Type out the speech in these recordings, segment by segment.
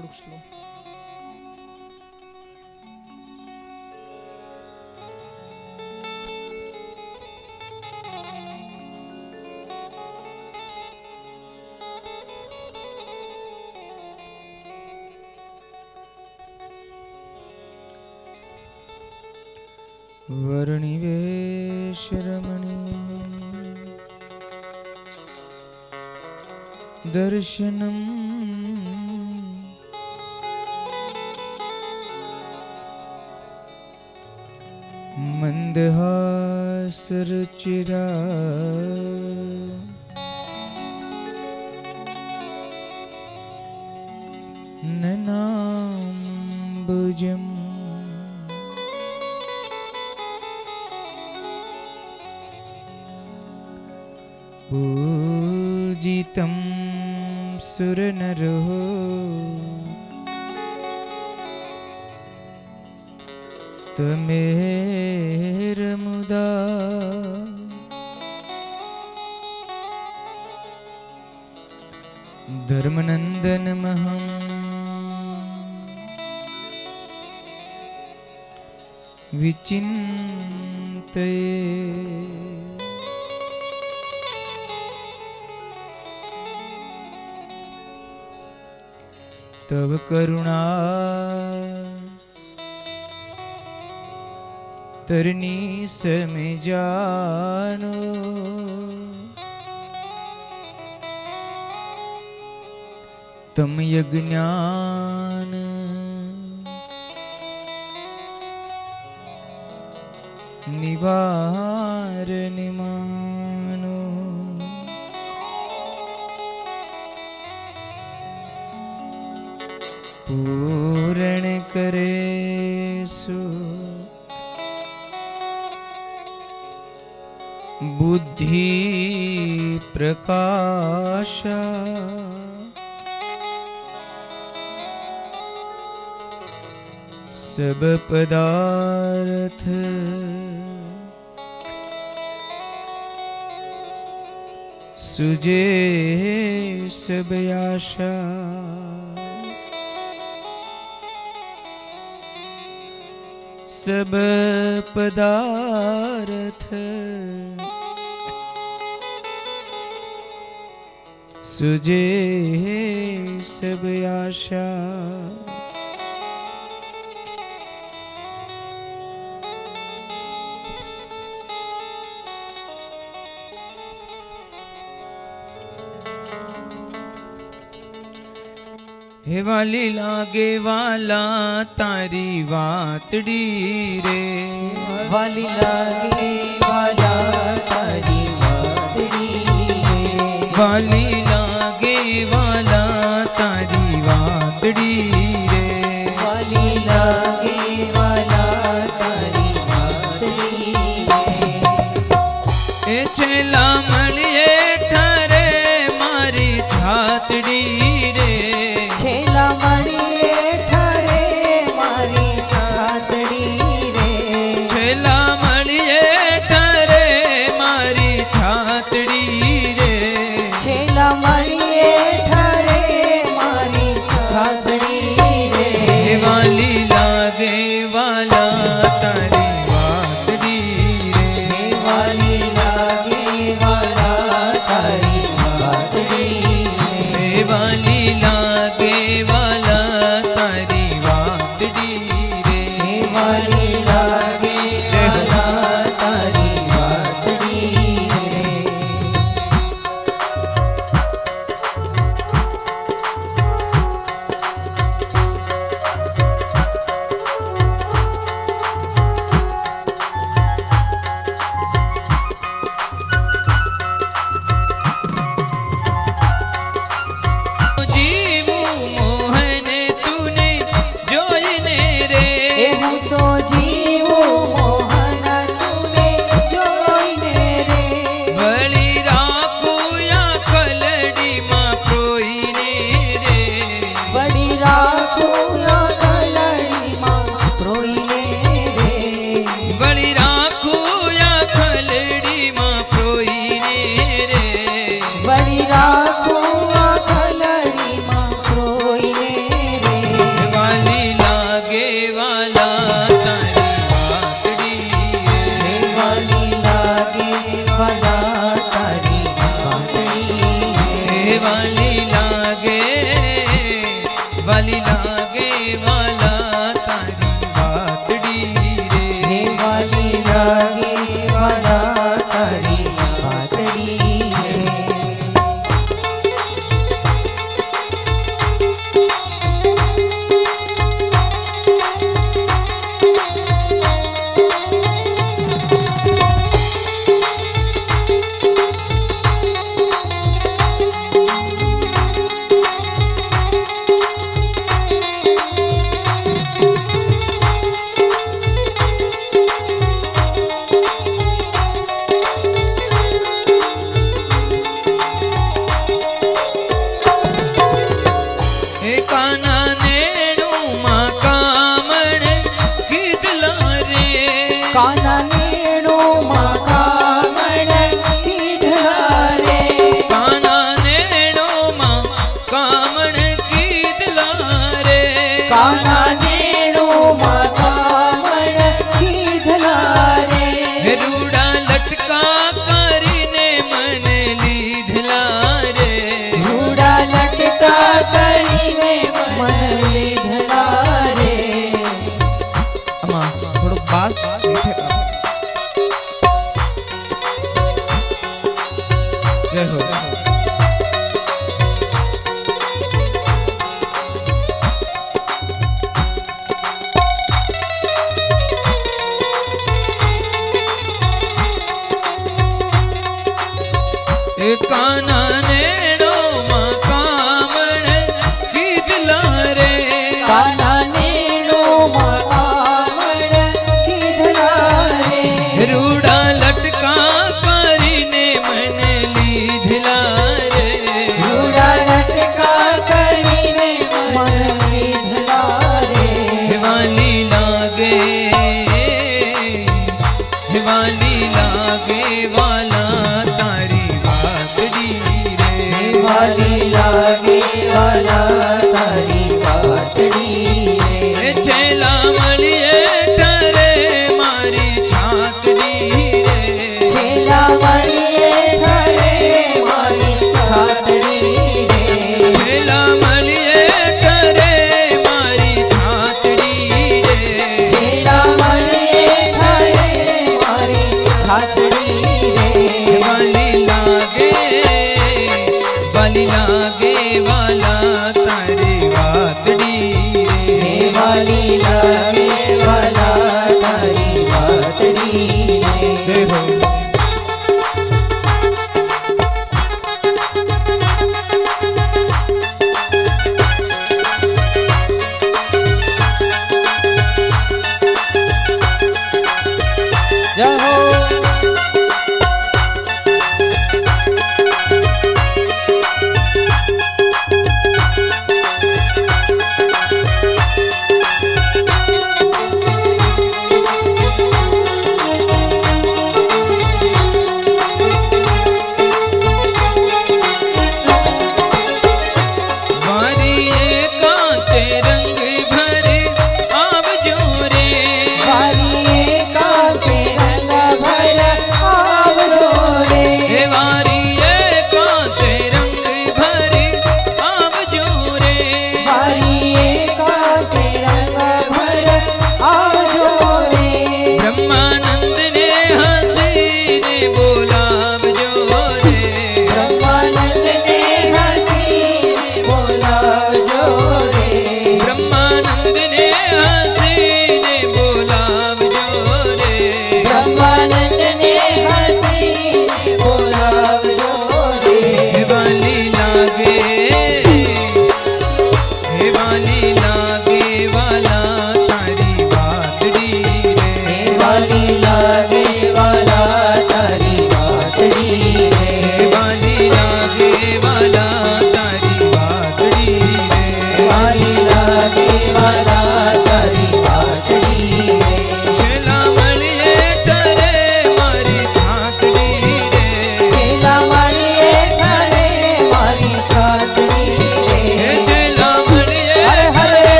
થોડુંક સ્લો. वर्णिवेश रमणीय दर्शनम मंदहासरुचिरा ननाम्बुजम् पूजितं सुरनरो तमेरमुदा धर्मनन्दनमहं विचिन्तये तब करुणा तरनी समय जानो तम यज्ञान निवारण मानो पूर्ण करे सु बुद्धि प्रकाश सब पदार्थ सुजे सब आशा सब पदार्थ सुजे सब आशा हे वाली लागे वाला तारी वातड़ी रे वाली लागे वाला तारी वातड़ी रे वाली लागे वाला तारी वातड़ी रे वाली लागे वाला तारी वातड़ी रे ए छेला मलिए ठरे मारी छातड़ी रे छेला मड़िए ठरे मारी छातड़ी रे छेला मलिए ठरे मारी छातड़ी रे छेला मड़िए ठरे मारी छातड़ी रे वाली लागे वाला तारी वातड़ी रे वाली लागे वाला तारी वातड़ी रे वाली लागे वाला વાલી લાગે વાલા તારી વાતડી રે હે વાલી લાગે વાલા તારી વાતડી રે काना नेणो मां कामण कीधला रे काना नेणो मां कामण कीधला रे काना नेणो मां कामण कीधला रे रूड़ा लटका करीने मन लीधला रे रूड़ा लटका करीने मन लीधला रे अम्मा थोड़ो पास जय हो काना नेणो मां कामण कीधला रे काना नेणो मां कामण कीधला रे रूड़ा लटका करीने मन लीधला रे रूड़ा लटका करीने मन लीधला रे वाली लागे वाली लागे वाला तारी वातड़ी रे वाली लागे वाला तारी वातड़ी रे छेला मलिए ठरे मारी छातड़ी रे छेला मलिए ठरे मारी छातड़ी रे छेला मलिए ठरे मारी छातड़ी रे छेला मलिए ठरे मारी छातड़ी रे वाली लागे वाला तारे वातड़ी रे वाली लागे वाला तारी वातड़ी रे जय हो जय हो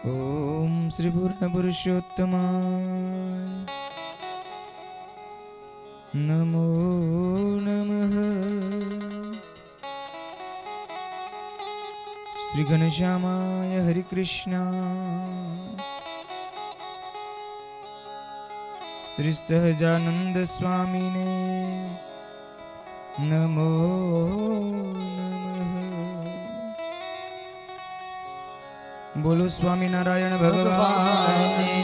ओम श्री पूर्ण पुरुषोत्तमाय नमो नमः। श्री घनश्यामाय हरि कृष्णा श्री सहजानंद स्वामीने नमो नमः। बोलो स्वामी नारायण भगवान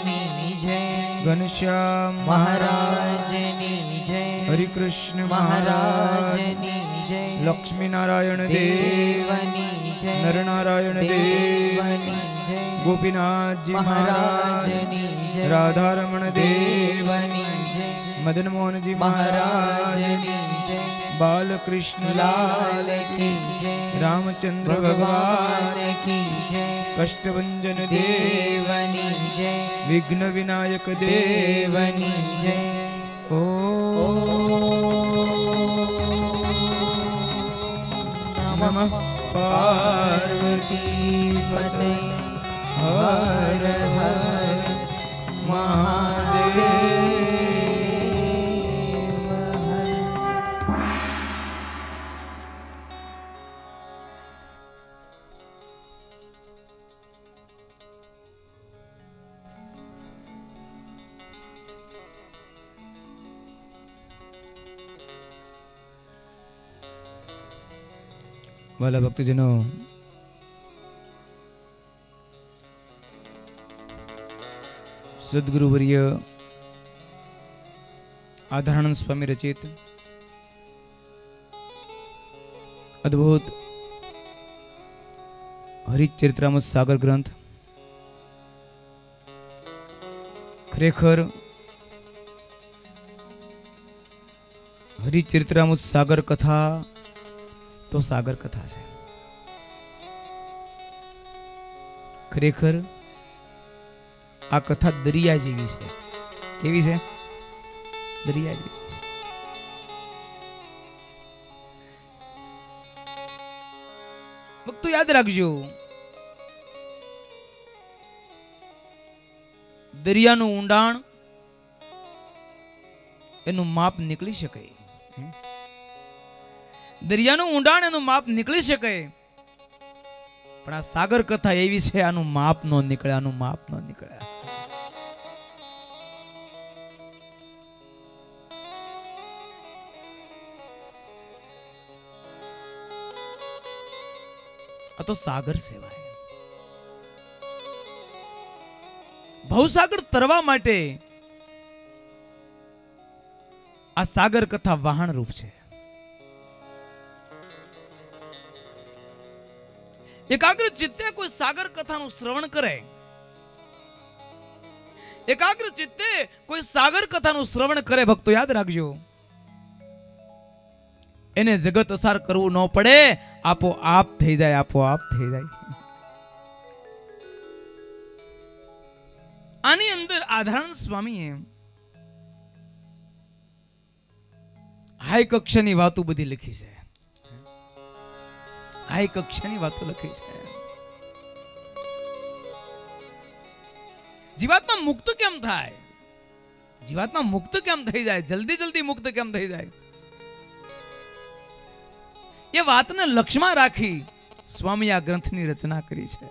ની જય, घनश्याम મહારાજ ની જય, हरि कृष्ण મહારાજ महाराज ની જય, लक्ष्मी नारायण देव દેવની જય, नर नारायण देव દેવની જય, गोपीनाथ जी महाराज મહારાજની જય, राधारमण देव દેવની જય, मदन मोहन जी महाराज મહારાજની જય, बाल कृष्ण लाल લાલ કી જય, रामचंद्र ભગવાન भगवान કી જય, कष्टभंजन देव દેવની जय, विघ्न विनायक देव દેવની जय। ओ नमः पार्वती पते हर हर महादेव हर। वाला भक्तजनों, सद्गुरुवर्य आधारानंद स्वामी रचित अद्भुत हरिचरित्रामृत सागर ग्रंथ खरेखर हरिचरित्रामृत सागर कथा तो सागर कथा है। खरेखर आ कथा दरिया जेवी है। केवी है? दरिया जेवी है। भक्तो याद रखजो, दरियाનું ઊંડાણ એનું માપ નીકળી શકે। દરિયાનું ઊંડાણ એનું માપ નીકળી શકે, પણ આ સાગર કથા એવી છે આનું માપ નો નીકળે, આનું માપ નો નીકળે। આ તો સાગર સેવાય। ભવસાગર તરવા માટે આ સાગર કથા વાહન રૂપ છે। एकाग्र चित्ते कोई सागर कथा नु श्रवण करे, एकाग्र चित्ते कोई सागर कथा नु श्रवण करे, भक्तो याद रखजो एने जगत असार करवू न पड़े, आपो आप थई जाए, आपो आप थई जाए। आनी अंदर आधारानंद स्वामी हाई कक्षानी वातो बधी लखी छे। हाई कक्षानी वातो लखी छे। जीवात्मा मुक्त केम थाय? जीवात्मा मुक्त केम थई जाए? जल्दी जल्दी मुक्त केम थई जाए? ये वातने लक्ष्यमां राखी स्वामी आ ग्रंथनी रचना करी छे।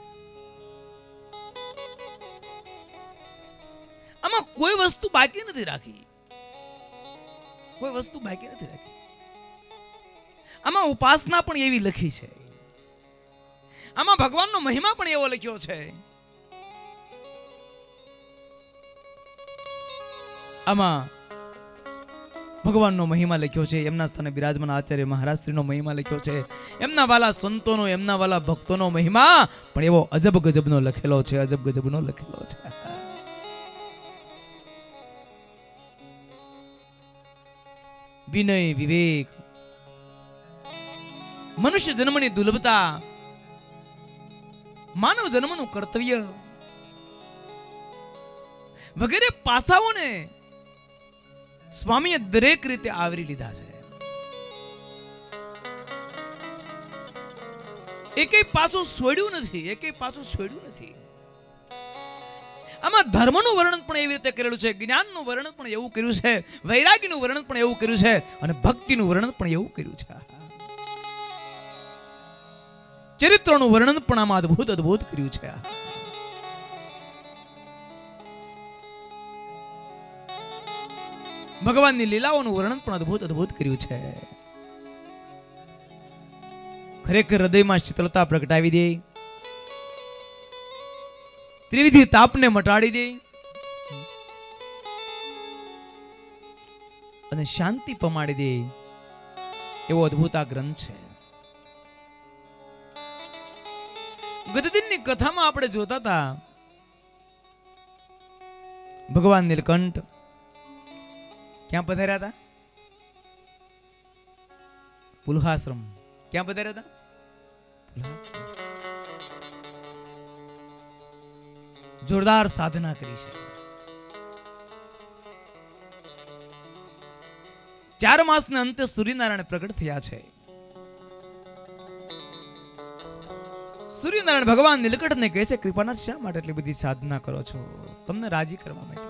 आमा कोई वस्तु बाकी नहीं राखी, कोई वस्तु बाकी नहीं राखी। आमा उपासना पण एवी लखी छे, आमा भगवाननो महिमा पण एवो लख्यो छे। आमा भगवाननो महिमा लख्यो छे, एमना स्थाने विराजमान आचार्य महाराज श्रीनो महिमा लख्यो छे, एमना वाला संतोनो, एमना वाला भक्तोनो महिमा पण एवो अजब गजबनो लखेलो छे, अजब गजबनो लखेलो छे। विनय, विवेक, मनुष्य जन्मनी दुर्लभता, मानव जन्मનું કર્તવ્ય વગેરે પાસાઓને સ્વામીએ દરેક રીતે આવરી લીધા છે। એકેય પાછું છોડ્યું નથી, એકેય પાછું છોડ્યું નથી। આમાં ધર્મનું વર્ણન પણ એવી રીતે કરેલું છે, જ્ઞાનનું વર્ણન પણ એવું કર્યું છે, વૈરાગીનું વર્ણન પણ એવું કર્યું છે અને ભક્તિનું વર્ણન પણ એવું કર્યું છે. ચરિત્રનું વર્ણન પણ આમાં અદ્ભુત અદ્ભુત કર્યું છે. ભગવાનની લીલાઓનું વર્ણન પણ અદ્ભુત અદ્ભુત કર્યું છે. ખરેખર હૃદયમાં શીતળતા પ્રગટાવી દે, ત્રિવિધિ તાપને મટાડી દે અને શાંતિ પમાડી દે એવો અદ્ભુત આ ગ્રંથ છે. ગતદિનની કથામાં આપણે જોતા હતા ભગવાન નીલકંઠ ક્યાં પધાર્યા હતા? પુલહાશ્રમ. ક્યાં પધાર્યા હતા? પુલહાશ્રમ. જોરદાર સાધના કરી છે. 4 માસના અંતે સૂર્યનારાયણ પ્રગટ થયા છે. સૂર્યનારાયણ ભગવાન નીલકંઠને કહે છે, કૃપાનાથ શા માટે એટલી બધી સાધના કરો છો? તમને રાજી કરવા માટે.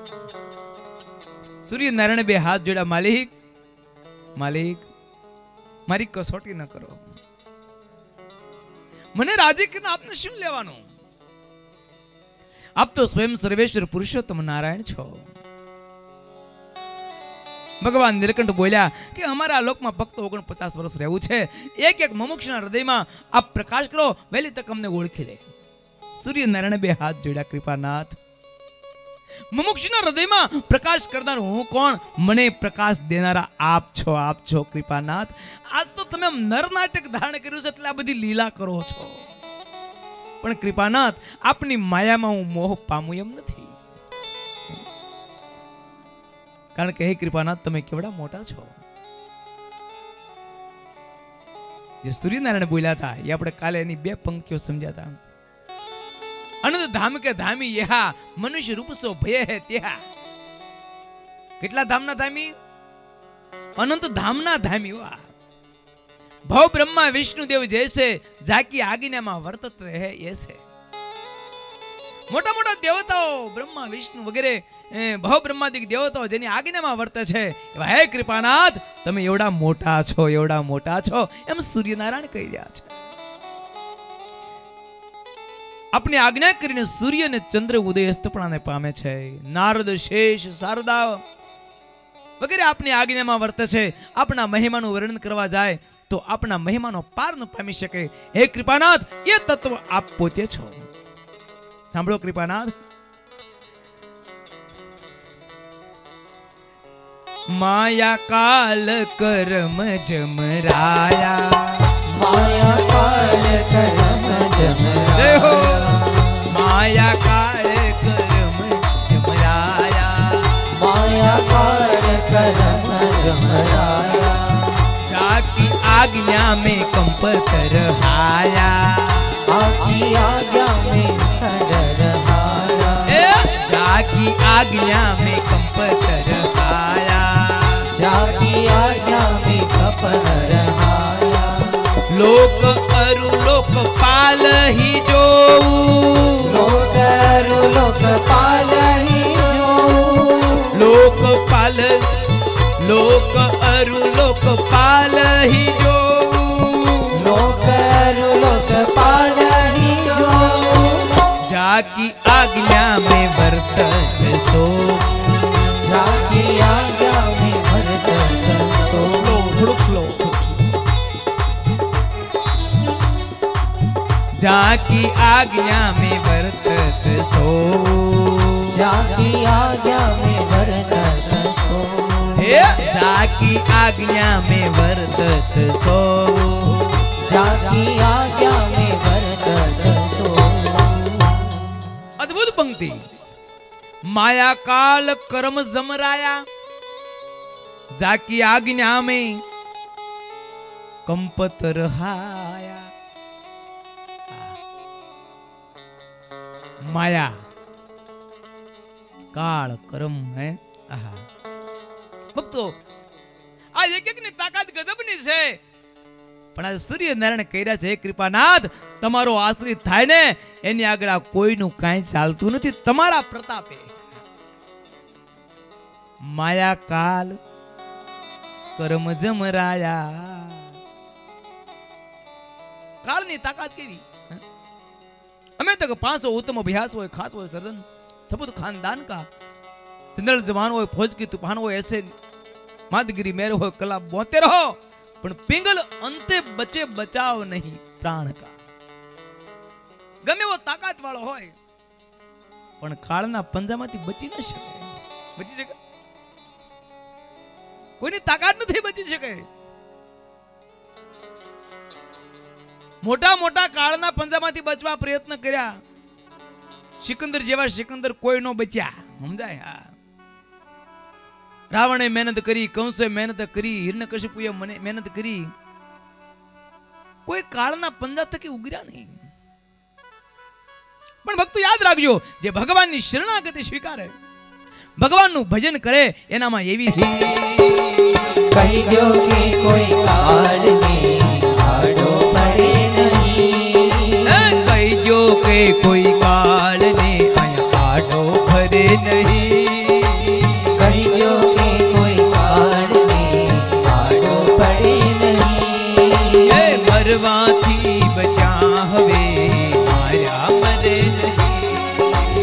સૂર્યનારાયણ 2 હાથ જોડ્યા, માલિક માલિક મારી કસોટી ન કરો, મને રાજી કરીને આપને શું લેવાનું? આપ તો સ્વયં સર્વેશ્વર પુરુષોત્તમ નારાયણ છો. ભગવાન નીલકંઠ બોલ્યા કે અમારા લોકમાં ફક્ત 49 વર્ષ રહેવું છે. એક એક મુમુક્ષના હૃદયમાં આપ પ્રકાશ કરો, વહેલી તક અમને ઓળખી લે. સૂર્યનારાયણ 2 હાથ જોડ્યા, કૃપાનાથ મુમુક્ષના હૃદયમાં પ્રકાશ કરનાર હું કોણ? મને પ્રકાશ દેનારા આપ છો કૃપાનાથ. આજ તો તમે નર નાટક ધારણ કર્યું છે એટલે આ બધી લીલા કરો છો, પણ કૃપાનાથ આપની માયામાં હું મોહ પામું એમ નથી. કારણ કે હે કૃપાનાથ તમે કેવડા મોટા છો. જે સૂર્યનારાયણ બોલ્યા હતા એ આપણે કાલે એની 2 પંક્તિઓ સમજ્યા હતા. અનંત ધામ કે ધામી યહા મનુષ્ય રૂપ સો ભય હે તેહા. કેટલા ધામના ધામી? અનંત ધામના ધામી. વાહ! ભવ બ્રહ્મા વિષ્ણુદેવ જૈસે જાકી આજ્ઞામાં વર્તત રહે એસે. મોટા મોટા દેવતાઓ બ્રહ્મા વિષ્ણુ વગેરે ભવ બ્રહ્માદિક દેવતાઓ જેની આજ્ઞામાં વર્તે છે એવા હે કૃપાનાથ તમે એવડા મોટા છો એમ સૂર્યનારાયણ કહી રહ્યા છે. આપની આજ્ઞા કરીને સૂર્ય અને ચંદ્ર ઉદય અસ્તપણાને પામે છે. નારદ, શેષ, શારદા વગેરે આપની આજ્ઞામાં વર્તે છે. આપના મહિમાનું વર્ણન કરવા જાય તો આપના મહિમાનો પાર ન પામી શકે. હે કૃપાનાથ એ તત્વ આપ પોતે છો. સાંભળો કૃપાનાથ. માયા કાલ કર્મ જમરાયા, માયા કાળ કર્મ જય હો. જમરાયા, માયા કાળ કર્મ જમરાયા, માયા કાળ કર્મ જમરાયા, જાકી આજ્ઞા में कंप तरहाया, आपकी आज्ञा में तरहाया, जाकी આજ્ઞા में कंप तरहाया, जाकी आज्ञा में कंप तरहाया, लोक अरु लोक पाल ही जो, लोक अरु लोक पाल ही जो, लोक पाल लोक अरु लोक पाल ही जो, लोक अरु लोक पाल ही जो, जाकी आज्ञा में वर्तत सो, जाकी आज्ञा में वर्तत सो, थोड़ो स्लो, जाकी आज्ञा में वर्तत सो, जाकी आज्ञा में वर्तत सो, जाकी आज्ञा में वर्तत सो, जाकी आज्ञा में वर्तत सो. अद्भुत पंक्ति. माया काल कर्म जमराया, जाकी आज्ञा में कंपत रहाया. माया काल कर्म है. आहा ભક્તો આ એક એકની તાકાત ગજબની છે. પણ આ સૂર્યનારાયણ કર્યા છે, હે કૃપાનાથ તમારો આશ્રિત થાય ને એની આગળ આ કોઈનું કાંઈ ચાલતું નથી તમારા પ્રતાપે. માયા કાલ કર્મ જમરાયા. કાળની તાકાત કેવી. અમે તો 500 उत्तम अभ्यास हो, खास हो सरदन सबूत खानदान का, सिंदल जवान हो, फौज की तूफान हो, ऐसे मादगिरी मेर हो, कला बोते रहो पण पिंगल अंते बचे बचाव नहीं प्राण का. गमे वो ताकत वाળો હોય પણ કાળના પંજામાંથી બચી ન શકે. બચી શકે? કોઈની તાકાત નથી બચી શકે. મોટા મોટા કાળના પંજામાંથી બચવા પ્રયત્ન કર્યા, સિકંદર જેવા સિકંદર કોઈ નો બચ્યા. સમજાય? હા. રાવણે મહેનત કરી, કંસે મહેનત કરી, હિરણ્યકશિપુએ મહેનત કરી, કોઈ કાળના પંજા થકી ઉગર્યા નહીં. પણ ભક્તો યાદ રાખજો, જે ભગવાનની શરણાગતિ સ્વીકારે, ભગવાનનું ભજન કરે, એનામાં એવી કહી દો કે કોઈ કાળને આડો પડે નહીં. કહી દો કે કોઈ કાળને આડો ભરે નહીં. કહી દો કે કોઈ કાળને આડો પડે નહીં. એ મરવાથી બચા હવે માર્યા મરે નહીં.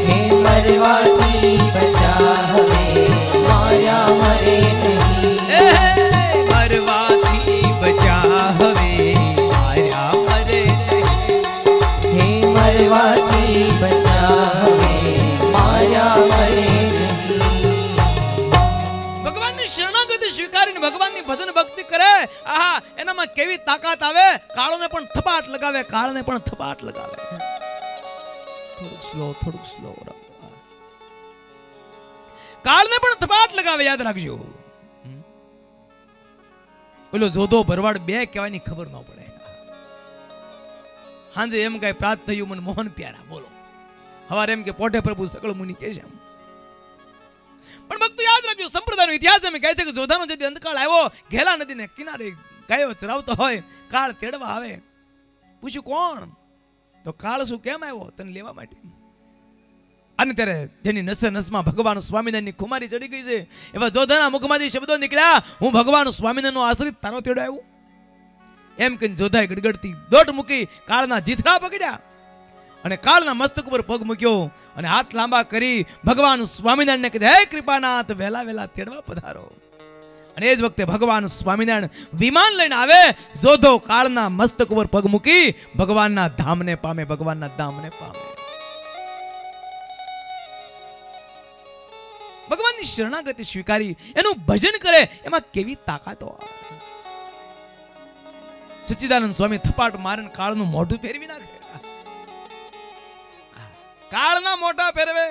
હે મરવાથી બચા હવે માર્યા મરે નહીં. એ મરવાથી બચા હવે માર્યા મરે નહીં. હે મરવાથી બચા હવે માર્યા મરે નહીં. ભગવાનની શરણાગતિ સ્વીકારીને ભગવાનની ભજન ભક્તિ કરે, આહા એનામાં કેવી તાકાત આવે. કાળોને પણ થપાટ લગાવે, કાળને પણ થપાટ લગાવે. થોડુંક સ્લો કાળને પણ થપાટ લગાવે. યાદ રાખજો, ઓલો જોધો ભરવાડ બે કહેવાની ખબર ન પડે. હાંજે એમ કઈ પ્રાત થયું મન મોહન પ્યારા બોલો, હવારે એમ કે પોટે પ્રભુ સકળ મુનિ કે છે. પણ ભક્તો યાદ રાખજો, સંપ્રદાયનો ઇતિહાસ એમ કહે છે કે જોધાનો જે અંતકાળ આવ્યો, ઘેલા નદીને કિનારે ગાયો ચરાવતો હોય, કાળ તેડવા આવે. પૂછ્યું કોણ? તો કાળ શું કેમ આવ્યો? તને લેવા માટે. અને ત્યારે જેની નસે નસમાં ભગવાન સ્વામિનારાયણની ખુમારી ચડી ગઈ છે, એવા જોધાના મુખમાંથી શબ્દો નીકળ્યા, હું ભગવાન સ્વામિનારાયણનો આશ્રિત તારો તેડો આવ્યો. એમ કહીને જોધાએ ગડગડતી દોટ મૂકી કાળના જીથડા પકડ્યા અને કાળના મસ્તક ઉપર પગ મૂક્યો અને હાથ લાંબા કરી ભગવાન સ્વામિનારાયણને કીધું, હે કૃપાનાથ વહેલા વહેલા તેડવા પધારો. અને એ જ વખતે ભગવાન સ્વામિનારાયણ વિમાન લઈને આવે. જોધો કાળના મસ્તક ઉપર પગ મૂકી ભગવાનના ધામને પામે, ભગવાનના ધામને પામે. ભગવાનની શરણાગતિ સ્વીકારી એનું ભજન કરે, એમાં કેવી તાકાતો આવે. સચ્ચિદાનંદ સ્વામી થપાટ મારીને કાળનું મોઢું ફેરવી નાખે. કાળના મોઢા ફેરવે.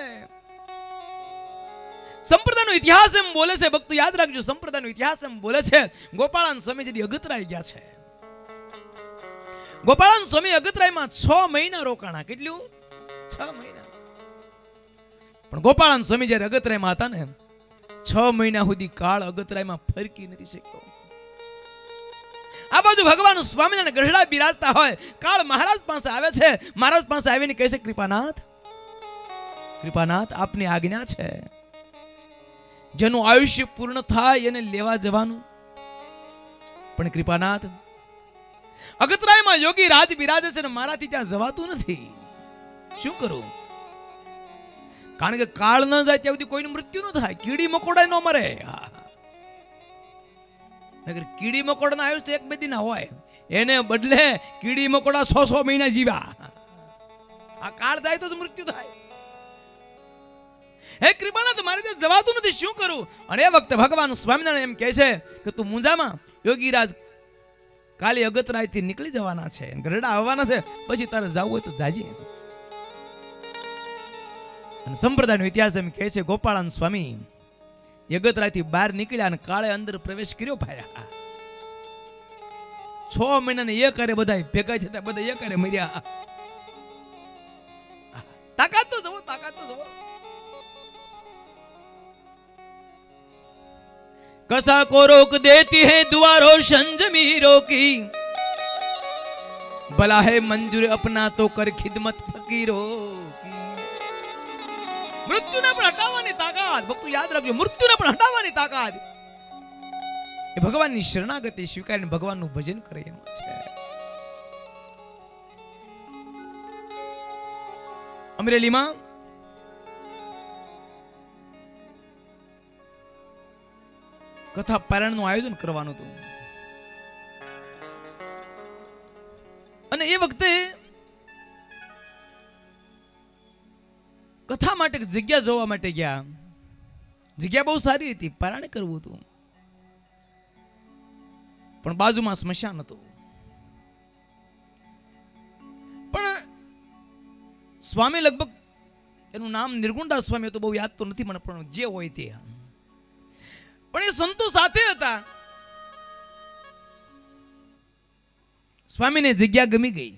સંપ્રદાયનો ઇતિહાસ એમ બોલે છે, ભક્તો યાદ રાખજો, સંપ્રદાયનો ઇતિહાસ એમ બોલે છે, ગોપાળાન સ્વામી જેથી અગતરાઈ ગયા છે. ગોપાળાન સ્વામી અગતરાઈમાં 6 મહિના રોકાણા. કેટલું? 6 મહિના. પણ ગોપાળાન સ્વામી જ્યારે અગતરાઈમાં હતા ને, 6 મહિના સુધી કાળ અગતરાઈમાં ફરકી નથી શક્યો. આ બાજુ ભગવાન સ્વામિનારાયણ ગઢડા બિરાજતા હોય, કાળ મહારાજ પાસે આવે છે. મહારાજ પાસે આવીને કહે છે, કૃપાનાથ, કૃપાનાથ આપની આજ્ઞા છે, જેનું આયુષ્ય પૂર્ણ થાય એને લેવા જવાનું. પણ કૃપાનાથ, અગતરાયમાં યોગી રાજ બિરાજે છે ને મારાથી ત્યાં જવાતું નથી. શું કરું? કારણ કે કાળ ન જાય ત્યાં સુધી કોઈનું મૃત્યુ ન થાય, કીડી મકોડા ન મરે. નગર કીડી મકોડાના આયુષ્ય 1-2 દિન હોય, એને બદલે કીડી મકોડા 600 મહિના જીવ્યા. આ કાળ થાય તો મૃત્યુ થાય. હે કૃપાનાથ, મારે ત્યાં જવાતું નથી, શું કરું? અને એ વખતે ભગવાન સ્વામિનારાયણ એમ કહે છે કે તું મુંજામાં, યોગીરાજ કાલે અગતરાયથી નીકળી જવાના છે, ગરડા આવવાના છે, પછી તારે જવું હોય તો જાજે. અને સંપ્રદાયનો ઇતિહાસ એમ કહે છે, ગોપાળાન સ્વામી અગતરાયથી બહાર નીકળ્યા અને કાળે અંદર પ્રવેશ કર્યો. ભાયા 6 મહિનાને એક કરે બધા ભેગા થતા, બધા એક કરે મર્યા. તાકાત તો જવો, તાકાત તો જવો. कसा को रोक देती है दुआ रोशन जमी रोकी, भला है मंजूर अपना तो कर खिदमत फकीरो की। मृत्युने पण हटावવાની તાકાત, ભક્તો યાદ રાખજો, મૃત્યુને પણ હટાવવાની તાકાત એ ભગવાનની શરણાગતિ સ્વીકારીને ભગવાનનું ભજન કરે એમાં છે. અમરેલીમાં કથા પારાયણનું આયોજન કરવાનું હતું અને એ વખતે કથા માટે જગ્યા જોવા માટે ગયા. જગ્યા બહુ સારી હતી, પારાયણ કરવું હતું, પણ બાજુમાં સ્મશાન હતું. પણ સ્વામી લગભગ એનું નામ નિર્ગુણદાસ સ્વામી હતું, બહુ યાદ તો નથી મને, પણ જે હોય તે. પણ એ સંતો સાથે હતા. સ્વામીને જગ્યા ગમી ગઈ.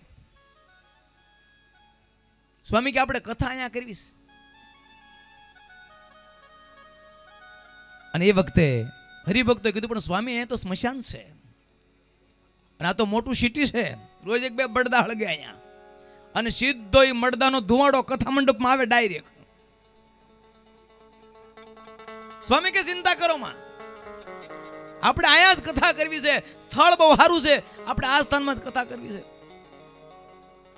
સ્વામી કે આપણે કથા અહીંયા કરવીશ. અને એ વખતે હરિભક્તોએ કીધું પણ સ્વામી અહીંયા તો સ્મશાન છે અને આ તો મોટું સિટી છે, રોજ એક બે બળદા હળગે અહીંયા અને સીધો એ મડદાનો ધુમાડો કથા મંડપમાં આવે ડાયરેક્ટ. સ્વામી કે ચિંતા કરો માં, આપણે અહીંયા જ કથા કરવી છે, સ્થળ બહુ સારું છે, આપણે આ સ્થાનમાં જ કથા કરવી છે.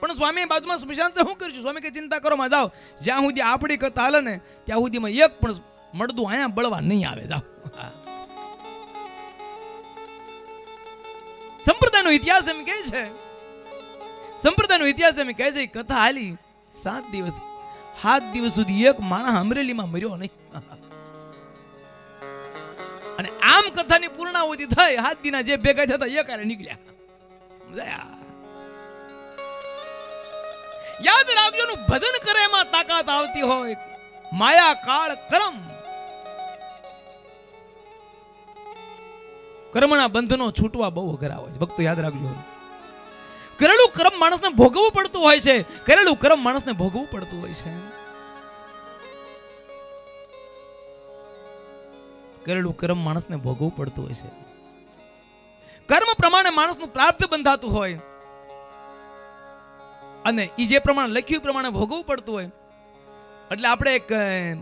પણ સ્વામી બાજુમાં સ્મશાન છે, શું કરશું? સ્વામી કે ચિંતા કરો માં, જાઓ, જ્યાં સુધી આપણી કથા હાલે ને ત્યાં સુધીમાં એક પણ મળદું અહીંયા બળવા નહીં આવે, જાઓ. સંપ્રદાયનો ઇતિહાસ એમ કહે છે, સંપ્રદાયનો ઇતિહાસ એમ કહે છે, કથા હાલી 7 દિવસ, 7 દિવસ સુધી એક માણસ અમરેલીમાં મર્યો નહીં. અને આમ કથાની પૂર્ણાહુતિ થઈ, 7 દિના જે ભેગા થતા એક હારે નીકળ્યા. યાદ રાખજો, નું ભજન કરે એમાં તાકાત આવતી હોય. માયા કાળ કર્મ, કર્મના બંધનો છૂટવા બહુ અઘરા હોય છે. ભક્તો યાદ રાખજો, કરેલું કર્મ માણસને ભોગવવું પડતું હોય છે, કરેલું કર્મ માણસને ભોગવવું પડતું હોય છે. કરેલું કર્મ માણસને ભોગવવું પડતું હોય છે. કર્મ પ્રમાણે માણસનું પ્રાપ્ત બંધાતું હોય અને એ જે પ્રમાણે લખ્યું પ્રમાણે ભોગવવું પડતું હોય. એટલે આપણે એક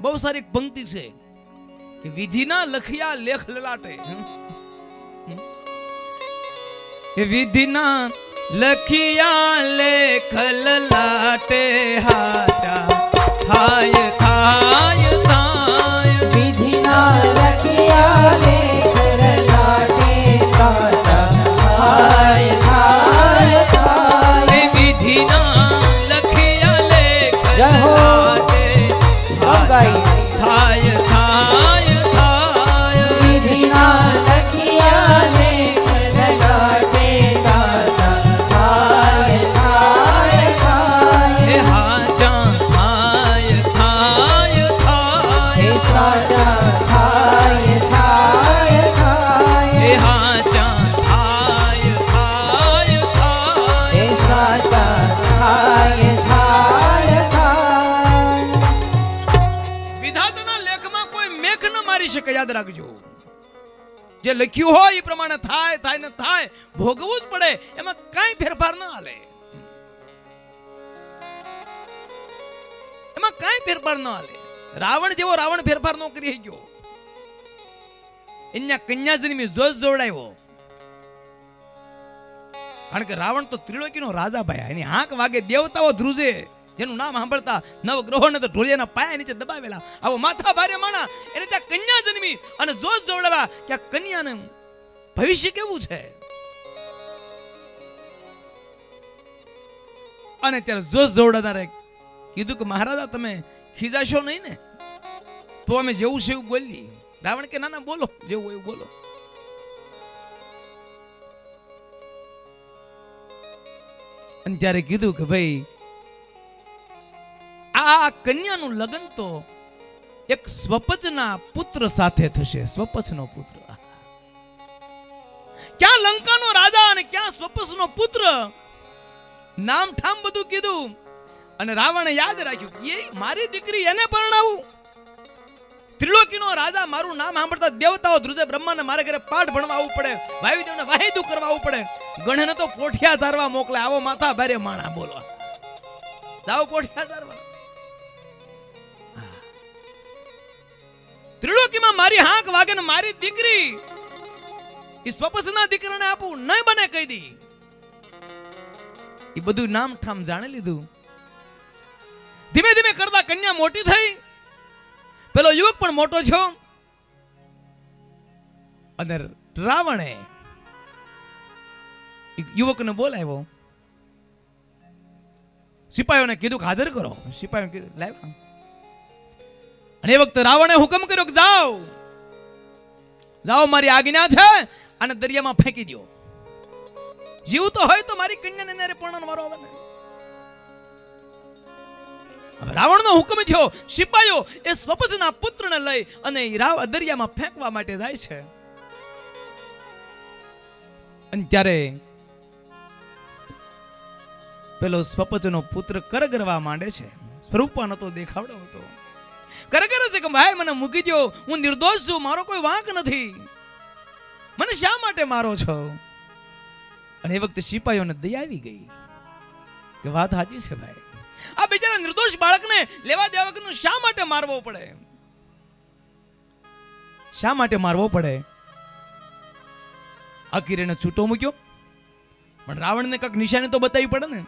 બહુ સારી પંક્તિ છે કે વિધિના લખ્યા લેખ લલાટે, વિધિના લખ્યા લેખ લલાટે હાચા થાય થાય થાય. વિધિના લખ્યા લેખ લલાટે સાચા થાય થાય થાય. વિધિના લખ્યા લેખ લલાટે થાય થાય થાય. વિધિના લખ્યા લેખ લલાટે સાચા થાય થાય થાય. હાચા થાય થાય થાય. સાચા થાય થાય થાય. હાચા થાય થાય થાય. સાચા થાય થાય થાય. વિધાતાના લેખમાં કોઈ મેઘ ન મારી શકે, યાદ રાખજો. જે લખ્યું હોય એ પ્રમાણે થાય થાય ને થાય, ભોગવવું જ પડે, એમાં કાંઈ ફેરફાર ન હાલે, એમાં કાંઈ ફેરફાર ન હાલે. રાવણ જેવો રાવણ ફેરફાર ન કરી ગયો. એના કન્યા જન્મી જોશ જોડાયો, કારણ કે રાવણ તો ત્રિલોકીનો રાજા ભાઈ, એની આંખ વાગે દેવતાઓ ધ્રુજે, જેનું નામ સાંભળતા નવગ્રહોને તો ઢોળિયાના પાયા નીચે દબાવેલા. આવો માથા ભારે માણા, એને ત્યાં કન્યા જન્મી અને જોશ જોડાવા કે આ કન્યાને ભવિષ્ય કેવું છે. અને ત્યારે જોશ જોડાનારે કીધું કે મહારાજા તમે ખીજાશો નહીં ને, તો અમે જેવું છે એવું બોલી. રાવણ કે ના ના બોલો, જેવું એવું બોલો. અને ત્યારે કીધું કે ભાઈ આ કન્યાનું લગ્ન તો એક સ્વપચના પુત્ર સાથે થશે. સ્વપચનો પુત્ર, ક્યાં લંકાનો રાજા અને ક્યાં સ્વપચનો પુત્ર, નામ ઠામ બધું કીધું. અને રાવણે યાદ રાખ્યું એ મારી દીકરી એને પરણાવું, ત્રિલોકીનો રાજા મારું નામ સાંભળતા દેવતાઓ ધ્રુજે, બ્રહ્માને મારે ઘરે પાઠ ભણવા આવવું પડે, વાયુદેવને વાહિદુ કરવા આવવું પડે, ગણને તો પોઠિયા ચારવા મોકલે. આવો માથા ભારે માણા, બોલો જાઓ પોઠિયા ચારવા. ત્રિલોકીમાં મારી હાંક વાગે ને મારી દીકરી ઈ સ્વપસના દીકરાને આપું નહીં બને કહી દી. એ બધું નામ ઠામ જાણી લીધું. ધીમે ધીમે કરતા કન્યા મોટી થઈ, પેલો યુવક પણ મોટો છો. અને રાવણે યુવકને બોલાવ્યો, સિપાહીઓને કીધું કે હાજર કરો. સિપાહીઓને કીધું લાવ્યા. અને એ વખતે રાવણે હુકમ કર્યો કે જાઓ જાઓ, મારી આજ્ઞા છે, અને દરિયામાં ફેંકી દો. જીવતો હોય તો મારી કન્યાને નારે પરણન મારો આવે ને. હવે રાવણનો હુકમ થયો. સિપાહીઓ એ સ્વપથના પુત્રને લઈ અને દરિયામાં ફેંકવા માટે જાય છે. અને ત્યારે પેલો સ્વપચનો પુત્ર કરગરવા માંડે છે. સ્વરૂપમાં નતો દેખાવડો હતો. કરગરે છે કે ભાઈ મને મૂકી દો, હું નિર્દોષ છું, મારો કોઈ વાંક નથી, મને શા માટે મારો છો? અને એ વખતે સિપાહીઓને દયા આવી ગઈ કે વાત સાચી છે ભાઈ, આ બિચારા નિર્દોષ બાળકને લેવા દેવા વગરનું શા માટે મારવો પડે? શા માટે મારવો પડે? આખીરે છૂટો મૂક્યો, પણ રાવણને કંઈક નિશાની તો બતાવી પડે ને.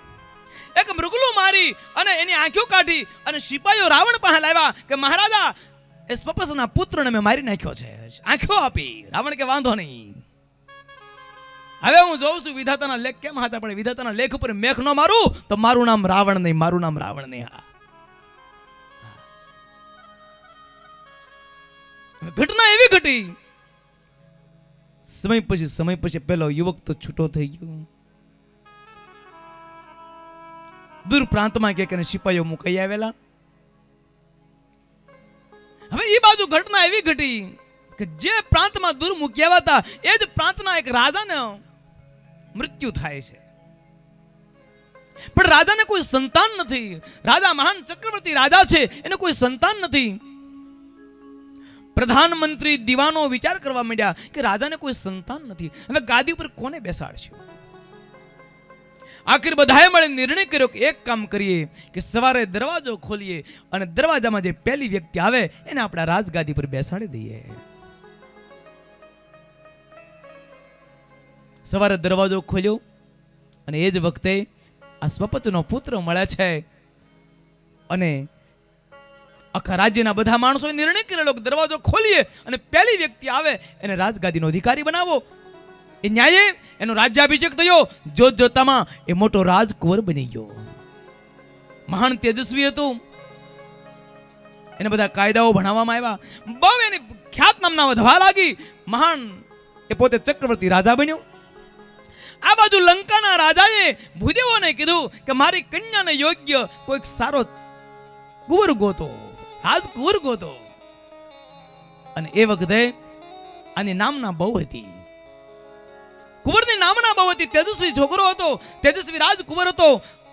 એક મૃગલું મારી અને એની આંખો કાઢી અને સિપાહીઓ રાવણ પાસે લાવ્યા કે મહારાજા એ સ્વપસના પુત્રને મેં મારી નાખ્યો છે. આંખો આપી. રાવણ કે વાંધો નહીં, હવે હું જોઉં છું વિધાતાના લેખ કેમ હાચા પડે. વિધાતાના લેખ ઉપર મેખ ન મારું તો મારું નામ રાવણ નહીં, મારું નામ રાવણ નહીં. હા, ઘટના એવી ઘટી. સમય પછી પેલો યુવક તો છૂટો થઈ ગયો. દૂર પ્રાંતમાં કે સિપાહીઓ મુકાઈ આવેલા. હવે એ બાજુ ઘટના એવી ઘટી કે જે પ્રાંતમાં દૂર મૂક્યા હતા એ જ પ્રાંતના એક રાજાને મૃત્યુ થાય છે. પણ રાજાને કોઈ સંતાન નથી. રાજા મહાન ચક્રવર્તી રાજા છે, એને કોઈ સંતાન નથી. પ્રધાનમંત્રી દીવાનો વિચાર કરવા માંડ્યા કે રાજાને કોઈ સંતાન નથી, હવે ગાદી ઉપર કોને બેસાડશું? આખિર બધાએ મળીને નિર્ણય કર્યો કે એક કામ કરીએ કે સવારે દરવાજો ખોલીએ અને દરવાજામાં જે પહેલી વ્યક્તિ આવે એને આપણા રાજગાદી પર બેસાડી દઈએ. સવારે દરવાજો ખોલ્યો અને એ જ વખતે આ સ્વપચનો પુત્ર મળે છે. અને આખા રાજ્યના બધા માણસોએ નિર્ણય કરેલો કે દરવાજો ખોલીએ અને પહેલી વ્યક્તિ આવે એને રાજગાદીનો અધિકારી બનાવો. એ ન્યાયે એનો રાજ્યાભિષેક થયો. જોત જોતામાં એ મોટો રાજકુંવર બની ગયો. મહાન તેજસ્વી હતું. એને બધા કાયદાઓ ભણાવવામાં આવ્યા. બહુ એની ખ્યાત નામના વધવા લાગી. મહાન એ પોતે ચક્રવર્તી રાજા બન્યો. આ બાજુ લંકાના રાજાએ ભૂદેવોને કીધું કે મારી કન્યાને યોગ્ય કોઈક સારો કુંવર ગોતો, રાજકુંવર ગોતો. અને એ વખતે આની નામના બહુ હતી. કુંવરની નામના બહુ હતી. તેજસ્વી છોકરો હતો, તેજસ્વી રાજકુંવર હતો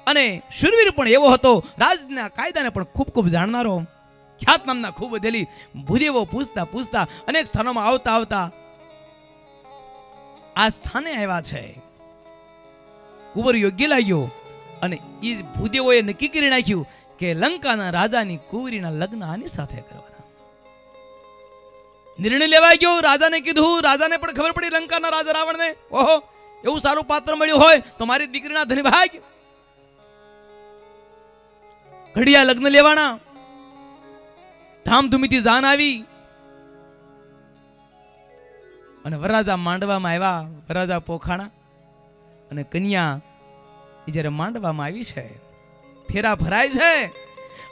અને શૂરવીર પણ એવો હતો. રાજના કાયદાને પણ ખૂબ ખૂબ જાણનારો. ખ્યાત નામના ખૂબ વધેલી. ભૂદેવો પૂછતા અનેક સ્થાનોમાં આવતા આ સ્થાને આવ્યા છે. કુંવર યોગ્ય લાગ્યો અને એ ભૂદેવોએ નક્કી કરી નાખ્યું કે લંકાના રાજાની કુંવરીના લગ્ન આની સાથે કરવાના. નિર્ણય લેવાઈ ગયો. રાજાને કીધું. રાજાને પણ ખબર પડી લંકાના રાજા રાવણને, ઓહો એવું સારું પાત્ર મળ્યું હોય તો મારી દીકરીના ધનભાગ. ઘડિયા લગ્ન લેવાના. ધામધૂમીથી જાન આવી અને વરરાજા માંડવામાં આવ્યા. વરરાજા પોખાણા અને કન્યા એ જ્યારે માંડવામાં આવી છે, ફેરા ભરાય છે.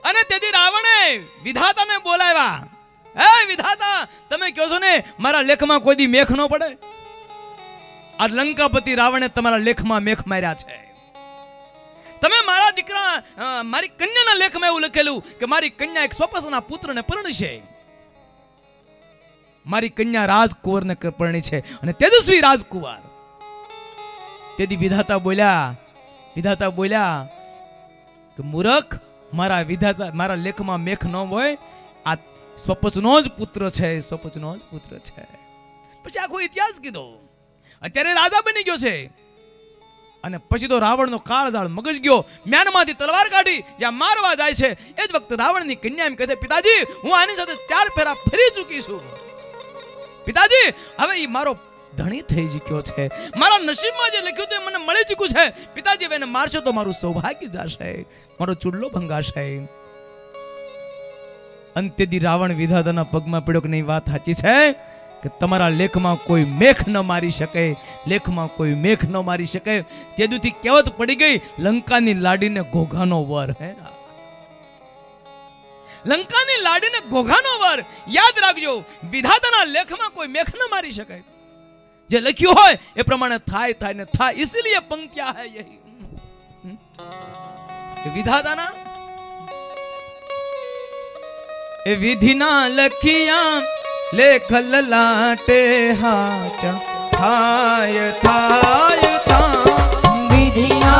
અને તેથી રાવણે વિધાતાને બોલાવ્યા. હે વિધાતા, તમે કહો છો ને મારા લેખમાં કોઈ દી મેખ ન પડે. આ લંકાપતિ રાવણે તમારા લેખમાં મેખ માર્યા છે. તમે મારા દીકરા મારી કન્યાના લેખમાં એવું લખેલું કે મારી કન્યા એક સ્વપસના પુત્રને પરણશે. મારી કન્યા રાજકુંવરને પરણી છે અને તેજસ્વી રાજકુંવર. તેથી વિધાતા બોલ્યા કે મૂર્ખ, મારા વિધાતા મારા લેખમાં મેખ ન હોય. આ સ્વપચનો જ પુત્ર છે, સ્વપચનો જ પુત્ર છે. પછી આખો ઇતિહાસ કીધો. અત્યારે રાજા બની ગયો છે અને પછી તો રાવણનો કાળજાળ મગજ ગયો. મ્યાનમાંથી તલવાર કાઢી જ્યાં મારવા જાય છે એ જ વખતે રાવણની કન્યા એમ કહે છે, પિતાજી હું આની સાથે 4 ફેરા ફરી ચૂકી છું. પિતાજી હવે એ મારો ધણી થઈ ચૂક્યો છે, મારા નસીબમાં જે લખ્યું તે મને મળી ચૂક્યું છે. પિતાજી એને મારશો તો મારું સૌભાગ્ય જશે, મારો ચૂડલો ભંગાશે. અંત્યથી રાવણ વિધાતાના પગમાં પડ્યો કે નહીં, વાત સાચી છે કે તમારા લેખમાં કોઈ મેખ ન મારી શકે, લેખમાં કોઈ મેખ ન મારી શકે. તેદુથી કહેવત પડી ગઈ, લંકાની લાડીને ઘોઘાનો વર. હે, લંકાની લાડીને ઘોઘાનો વર. યાદ રાખજો, વિધાતાના લેખમાં કોઈ મેખ ન મારી શકે. જે લખ્યું હોય એ પ્રમાણે થાય ને થાય. इसलिए पंक्तियां है यही कि विधाताना ए विधिना लखिया लेख ललाटे हाचा थाय थाय था. विधिना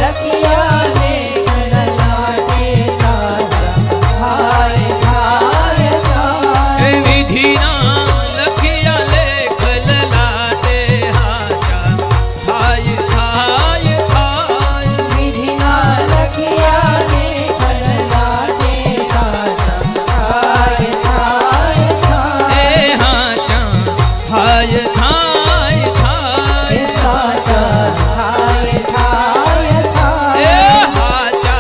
लखिया लेख ललाटे साचा थाय थाय था. ए विधिना लखिया लेख ललाटे हाचा थाय थाय थाय. विधिना लखिया लेख ललाटे साचा थाय थाय था. ए हाचा थाय थाय थाय. ए साचा थाय थाय था. ए हाचा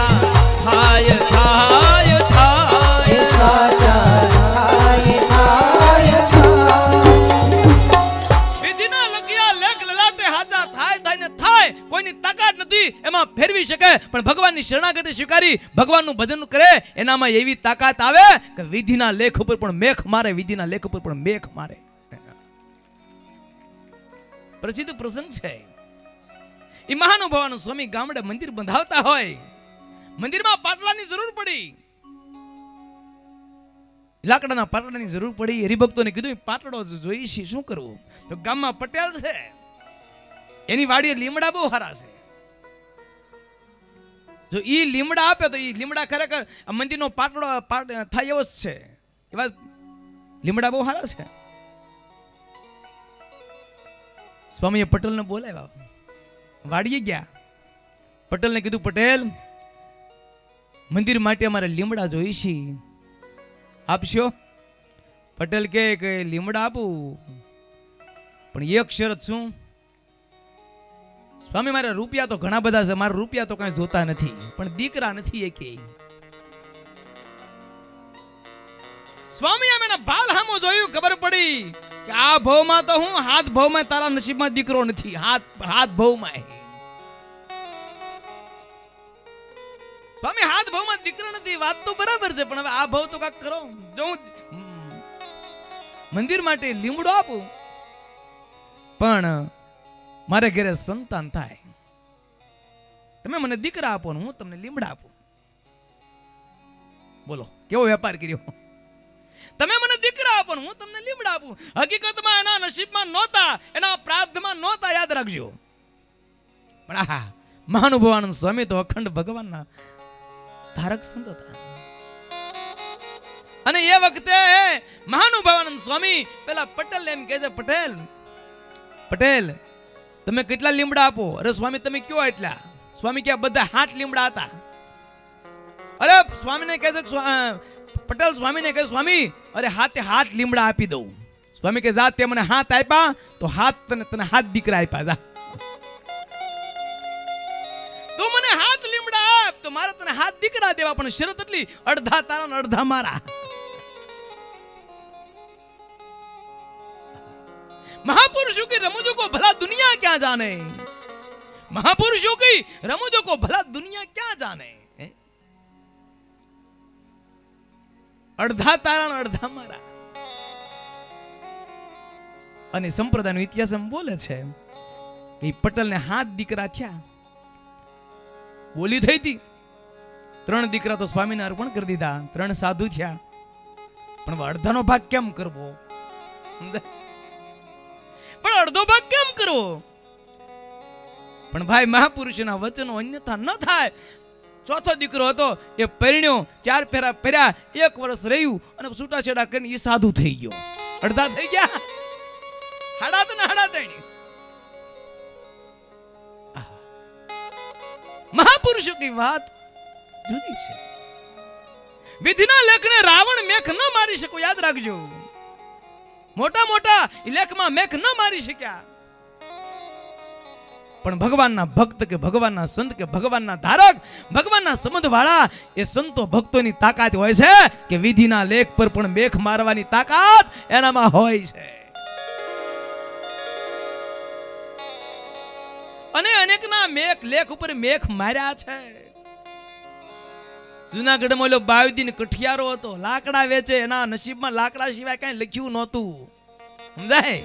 थाय थाय थाय. ए साचा थाय थाय था. વિધિના લખ્યા લેખ લલાટે હાચા થાય થાય ને થાય. કોઈની તાકાત નથી એમાં ફેરવી શકે, પણ ભગવાનની શરણાગતિ સ્વીકારી ભગવાનનું ભજન કરે એનામાં એવી તાકાત આવે કે વિધિના લેખ ઉપર પણ મેખ મારે, વિધિના લેખ ઉપર પણ મેખ મારે. પ્રસિદ્ધ પ્રસંગ છે. એ મહાનુભાવનું સ્વામી ગામડે મંદિર બંધાવતા હોય, મંદિરમાં પાટલાની જરૂર પડી, લાકડાના પાટલાની જરૂર પડી. હરિભક્તોને કીધું પાટડો જોઈ છે, શું કરવું? તો ગામમાં પટેલ છે, એની વાડીએ લીમડા બહુ સારા છે. જો ઈ લીમડા આપે તો ઈ લીમડા ખરેખર આ મંદિરનો પાટડો થાય એવો જ છે. એવા લીમડા બહુ સારા છે. સ્વામીએ પટેલને બોલાવ્યા, વાડીએ ગયા. પટેલને કીધું, પટેલ મંદિર માટે અમારે લીમડા જોઈ છે, આપશો? પટેલ કે લીમડા આપું, પણ એક શરત. શું? સ્વામી મારા રૂપિયા તો ઘણા બધા છે, મારા રૂપિયા તો કઈ જોતા નથી, પણ દીકરા નથી એકે. સ્વામી એના બાલ હામો જોયું, ખબર પડી કે આ ભવમાં તો હું હાથ ભવમાં તારા નસીબમાં દીકરો નથી, હાથ ભવમાં. સ્વામી હાથ ભવમાં દીકરો નથી, વાત તો બરાબર છે, પણ હવે આ ભવ તો કાક કરો. જો હું મંદિર માટે લીમડો આપું, પણ મારે ઘરે સંતાન થાય, તમે મને દીકરા આપો ને હું તમને લીમડા આપું. બોલો કેવો વેપાર કર્યો? તમે મને દીકરા આપો ને હું તમને લીમડા આપું. હકીકતમાં એના નસીબમાં નહોતા, એના પ્રાર્થમાં નહોતા, યાદ રાખજો. પણ આહા, મહાનુભાવાનંદ સ્વામી તો અખંડ ભગવાનના ધારક સંત હતા. અને એ વખતે મહાનુભાવાનંદ સ્વામી પેલા પટેલ એમ કહે છે, પટેલ પટેલ તમે કેટલા લીમડા આપો? અરે સ્વામી તમે કયો એટલા? સ્વામી કે બધા 8 લીમડા હતા. અરે સ્વામીને કહે છે, પટેલ સ્વામીને કહે, સ્વામી અરે હાથે 8 લીમડા આપી દઉં. સ્વામી કે જા, તે મને 7 આપ્યા તો તને 7 દીકરા આપ્યા. જા તું મને 7 લીમડા આપ તો મારે તને 7 દીકરા દેવા, પણ શરત એટલી, અડધા તારા ને અડધા મારા. महापुरुषों की रमूजों को भला दुनिया क्या जाने, महापुरुषों की रमूजों को भला दुनिया क्या जाने. અડધા તારા ને અડધા મારા. અને સંપ્રદાયનો ઇતિહાસ એમ બોલે છે કે પટેલને 7 દીકરા થયા, બોલી થઈ હતી. 3 દીકરા તો સ્વામીને અર્પણ કરી દીધા, 3 સાધુ થયા, પણ અડધાનો ભાગ કેમ કરવો? પણ અડધો ભાગ કેમ કરવો? પણ ભાઈ મહાપુરુષના વચનો અન્યથા ન થાય. ચોથો દીકરો હતો એ પરણ્યો, 4 ફેરા ફર્યા, 1 વર્ષ રહ્યું અને છૂટાછેડા કરીને એ સાધુ થઈ ગયો. અડધા થઈ ગયા, હાડા તો હાડા ત્રણ. મહાપુરુષો की વાત જુદી છે. વિધિના લેખને રાવણ મેખ ન મારી શકો, યાદ રાખજો. મોટા મોટા લેખમાં મેખ ન મારી શક્યા, પણ ભગવાનના ભક્ત કે ભગવાનના સંત કે ભગવાનના ધારક, ભગવાનના સંબંધ વાળા એ સંતો ભક્તોની તાકાત હોય છે કે વિધિના લેખ પર પણ મેખ મારવાની તાકાત એનામાં હોય છે. અને અનેકના લેખ ઉપર મેખ માર્યા છે. જુનાગઢમાં ઓલો બાયુદીન કઠિયારો હતો, લાકડા વેચે, એના નસીબમાં લાકડા સિવાય કઈ લખ્યું નહોતું. સમજાય?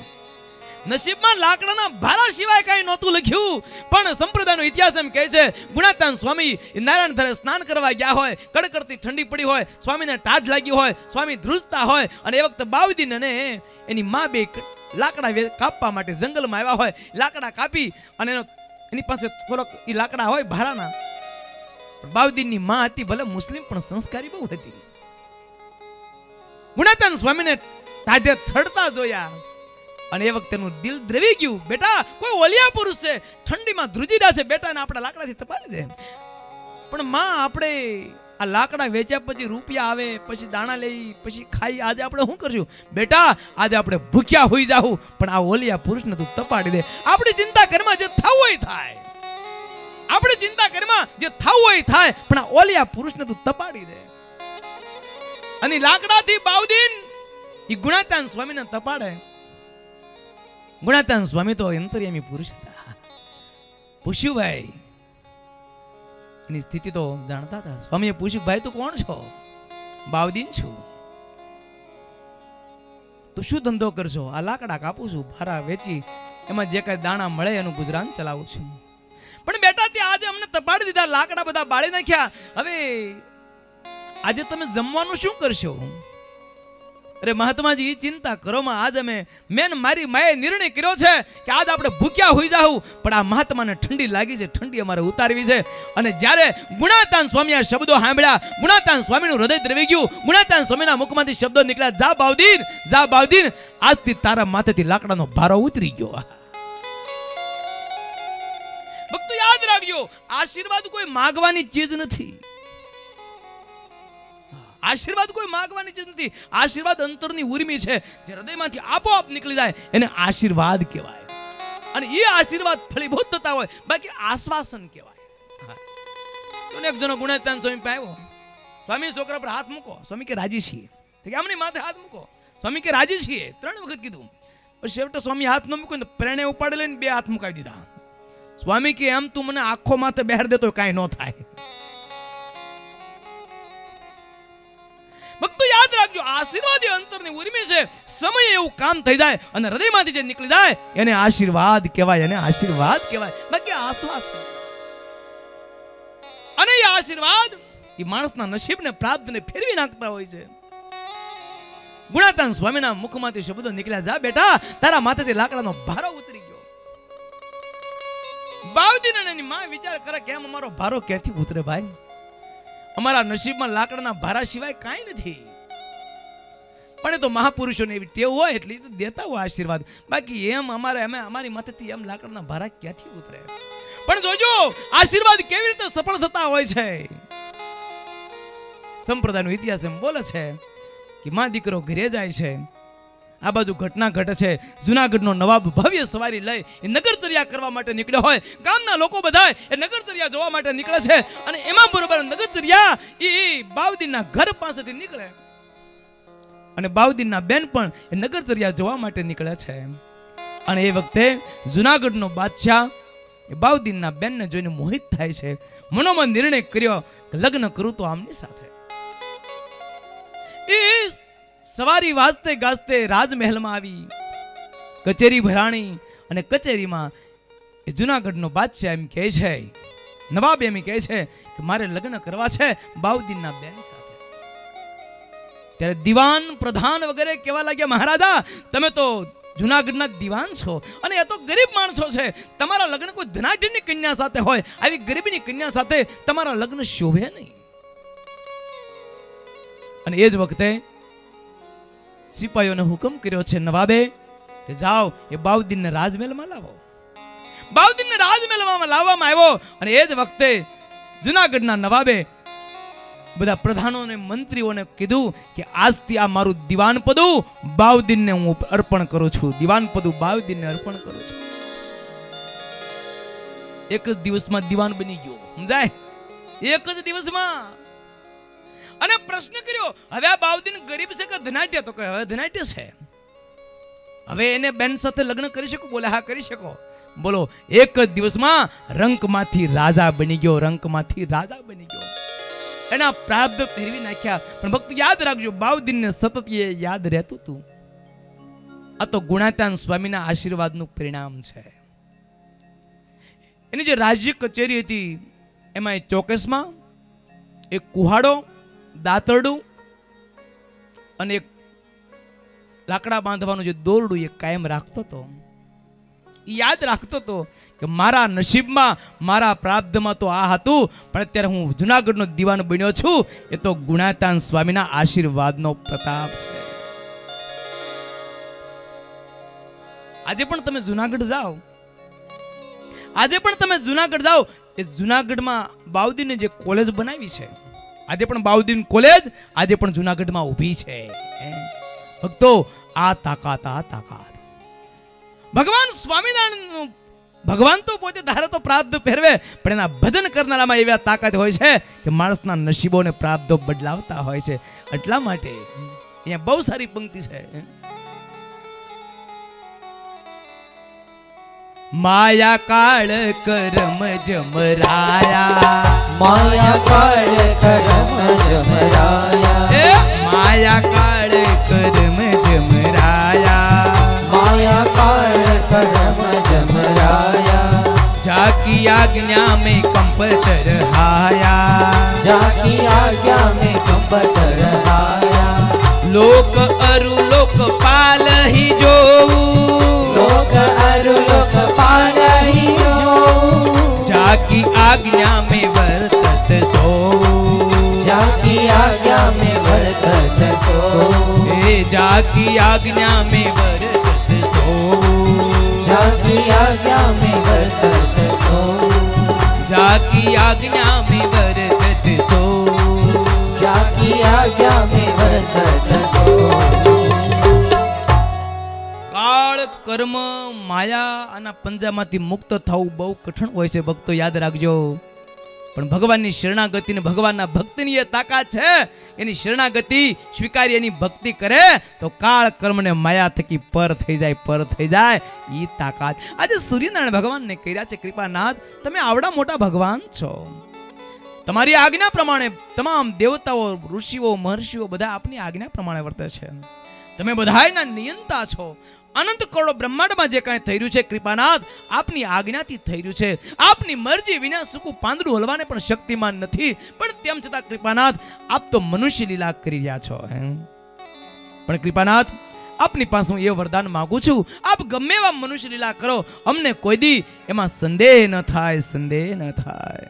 નસીબમાં લાકડાના ભારા સિવાય કઈ નહોતું લખ્યું. પણ સંપ્રદાયનો ઇતિહાસ એમ કહે છે, ગુણાતાન સ્વામી નારાયણ ધરે સ્નાન કરવા ગયા હોય, કડકડતી ઠંડી પડી હોય, સ્વામીને ટાઢ લાગી હોય, સ્વામી ધ્રુજતા હોય, અને એ વખતે બાયુદીન અને એની માં બે લાકડા કાપવા માટે જંગલમાં આવ્યા હોય. લાકડા કાપી અને એની પાસે થોડોક એ લાકડા હોય ભારાના. બાયુદીનની માં હતી, ભલે મુસ્લિમ પણ સંસ્કારી બહુ હતી. ગુણાતાન સ્વામીને ટાઢે થડતા જોયા અને એ વખતે એનું દિલ દ્રવી ગયું. બેટા, કોઈ ઓલિયા પુરુષ છે, ઠંડીમાં ધ્રુજી રહ્યા છે, બેટા ને આપણે લાકડાથી તપાવી દે. પણ માં, આપણે આ લાકડા વેચ્યા પછી રૂપિયા આવે, પછી દાણા લઈ, પછી ખાઈ, આજે આપણે શું કરશું? બેટા, આજે આપણે ભૂખ્યા હોઈ જાવું, પણ આ ઓલિયા પુરુષને તું તપાડી દે. આપણી ચિંતા ઘરમાં જે થવું હોય થાય, આપણી ચિંતા ઘરમાં જે થવું હોય થાય, પણ આ ઓલિયા પુરુષને તું તપાડી દે. અને લાકડાથી બાયુદીન એ ગુણાતાન સ્વામીને તપાડે. ગુણાતાન સ્વામી તો અંતર્યામી પુરુષ હતા. પૂછ્યું, ભાઈ, એની સ્થિતિ તો જાણતા હતા. સ્વામીએ પૂછ્યું, ભાઈ તું કોણ છો? બાયુદીન છું. તું શું ધંધો કરશો? આ લાકડા કાપું છું, ભારા વેચી એમાં જે કઈ દાણા મળે એનું ગુજરાન ચલાવું છું. પણ બેટા, તે આજે અમને તપાડી દીધા, લાકડા બધા બાળી નાખ્યા, હવે આજે તમે જમવાનું શું કરશો? અરે મહાત્માજી, ચિંતા કરો માં, આજ મેં મારી માએ નિર્ણય કર્યો છે કે આજ આપણે ભૂખ્યા હોઈ જાવું, પણ આ મહાત્માને ઠંડી લાગી છે, ઠંડી અમારે ઉતારવી છે. અને જ્યારે ગુણાતાન સ્વામી આ શબ્દો સાંભળ્યા, ગુણાતાન સ્વામીનું હૃદય દ્રવી ગયું. ગુણાતાન સ્વામીના મુખમાંથી શબ્દો નીકળ્યા, જા બાયુદીન, જા બાયુદીન, આજથી તારા માથેથી લાકડાનો ભારો ઉતરી ગયો. ભક્તો યાદ રાખજો, આશીર્વાદ કોઈ માંગવાની ચીજ નથી. આશીર્વાદ કોઈ માંગવાની ચીજ નથી. આશીર્વાદ અંતરની ઉર્મી છે, જે હૃદયમાંથી આપોઆપ નીકળી જાય એને આશીર્વાદ કહેવાય. અને એ આશીર્વાદ ફળીભૂત થતા હોય, બાકી આશ્વાસન કહેવાય. એક જણો ગુણાતાન સ્વામી પાસે આવ્યો, સ્વામી છોકરા પર હાથ મૂકો. સ્વામી કે રાજી છીએ. આમની માથે હાથ મૂકો. સ્વામી કે રાજી છીએ. 3 વખત કીધું. પણ છેવટે સ્વામી હાથ ન મૂક્યો, પ્રેરણે ઉપાડી લઈને 2 હાથ મુકાવી દીધા. સ્વામી કે એમ તું મને આખો માથે બહેર દેતો કાંઈ ન થાય. ભક્તો યાદ રાખજો, આશીર્વાદ એ અંતરની ઉર્મી છે. સમય એવું કામ થઈ જાય અને હૃદયમાંથી જે નીકળી જાય એને આશીર્વાદ કહેવાય, એને આશીર્વાદ કહેવાય, બાકી આશ્વાસન. અને એ આશીર્વાદ એ માણસના નસીબને પ્રાપ્તને ફેરવી નાખતા હોય છે. ગુણાતાન સ્વામીના મુખમાંથી શબ્દો નીકળ્યા, જા બેટા, તારા માથેથી લાકડાનો ભારો ઉતરી ગયો. બાયુદીન અને એની માં વિચાર કરે, કેમ અમારો ભારો ક્યાંથી ઉતરે ભાઈ? અમારા નસીબમાં લાકડાના ભારા સિવાય કાંઈ નથી. પણ એ તો મહાપુરુષોને એવી ટેવ હોય એટલે દેતા હોય આશીર્વાદ, બાકી એમ અમારી માથેથી એમ લાકડાના ભારા ક્યાંથી ઉતરે? પણ જોજો, આશીર્વાદ કેવી રીતે સફળ થતા હોય છે. સંપ્રદાયનો ઇતિહાસ એમ બોલે છે કે માં દીકરો ઘરે જાય છે, આ બાજુ ઘટના ઘટે છે. જુનાગઢનો નવાબ ભવ્ય સવારી લઈ એ નગરચર્યા કરવા માટે નીકળ્યો હોય. ગામના લોકો બધા એ નગરચર્યા જોવા માટે નીકળે છે. અને એમાં બરોબર નગરચર્યા એ બાયુદીનના ઘર પાસેથી નીકળે અને બાયુદીનના બેન પણ એ નગરચર્યા જોવા માટે નીકળે છે. અને એ વખતે જુનાગઢનો બાદશાહ એ બાયુદીનના બેનને જોઈને મોહિત થાય છે. મનોમન નિર્ણય કર્યો કે લગ્ન કરું તો આમની સાથે. એ સવારી વાજતે ગાજતે રાજમહેલમાં આવી, કચેરી ભરાણી અને કચેરીમાં એ જુનાગઢનો બાદશાહ એમ કહે છે, નવાબ એમ કહે છે કે મારે લગ્ન કરવા છે બાયુદીનના બેન સાથે. ત્યારે દીવાન પ્રધાન વગેરે કહેવા લાગ્યા, મહારાજા તમે તો જુનાગઢના દીવાન છો અને એ તો ગરીબ માણસો છે. તમારા લગ્ન કોઈ ધનાઢ્યની કન્યા સાથે હોય, આવી ગરીબની કન્યા સાથે તમારા લગ્ન શોભે નહીં. અને એ જ વખતે સિપાહીઓને હુકમ કર્યો છે નવાબે કે જાઓ એ બાઉદ્દીનને રાજમહેલમાં લાવો. બાઉદ્દીનને રાજમહેલમાં લાવવામાં આવ્યો અને એ જ વખતે જુનાગઢના નવાબે બધા પ્રધાનોને મંત્રીઓને કીધું કે આજથી આ મારું દીવાન પદું બાઉદ્દીનને હું અર્પણ કરું છું. દીવાન પદું બાઉદ્દીનને અર્પણ કરું છું. એક જ દિવસમાં દીવાન બની ગયો, સમજાય? એક જ દિવસમાં. અને પ્રશ્ન કર્યો, હવે આ બાઉદ્દીન ગરીબ છે કે ધનાઢ્ય? તો કે હવે ધનાઢ્ય છે. હવે એને બેન સાથે લગ્ન કરી શકો? બોલે હા કરી શકો. બોલો, એક જ દિવસમાં રંકમાંથી રાજા બની ગયો. રંકમાંથી રાજા બની ગયો. એના પ્રાપ્ત ફેરવી નાખ્યા. પણ ભક્તો યાદ રાખજો, બાઉદ્દીનને સતત એ યાદ રહેતું હતું. આ તો ગુણાત્યાન સ્વામીના આશીર્વાદનું પરિણામ છે. એની જે રાજ્ય કચેરી હતી એમાં એ ચોકેસમાં એક કુહાડો, દાંતરડું અને એક લાકડા બાંધવાનું જે દોરડું એ કાયમ રાખતો હતો. યાદ રાખતો હતો કે મારા નસીબમાં, મારા પ્રાપ્તમાં તો આ હતું, પણ અત્યારે હું જુનાગઢનો દીવાન બન્યો છું એ તો ગુણાત્યાન સ્વામીના આશીર્વાદનો પ્રતાપ છે. આજે પણ તમે જુનાગઢ જાઓ, આજે પણ તમે જુનાગઢ જાઓ, એ જુનાગઢમાં બાઉદ્દીને જે કોલેજ બનાવી છે, આજે પણ બાઉદ્દીન કોલેજ આજે પણ જુનાગઢમાં ઊભી છે. ભક્તો આ તાકાત, આ તાકાત ભગવાન સ્વામિનારાયણ. ભગવાન તો પોતે ધારે તો પ્રાપ્ત ફેરવે, પણ એના ભજન કરનારામાં એવી તાકાત હોય છે કે માણસના નસીબોને પ્રાપ્તો બદલાવતા હોય છે. એટલા માટે અહીંયા બહુ સારી પંક્તિ છે. માયા કાળ કરમ જમરાયા, માયા કાળ કરમ જમરાયા, માયા કાળ કરમ જમરાયા, माया काल करम जमराया, जाकी आज्ञा में कंपत रहाया, जाकी आज्ञा में कंपत रहाया, लोक अरु लोक पाल ही जो, लोक अरु लोक पाल ही जो, जाकी आज्ञा में वर्तत सो, जाकी आज्ञा में वर्तत सो, जाकी आज्ञा में वर्तत सो, जाकी आज्ञा में वर्तत सो, जाकी आज्ञा में वर्तत सो, जाकी आज्ञा में वर्तत सो. કાળ કર્મ માયા અને પંજામાંથી મુક્ત થવું બહુ કઠણ હોય છે. ભક્તો યાદ રાખજો, પણ ભગવાનની શરણાગતિ ને ભગવાનના ભક્તિની એ તાકાત છે. એની શરણાગતિ સ્વીકારી એની ભક્તિ કરે તો કાળ કર્મ ને માયા થકી પર થઈ જાય, પર થઈ જાય. ઈ તાકાત આજે સૂર્યનારાયણ ભગવાનને કર્યા છે. કૃપાનાથ, તમે આવડા મોટા ભગવાન છો, તમારી આજ્ઞા પ્રમાણે તમામ દેવતાઓ, ઋષિઓ, મહર્ષિઓ બધા આપની આજ્ઞા પ્રમાણે વર્તે છે. તમે બધાયના નિયંતા છો. અનંત કરોડો બ્રહ્માંડમાં જે કાંઈ થઈ રહ્યું છે કૃપાનાથ આપની આજ્ઞાથી થઈ રહ્યું છે. આપની મરજી વિના સૂકું પાંદડું હલવાને પણ શક્તિમાન નથી, પણ તેમ છતાં કૃપાનાથ આપ તો મનુષ્ય લીલા કરી રહ્યા છો. પણ કૃપાનાથ આપની પાસે હું એ વરદાન માંગુ છું, આપ ગમે એવા મનુષ્ય લીલા કરો, અમને કોઈ દી એમાં સંદેહ ન થાય, સંદેહ ન થાય.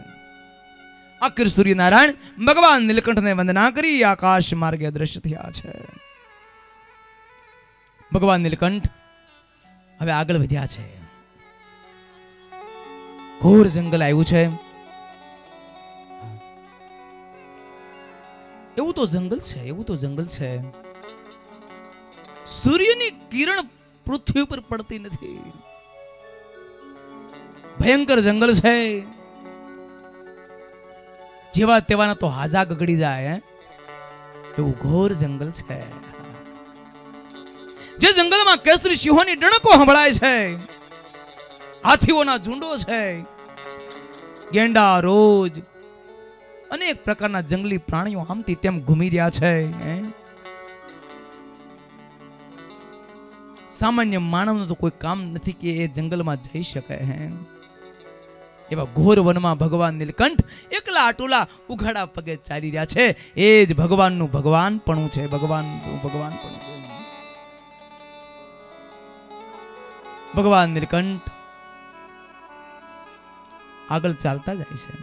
આખિર સૂર્યનારાયણ ભગવાન નીલકંઠને વંદના કરી આકાશ માર્ગે અદ્રશ્ય થયા છે. ભગવાન નીલકંઠ હવે આગળ વધ્યા છે. ઘોર જંગલ આવ્યું છે. એવું તો જંગલ છે, એવું તો જંગલ છે. સૂર્યની કિરણ પૃથ્વી ઉપર પડતી નથી. ભયંકર જંગલ છે. જેવા તેવાના તો હાજા ગગડી જાય એવું ઘોર જંગલ છે. જે જંગલમાં કેસરી સિંહોની ડણકો સંભળાય છે, હાથીઓના ઝુંડો છે, ગેંડા, રોજ અનેક પ્રકારના જંગલી પ્રાણીઓ આમથી તેમ ઘૂમી રહ્યા છે. સામાન્ય માનવનું તો કોઈ કામ નથી કે એ જંગલમાં જઈ શકે. એવા ઘોર વનમાં ભગવાન નીલકંઠ એકલા આટોલા ઉઘાડા પગે ચાલી રહ્યા છે. એ જ ભગવાનનું ભગવાનપણું છે, ભગવાનનું ભગવાનપણું. ભગવાન નીલકંઠ આગળ ચાલતા જાય છે.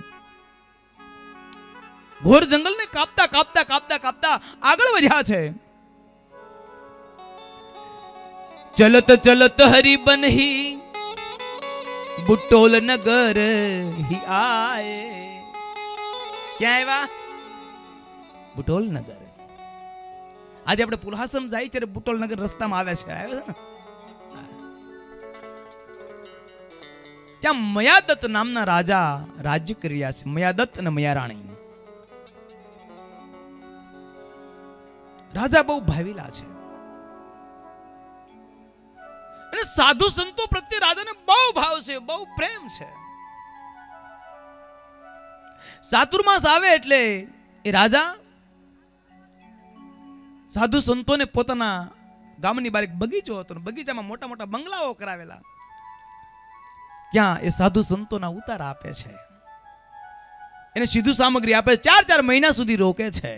ઘોર જંગલને કાપતા કાપતા કાપતા કાપતા આગળ વધ્યા છે. ચલત ચલત હરી બનહી બુટોલ નગર હી આયે. ક્યાં આવ્યા? બુટોલ નગર. આજે આપણે પુલહાસમ જાય ત્યારે બુટોલ નગર રસ્તામાં આવે છે. આવે છે ને? ત્યાં મયાદત્ત નામના રાજા રાજ્ય કરી રહ્યા છે. મયાદત્ત અને મયારાણી. રાજા બહુ ભાવીલા છે અને સાધુ સંતો પ્રત્યે રાજાને બહુ ભાવ છે, બહુ પ્રેમ છે. ચાતુર્માસ આવે એટલે એ રાજા સાધુ સંતોને પોતાના ગામની બારે બગીચો હતો, બગીચામાં મોટા મોટા બંગલાઓ કરાવેલા. ત્યાં એ સાધુ સંતોના ઉતારા આપે છે, એને સીધું સામગ્રી આપે. 4 મહિના સુધી રોકે છે.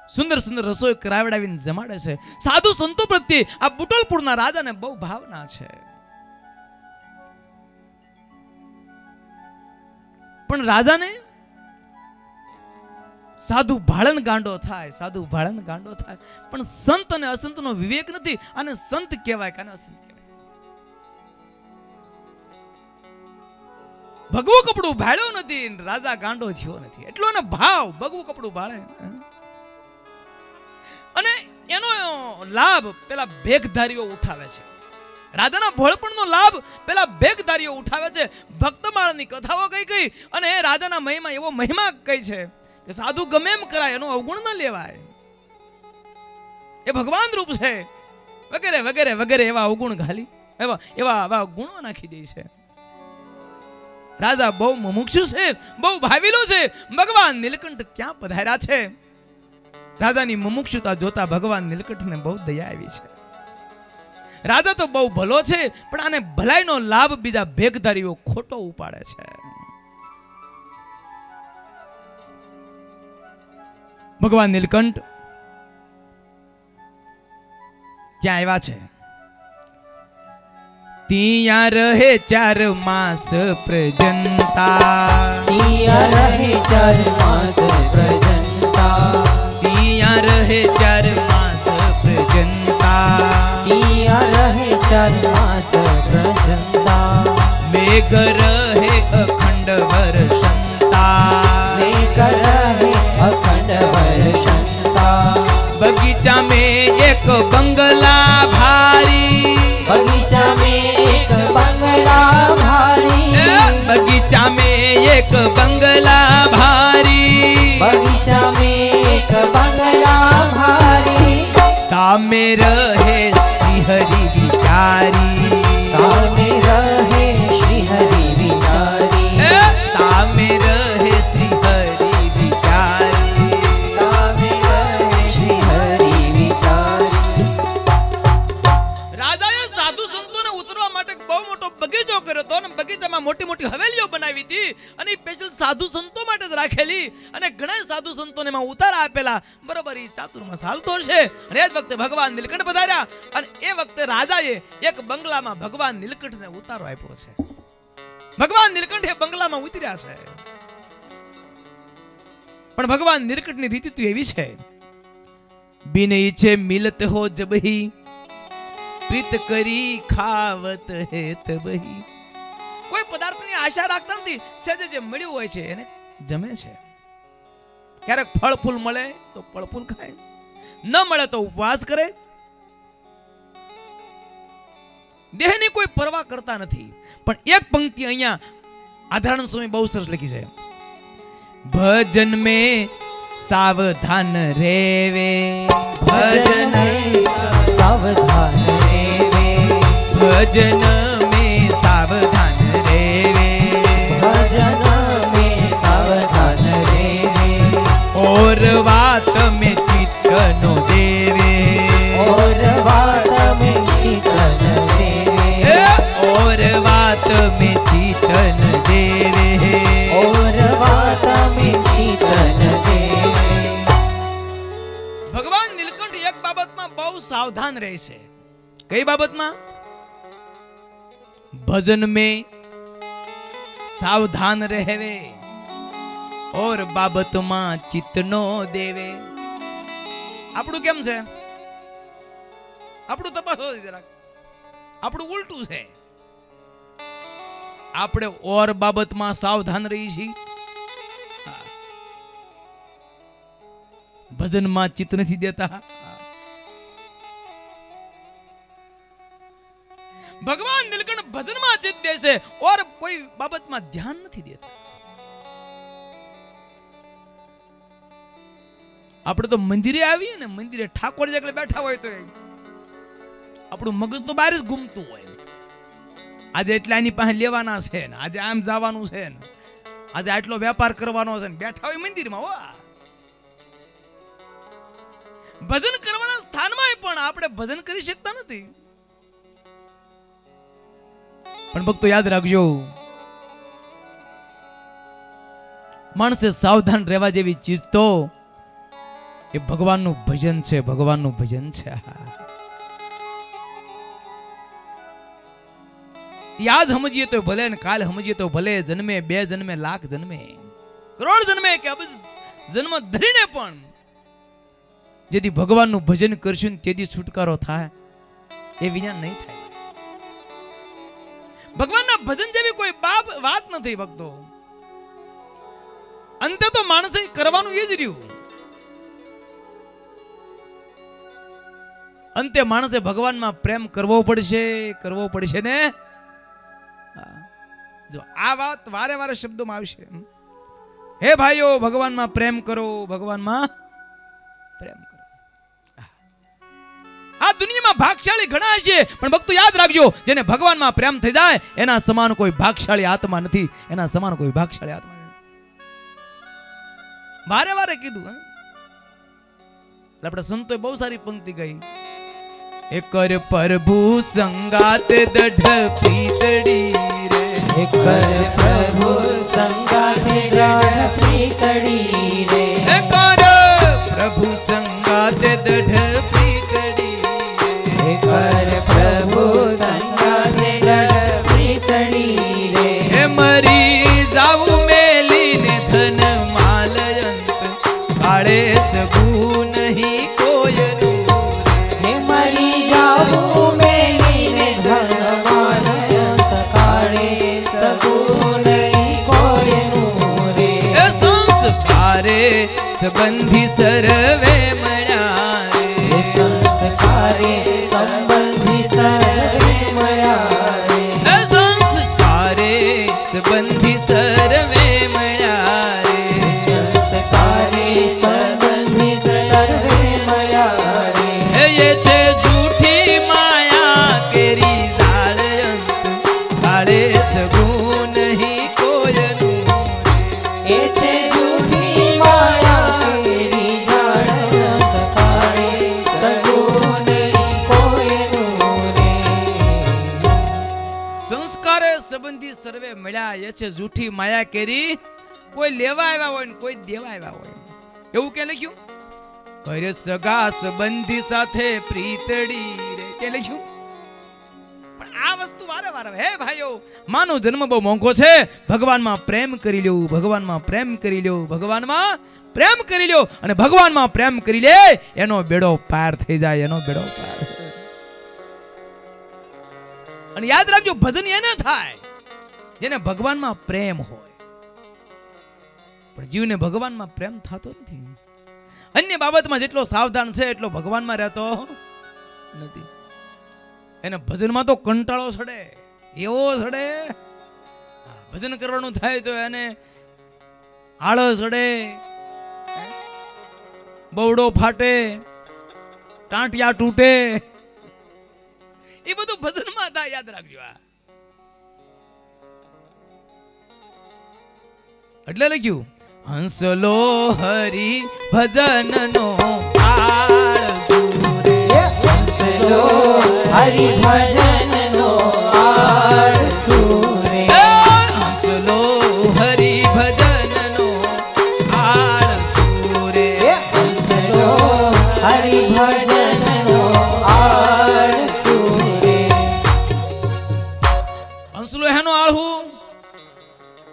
સુંદર સુંદર રસોઈ કરાવડાવીને જમાડે છે. સાધુ સંતો પ્રત્યે આ બુટોલપુરના રાજાને બહુ ભાવના છે. પણ રાજાને સાધુ ભાળન ગાંડો થાય, સાધુ ભાળન ગાંડો થાય, પણ સંત અને અસંતનો વિવેક નથી. અને સંત કહેવાય કે અસંત કહેવાય. ભગવું કપડું ભાળ્યો નથી, રાજા ગાંડો થયો નથી. એટલો ને ભાવ ભગવું કપડું ભાળે. અને એનો લાભ પેલા ભેખધારીઓ ઉઠાવે છે. રાજાના ભોળપણનો લાભ પેલા ભેખધારીઓ ઉઠાવે છે. ભક્તમાળની કથાઓ કઈ અને રાજાના મહિમા એવો મહિમા કઈ છે કે સાધુ ગમે એમ કરાય, એનો અવગુણ ન લેવાય. એ ભગવાન રૂપ છે વગેરે વગેરે વગેરે એવા અવગુણ ઘાલી એવા ગુણો નાખી દે છે. રાજા બહુ મુમુક્ષુ છે, બહુ ભાવીલો છે. ભગવાન નીલકંઠ ક્યાં પધાર્યા છે. રાજાની મુમુક્ષુતા જોતા ભગવાન નીલકંઠને બહુ દયા આવી છે. રાજા તો બહુ ભલો છે, પણ આને ભલાઈનો લાભ બીજા ભેખધારીઓ ખોટો ઉપાડે છે. ભગવાન નીલકંઠ ત્યાં આવ્યા છે. ત્યાં રહે 4 માસ પ્રજનતા. ત્યાં રહે 4 માસ પ્રજનતા. ત્યાં રહે 4 માસ પ્રજનતા. ત્યાં રહે 4 માસ પ્રજનતા. મેઘ રહે અખંડ વર્ષંતા. મેઘ રહે અખંડ વર્ષંતા. बगीचा में एक बंगला भारी. बगीचा में एक बंगला भारी. बगीचा में एक बंगला भारी. बगीचा में एक बंगला भारी. तामे रहे श्री हरि विचारी. तामे रहे श्री हरि विचारी. तामे रहे श्री हरि विचारी. तामे रहे श्री हरि विचारी. રાજાએ સાધુ સંતોને ઉતરવા માટે બહુ મોટો બગીચો કર્યો હતો અને બગીચામાં મોટી મોટી હવેલીઓ બનાવી હતી અને સ્પેશિયલ સાધુ સંતો માટે જ રાખેલી અને ઘણા સાધુ સંતોને એમાં ઉતારા આપેલા. બરોબર એ ચાતુર્માસ હાલતો છે અને એ જ વખતે ભગવાન નીલકંઠ પધાર્યા અને એ વખતે રાજાએ એક બંગલામાં ભગવાન નીલકંઠને ઉતારો આપ્યો છે. ભગવાન નીલકંઠ એ બંગલામાં ઉતર્યા છે. પણ ભગવાન નીલકંઠની રીતિ તો એવી છે, બિન ઈચ્છે મિલત હો જબહી પ્રીત કરી ખાવત હે તબહી. કોઈ પદાર્થની આશા રાખતા નથી, સહેજે જે મળ્યું હોય છે એને જમે છે. ક્યારેક ફળ ફૂલ મળે તો ફળ ફૂલ ખાય, ન મળે તો ઉપવાસ કરે. દેહની કોઈ પરવા કરતા નથી. પણ એક પંક્તિ અહીંયા આધારણ સ્વામી બહુ સરસ લખી છે. ભજન में सावधान रेवे. भजन में सावधान रेवे. भजन में सावधान रेवे. भजन में सावधान रेवे. और बात में चित्त नो देवे. और बात में चित्त न देवे. और बात में चित्त न देवे. और बात में चित्त न देवे. भगवान नीलकंठ एक बाबत બાબતમાં બહુ સાવધાન રહેશે. કઈ બાબતમાં? ભજન में सावधान रहवे और બાબતમાં ચિત્ત નો દેવે. આપણું કેમ છે? આપણું તપાસો જરાક. આપણું ઉલટું છે. આપણે ઓર બાબતમાં સાવધાન રહી છીએ, ભજનમાં ચિત્ત નથી દેતા. ભગવાન નીલકંઠ ભજનમાં ચિત્ત દેશે ઓર કોઈ બાબતમાં ધ્યાન નથી દેતા. આપણે તો મંદિરે આવીએ ને, મંદિરે ઠાકોર જેટલે બેઠા હોય તો આપણું મગજ તો બહાર જ ઘૂમતું હોય. આજે એટલા એની પાસે લેવાના છે ને, આજે આમ જવાનું છે ને, આજે આટલો વેપાર કરવાનો છે ને, બેઠા હોય મંદિરમાં. હો, ભજન કરવાના સ્થાનમાં પણ આપણે ભજન કરી શકતા નથી. પણ ભક્તો યાદ રાખજો, માણસે સાવધાન રહેવા જેવી ચીજ તો એ ભગવાનનું ભજન છે. ભગવાનનું ભજન છે. યાદ સમજીએ તો ભલે ને કાલ સમજીએ તો ભલે, જન્મે 2 જન્મે લાખ જન્મે કરોડ જન્મે કે અબજ જન્મ ધરીને પણ જેથી ભગવાનનું ભજન કરશું તેથી છુટકારો થાય એ વિના નહીં થાય. ભગવાનના ભજન જેવી કોઈ વાત નથી ભક્તો. અંતે તો માણસે કરવાનું એ જ રહ્યું. અંતે માણસે ભગવાનમાં પ્રેમ કરવો પડશે ને. જો આ વાત વારે વારે શબ્દોમાં આવશે, હે ભાઈઓ ભગવાનમાં પ્રેમ કરો, ભગવાનમાં પ્રેમ કરો. આ દુનિયામાં ભાગશાળી ઘણા છે, પણ ભક્તો યાદ રાખજો, જેને ભગવાનમાં પ્રેમ થઈ જાય એના સમાન કોઈ ભાગશાળી આત્મા નથી. એના સમાન કોઈ ભાગશાળી આત્મા નથી. વારે વારે કીધું. આપણે સંતોએ બહુ સારી પંક્તિ ગઈ. એકર પ્રભુ સંગાત દઢ પીતડી રે, એકર પ્રભુ સંગાત દઢ પીતડી રે, એકર પ્રભુ સંગાત દઢ એકર પ્રભુ સંગાત દઢ પીતડી રે. મરી જાવું મેલીને ધન માલયંત કાળે સગું નહીં કોયનું. હે મરી જાવું મેલીને ધન માલયંત કાળે સગું નહીં કોયનું રે. સંસ્કારે સંબંધી સર્વે મળ્યા રે, સંસ્કારે સંબંધી સર્વે મળ્યા રે, સંસ્કારે સંબંધી સર્વે મળ્યા રે, સંસ્કારે સંબંધી સર્વે મળ્યા રે. એ છે જૂઠી માયા કેરી જાળયંત કાળે સગું નહીં કોયનું. એ છે જૂઠી માયા કેરી જાળયંત કાળે સગું નહીં કોયનું રે. સંસ્કારે સંબંધી સર્વે મળ્યા, એ છે જૂઠી માયા કેરી. કોઈ લેવા આવ્યા હોય ને કોઈ દેવા આવ્યા હોય, એવું કે લખ્યું? ઘરે સગા સંબંધી સાથે પ્રીતડી રે, કે લખ્યું? પણ આ વસ્તુ વારે વારે, હે ભાઈઓ માનો જન્મ બહુ મોંઘો છે. ભગવાનમાં પ્રેમ કરી લ્યો, ભગવાનમાં પ્રેમ કરી લ્યો, ભગવાનમાં પ્રેમ કરી લ્યો, અને ભગવાનમાં પ્રેમ કરી લે એનો બેડો પાર થઈ જાય, એનો બેડો પાર. અને યાદ રાખજો, ભજન એને થાય જેને ભગવાનમાં પ્રેમ હોય. પણ જીવને ભગવાનમાં પ્રેમ થતો નથી. અન્ય બાબતમાં જેટલો સાવધાન છે એટલો ભગવાનમાં રહેતો નથી. એને ભજનમાં તો કંટાળો ચડે, એવો ચડે. ભજન કરવાનું થાય તો એને આળસ ચડે, બવડો ફાટે, ટાંટિયા તૂટે. એ બધું ભજનમાં થાય, યાદ રાખજો. એટલે લખ્યું, હંસલો હરિ ભજનનો આળસુ રે, હંસલો હરિ ભજનનો આળસુ રે, હંસલો હરિ ભજનનો આળસુ રે, હંસલો હરિ ભજનનો હંસલો હેનો આળહું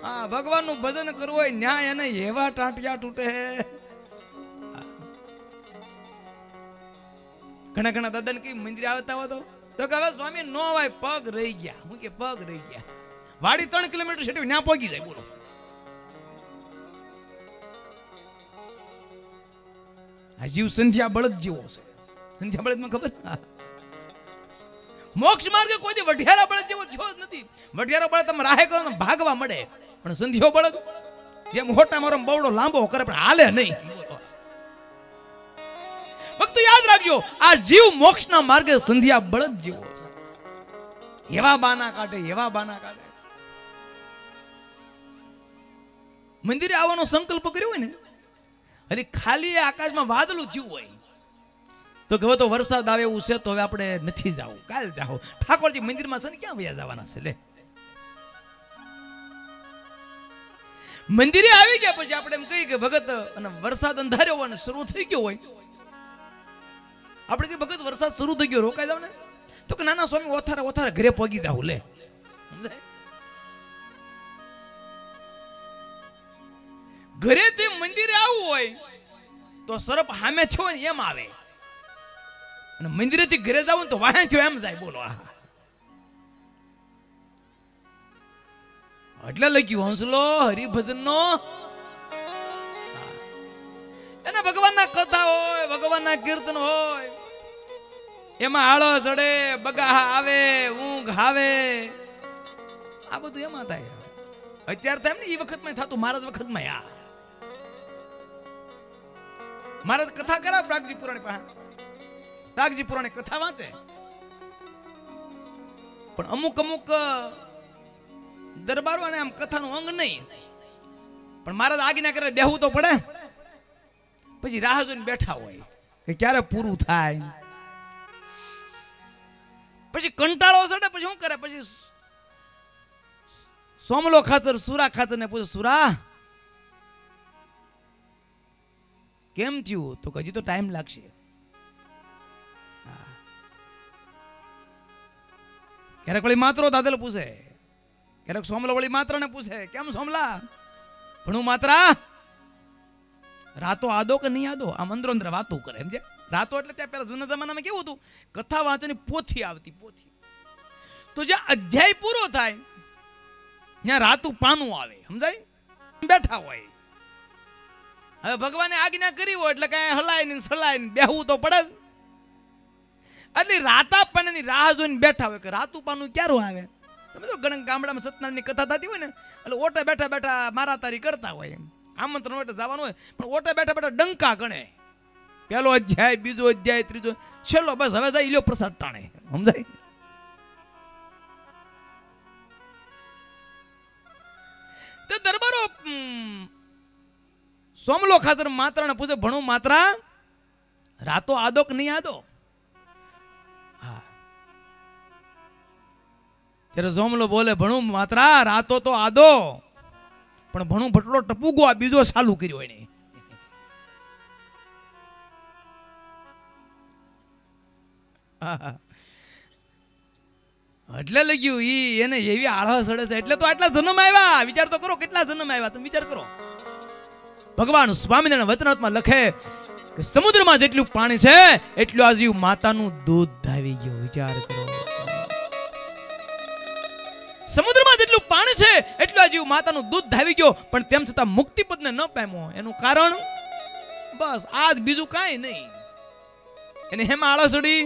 આ ભગવાનનું ભજન કરવું હોય ન્યાય અને એવા ટાંટિયા તૂટે ઘણા ઘણા દાદાને કઈ મંદિરે આવતા હોય તો કે હવે સ્વામી નો હોય પગ રહી ગયા હું કે પગ રહી ગયા વાડી 3 કિલોમીટર છે ત્યાં પહોંચી જાય બોલો આ જીવ સંધ્યા બળદ જેવો છે સંધ્યા બળદ માં ખબર મોક્ષ માર્ગે કોઈ વઢિયારા બળદ જેવો થયો જ નથી વઢિયારો બળદ તમે રાહે કરો ભાગવા મળે પણ સંધ્યો બળદ જેમ હોટા મારો બવડો લાંબો કરે પણ હાલે નહીં ભક્તો યાદ રાખજો આ જીવ મોક્ષના માર્ગે સંધ્યા બળદ જેવો છે એવા બાના કાઢે મંદિરે આવવાનો સંકલ્પ કર્યો હોય ને હજી ખાલી આકાશમાં વાદળું થયું હોય તો હવે તો વરસાદ આવે એવું છે તો હવે આપણે નથી જાવું કાલ જાઓ ઠાકોરજી મંદિરમાં છે ને ક્યાં વયા જવાના છે લે મંદિરે આવી ગયા પછી આપણે એમ કહી કે ભગત અને વરસાદ અંધાર્યો હોય ને શરૂ થઈ ગયો હોય આપણે કે ભગત વરસાદ શરૂ થઈ ગયો રોકાઈ જાવ ને તો કે નાના સ્વામી ઓથારા ઘરે પગી જાવ લે ઘરેથી મંદિરે આવવું હોય તો સરપ સામે થયો ને એમ આવે અને મંદિરેથી ઘરે જાવ તો વાહે થયો એમ જાય બોલો એટલે લખ્યું હંસલો હરિભજન નો એના ભગવાનના કથા હોય ભગવાનના કીર્તન હોય એમાં આળો ચડે બગાહા આવે ઊંઘ આવે આ બધું એમાં થાય અત્યારે થાય ને એ વખતમાં થતું મારા વખતમાં મહારાજ કથા કરાવ પ્રાગજી પુરાણી પાસે પ્રાગજી પુરાણી કથા વાંચે પણ અમુક દરબારો અને આમ કથાનું અંગ નહીં પણ મહારાજ આજ્ઞા કરે બેહવું તો પડે પછી રાહ જોઈને બેઠા હોય કે ક્યારે પૂરું થાય પછી કંટાળો ચડે પછી શું કરે પછી સોમલો ખાતર સુરા ખાતર ને પૂછે સુરા કેમ થયું તો હજી તો ટાઈમ લાગશે ક્યારેક વળી માત્રો દાદલ પૂછે ક્યારેક સોમલો વળી માત્ર ને પૂછે કેમ સોમલા ભણું માત્રા રાતો આદો કે નહીં આદો આમ અંદરો અંદર વાતો કરે સમજે રાતો એટલે ત્યાં પેલા જૂના જમાનામાં કેવું હતું કથા વાંચવાની પોથી આવતી પોથી તો જ્યાં અધ્યાય પૂરો થાય ત્યાં રાતું પાનું આવે સમજાય બેઠા હોય હવે ભગવાને આજ્ઞા કરી હોય એટલે કઈ હલાય ને સલાય ને બેહવું તો પડે એટલે રાતા પાનાની રાહ જોઈને બેઠા હોય કે રાતું પાનું ક્યારે આવે તમે તો ઘણા ગામડામાં સત્યનારાયણની કથા થતી હોય ને એટલે ઓટે બેઠા બેઠા મારા તારી કરતા હોય એમ આમંત્રણ માટે જવાનું હોય પણ ઓટે બેઠા બેઠા ડંકા ગણે પેલો અધ્યાય બીજો અધ્યાય ત્રીજો છેલ્લો બસ હવે જાય લ્યો પ્રસાદ ટાણે સમજાય તે દરબારો સોમલો ખાતર માત્ર ને પૂછે ભણું માત્રા રાતો આદો કે નહીં આદો હા ત્યારે સોમલો બોલે ભણું માત્રા રાતો તો આદો પણ ભણું ભટલો ટપુગો આ બીજો ચાલુ કર્યો એને એટલે લખ્યું ઈ એને એવી આળસ સડે છે એટલે તો આટલા જન્મ આવ્યા વિચાર તો કરો કેટલા જન્મ આવ્યા તમે વિચાર કરો ભગવાન સ્વામિનારાયણ વચનામૃતમાં લખે કે સમુદ્રમાં જેટલું પાણી છે એટલું આ જીવ માતાનું દૂધ ધાવી ગયો વિચાર કરો સમુદ્રમાં જેટલું પાણી છે એટલું આ જીવ માતાનું દૂધ ધાવી ગયો પણ તેમ છતાં મુક્તિ પદને ન પામ્યો એનું કારણ બસ આજ બીજું કાંઈ નહીં એને હેમાં આળસડી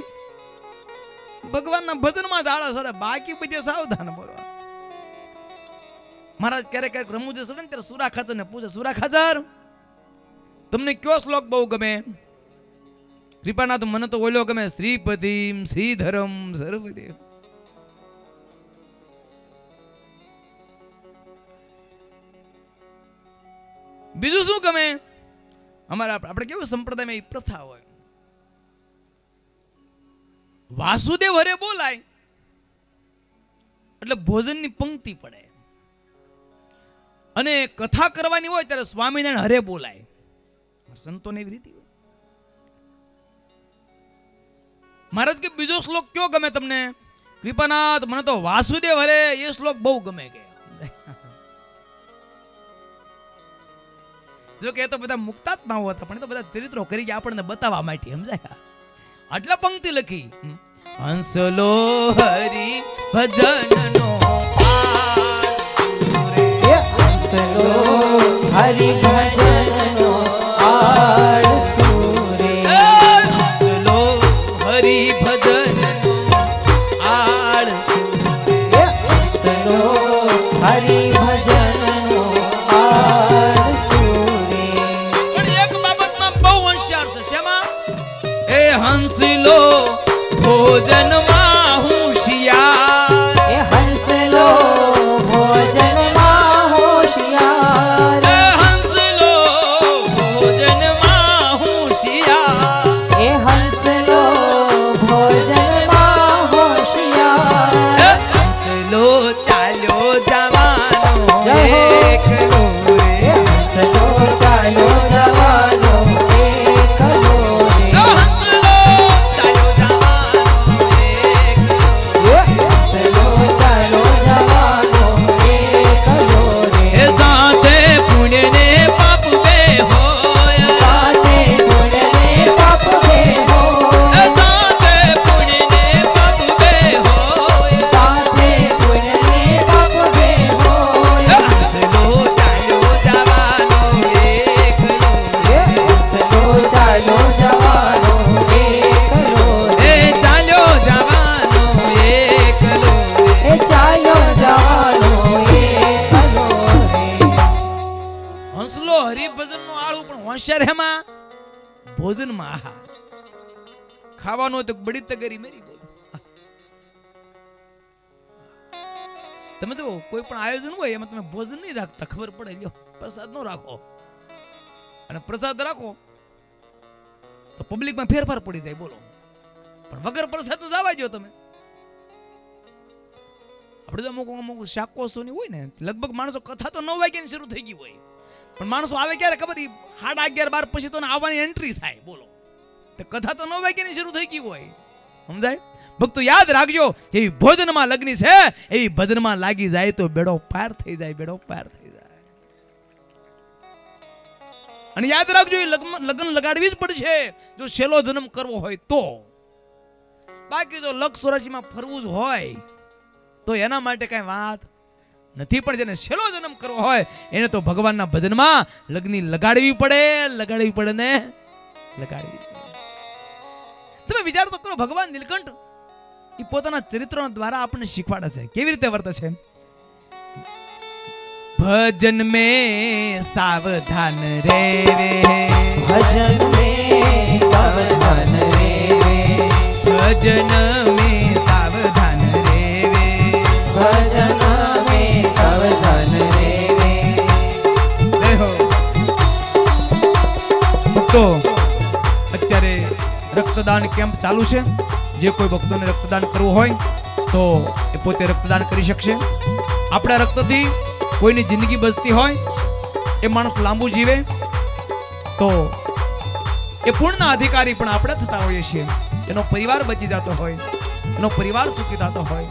ભગવાનના ભજનમાં જ આળસડે બાકી બધે સાવધાન બોલવા મહારાજ ક્યારેક ક્યારેક રમૂજે સડે ને ત્યારે સુરા ખાચર ને પૂછે સુરા ખાચર તમને કયો શ્લોક બહુ ગમે કૃપાનાથ મને તો ઓલો ગમે શ્રીપતિમ શ્રીધરમ સર્વદેવ બીજું શું ગમે અમારા આપણે કેવું સંપ્રદાયમાં એ પ્રથા હોય વાસુદેવ હરે બોલાય એટલે ભોજનની પંક્તિ પડે અને કથા કરવાની હોય ત્યારે સ્વામિનારાયણ હરે બોલાય સંતોને એવી રીતિ હોય મહારાજ કે બીજો શ્લોક કયો ગમે તમને कृपानाथ મને તો વાસુદેવ હરે એ શ્લોક બહુ ગમે કે જો કે તો બધા મુક્તાત્માઓ હતા પણ તો બધા ચરિત્રો કરી કે આપણને બતાવવા માટે સમજાય આટલા પંક્તિ લખી હંસલો હરી ભજનનો હંસલો હરી ભજનનો આળસુ રે હંસલો હરી ભજનનો આળસુ હંસલો હરી ભજનનો આળસુ રે પણ એક બાબતમાં બહુ હોશિયાર છે શેમાં એ હંસલો ભોજનમાં હોશિયાર એ હંસલો ભોજનમાં હોશિયાર એ હંસલો ભોજનમાં હોશિયાર એ હંસલો ભોજનમાં હોશિયાર એ હંસલો ચાલ્યો જવાનો જય હો. એકલો રે એ હંસલો ચાલો જવાનો એકલો રે એ હંસલો ચાલ્યો જવાનો એકલો એ હંસલો ચાલો જવાનો એકલો રે એ સાથે પુણ્ય ને પાપ બે હોય સાથે પુણ્ય ને પાપ બે હોય એ સાથે પુણ્ય ને પાપ બે હોય સાથે પુણ્ય ને પાપ બે હોય હંસલો ચાલ્યો જવાનો એકલો એ હંસલો ચાલો જવાનો એકલો રે એ ચાલ્યો જવાનો એકલો એ ચાલો જવાનો એકલો રે હંસલો હરિભજન નો આળું પણ હોશિયાર હેમાં ભોજનમાં આહાર ખાવાનો તો બડી તગરી મેરી બોલો તમે જો કોઈ પણ આયોજન હોય એમાં તમે ભોજન નહીં રાખતા ખબર પડે લ્યો પ્રસાદ નો રાખો અને પ્રસાદ રાખો તો પબ્લિકમાં ફેરફાર પડી જાય બોલો પણ વગર પ્રસાદ નું જવા જો તમે આપણે જો અમુક અમુક શાકોસોની હોય ને લગભગ માણસો કથા તો 9 વાગ્યાની શરૂ થઈ ગઈ હોય પણ માણસો આવે ક્યારે ખબર 11:30-12 પછી તો આવવાની એન્ટ્રી થાય બોલો તો કથા તો 9 વાગ્યાની શરૂ થઈ ગઈ હોય સમજાય ભક્તો યાદ રાખજો જેવી ભોજનમાં લગ્ન છે એવી ભજનમાં લાગી જાય તો બેડો પાર થઈ જાય બેડો પાર થઈ જાય અને યાદ રાખજો એ લગ્ન લગાડવી જ પડશે જો છેલ્લો જન્મ કરવો હોય તો બાકી જો લક્ષ રાશિમાં ફરવું જ હોય તો એના માટે કઈ વાત નથી પણ જેને છેલ્લો જન્મ કરવો હોય એને તો ભગવાનના ભજનમાં લગ્ન લગાડવી પડે ને લગાડવી પડે તમે વિચાર તો કરો ભગવાન નીલકંઠ એ પોતાના ચરિત્રો દ્વારા આપણને શીખવાડે છે કેવી રીતે વર્તે છે ભજન में सावधान रे भजन में सावधान रे भजन में सावधान रे भजन में सावधान रे देखो ભક્તો અત્યારે રક્તદાન કેમ્પ ચાલુ છે જે કોઈ ભક્તોને રક્તદાન કરવું હોય તો એ પોતે રક્તદાન કરી શકશે આપણા રક્તથી કોઈની જિંદગી બચતી હોય એ માણસ લાંબુ જીવે તો એ પૂર્ણ અધિકારી પણ આપણે થતા હોઈએ છીએ એનો પરિવાર બચી જતો હોય એનો પરિવાર સુખી થતો હોય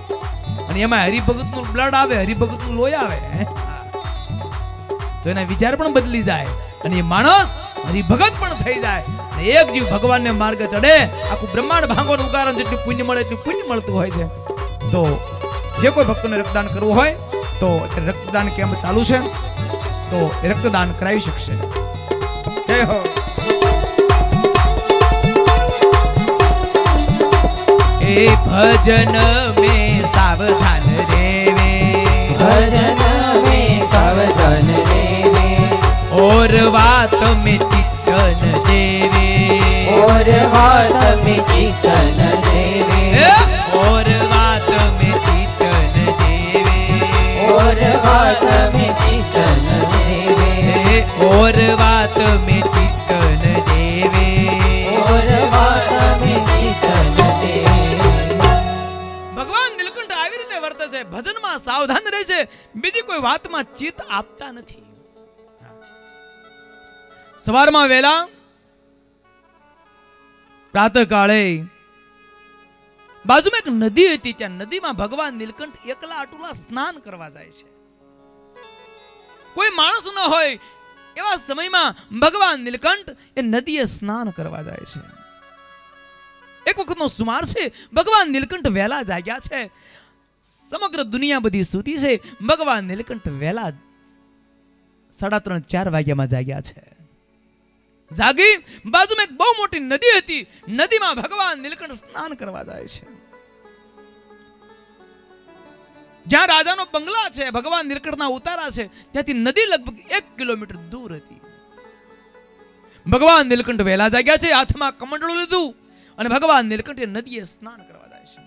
અને એમાં હરિભગતનું બ્લડ આવે હરિભગતનું લોહી આવે તો એના વિચાર પણ બદલી જાય અને એ માણસ હરિભગત પણ થઈ જાય અને એક જીવ ભગવાનને માર્ગે ચડે આખું બ્રહ્માંડ ભાંગવાનું ઉગારણ જેટલું પુણ્ય મળે એટલું પુણ્ય મળતું હોય છે તો જે કોઈ ભક્તોને રક્તદાન કરવું હોય તો રક્તદાન કેમ્પ ચાલુ છે તો એ રક્તદાન કરાવી શકશે જય હો એ ભજન में सावधान रेवे भजन में सावधान रे और बात में चित्त न देवे और बात में चित्त न देवे और बात में चित्त न देवे और बात में चित्त न देवे और बात में चित्त न देवे और बात में चित्त न देवे ભગવાન નીલકંઠ આવી રીતે વર્તે છે ભજનમાં સાવધાન રહે છે બીજી કોઈ વાતમાં ચિત્ત આપતા નથી સવારમાં વહેલા પ્રાતઃ કાળે બાજુમાં એક નદી હતી, ત્યાં નદીમાં ભગવાન નીલકંઠ એકલા આટલા સ્નાન કરવા જાય છે. કોઈ માણસ ન હોય એવા સમયમાં ભગવાન નીલકંઠ એ નદીએ સ્નાન કરવા જાય છે. એક વખતનો સુમાર છે, ભગવાન નીલકંઠ વહેલા જાગ્યા છે. સમગ્ર દુનિયા બધી સૂતી છે, ભગવાન નીલકંઠ વહેલા 3:30-4 વાગ્યામાં જાગ્યા છે. જાગી બાજુમાં એક બહુ મોટી નદી હતી, નદીમાં ભગવાન નીલકંઠ સ્નાન કરવા જાય છે. જ્યાં રાજાનો બંગલા છે, ભગવાન નીલકંઠના ઉતારા છે, ત્યાંથી નદી લગભગ 1 કિલોમીટર દૂર હતી. ભગવાન નીલકંઠ વહેલા જાગ્યા છે, હાથમાં કમંડળું લીધું અને ભગવાન નીલકંઠ નદીએ સ્નાન કરવા જાય છે.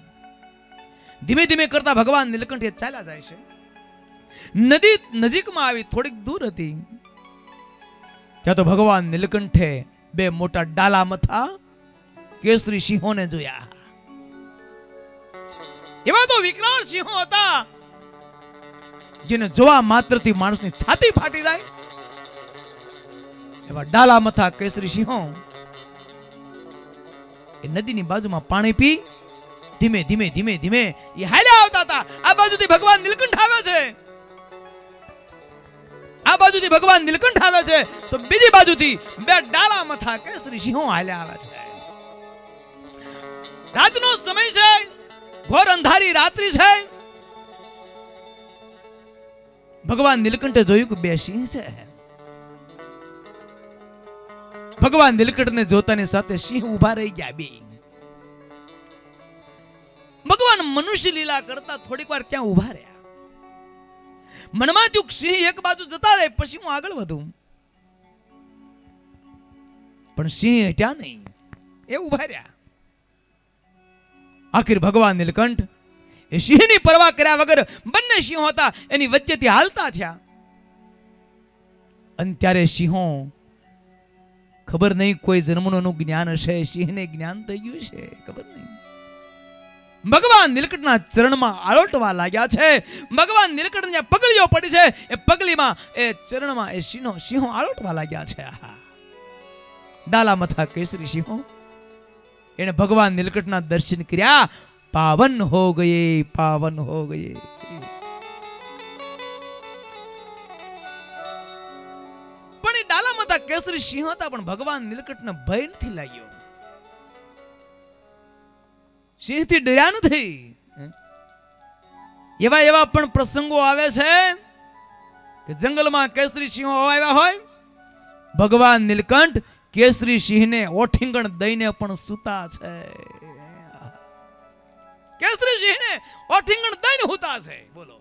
ધીમે ધીમે કરતા ભગવાન નીલકંઠ ચાલ્યા જાય છે. નદી નજીકમાં આવી થોડીક દૂર હતી, ત્યાં તો ભગવાન નીલકંઠે 2 મોટા ડાલા મથા કેસરી સિંહોને જોયા. એવા તો વિકરાળ સિંહો હતા જેને જોવા માત્રથી માણસની છાતી ફાટી જાય. એવા ડાલા મથા કેસરી સિંહો એ નદીની બાજુમાં પાણી પી ધીમે ધીમે ધીમે ધીમે એ હાલ્યા આવતા હતા. આ બાજુથી ભગવાન નીલકંઠ આવે છે, આ બાજુથી ભગવાન નીલકંઠ આવે છે, તો બીજી બાજુથી 2 ડાલા મથા કેસરી સિંહો હાલ્યા આવે છે. રાતનો સમય છે, ઘોર અંધારી રાત્રિ છે. ભગવાન નીલકંઠે જોયું કે 2 સિંહ છે. ભગવાન નીલકંઠને જોતાની સાથે સિંહ ઊભા રહી ગયા. 2 ભગવાન મનુષ્ય લીલા કરતા થોડીક વાર ત્યાં ઊભા રહ્યા. મનમાં થયું સિંહ એક બાજુ જતા રહે, પછી હું આગળ વધું. પણ સિંહ હટ્યા નહીં, એ ઊભા રહ્યા. આખિર ભગવાન નીલકંઠ એ સિંહની પરવા કર્યા વગર બંને સિંહો હતા એની વચ્ચેથી હાલતા થયા. અને ત્યારે સિંહો, ખબર નહીં કોઈ જન્મનું જ્ઞાન હશે, સિંહને જ્ઞાન થઈ ગયું છે, ખબર નહીં, ભગવાન નીલકંઠના ચરણમાં આલોટવા લાગ્યા છે. ભગવાન નીલકંઠ જ્યાં પગલીઓ પડી છે એ પગલીમાં એ ચરણમાં એ સિંહો આલોટવા લાગ્યા છે. ડાલા મથા કેસરી સિંહો એને ભગવાન નીલકંઠના દર્શન કર્યા. પાવન હો ગયે, પાવન હો ગયે. પણ એ ડાલા મથા કેસરી સિંહ હતા, પણ ભગવાન નીલકંઠને ભય નથી લાગ્યો. સિંહથી ડર્યા નથી. એવા એવા પણ પ્રસંગો આવે છે કે જંગલમાં કેસરી સિંહો આવ્યા હોય, ભગવાન નીલકંઠ કેસરી સિંહને ઓઠીંગણ દઈને પણ સૂતા છે. કેસરી સિંહને ઓઠીંગણ દઈને સૂતા છે. બોલો,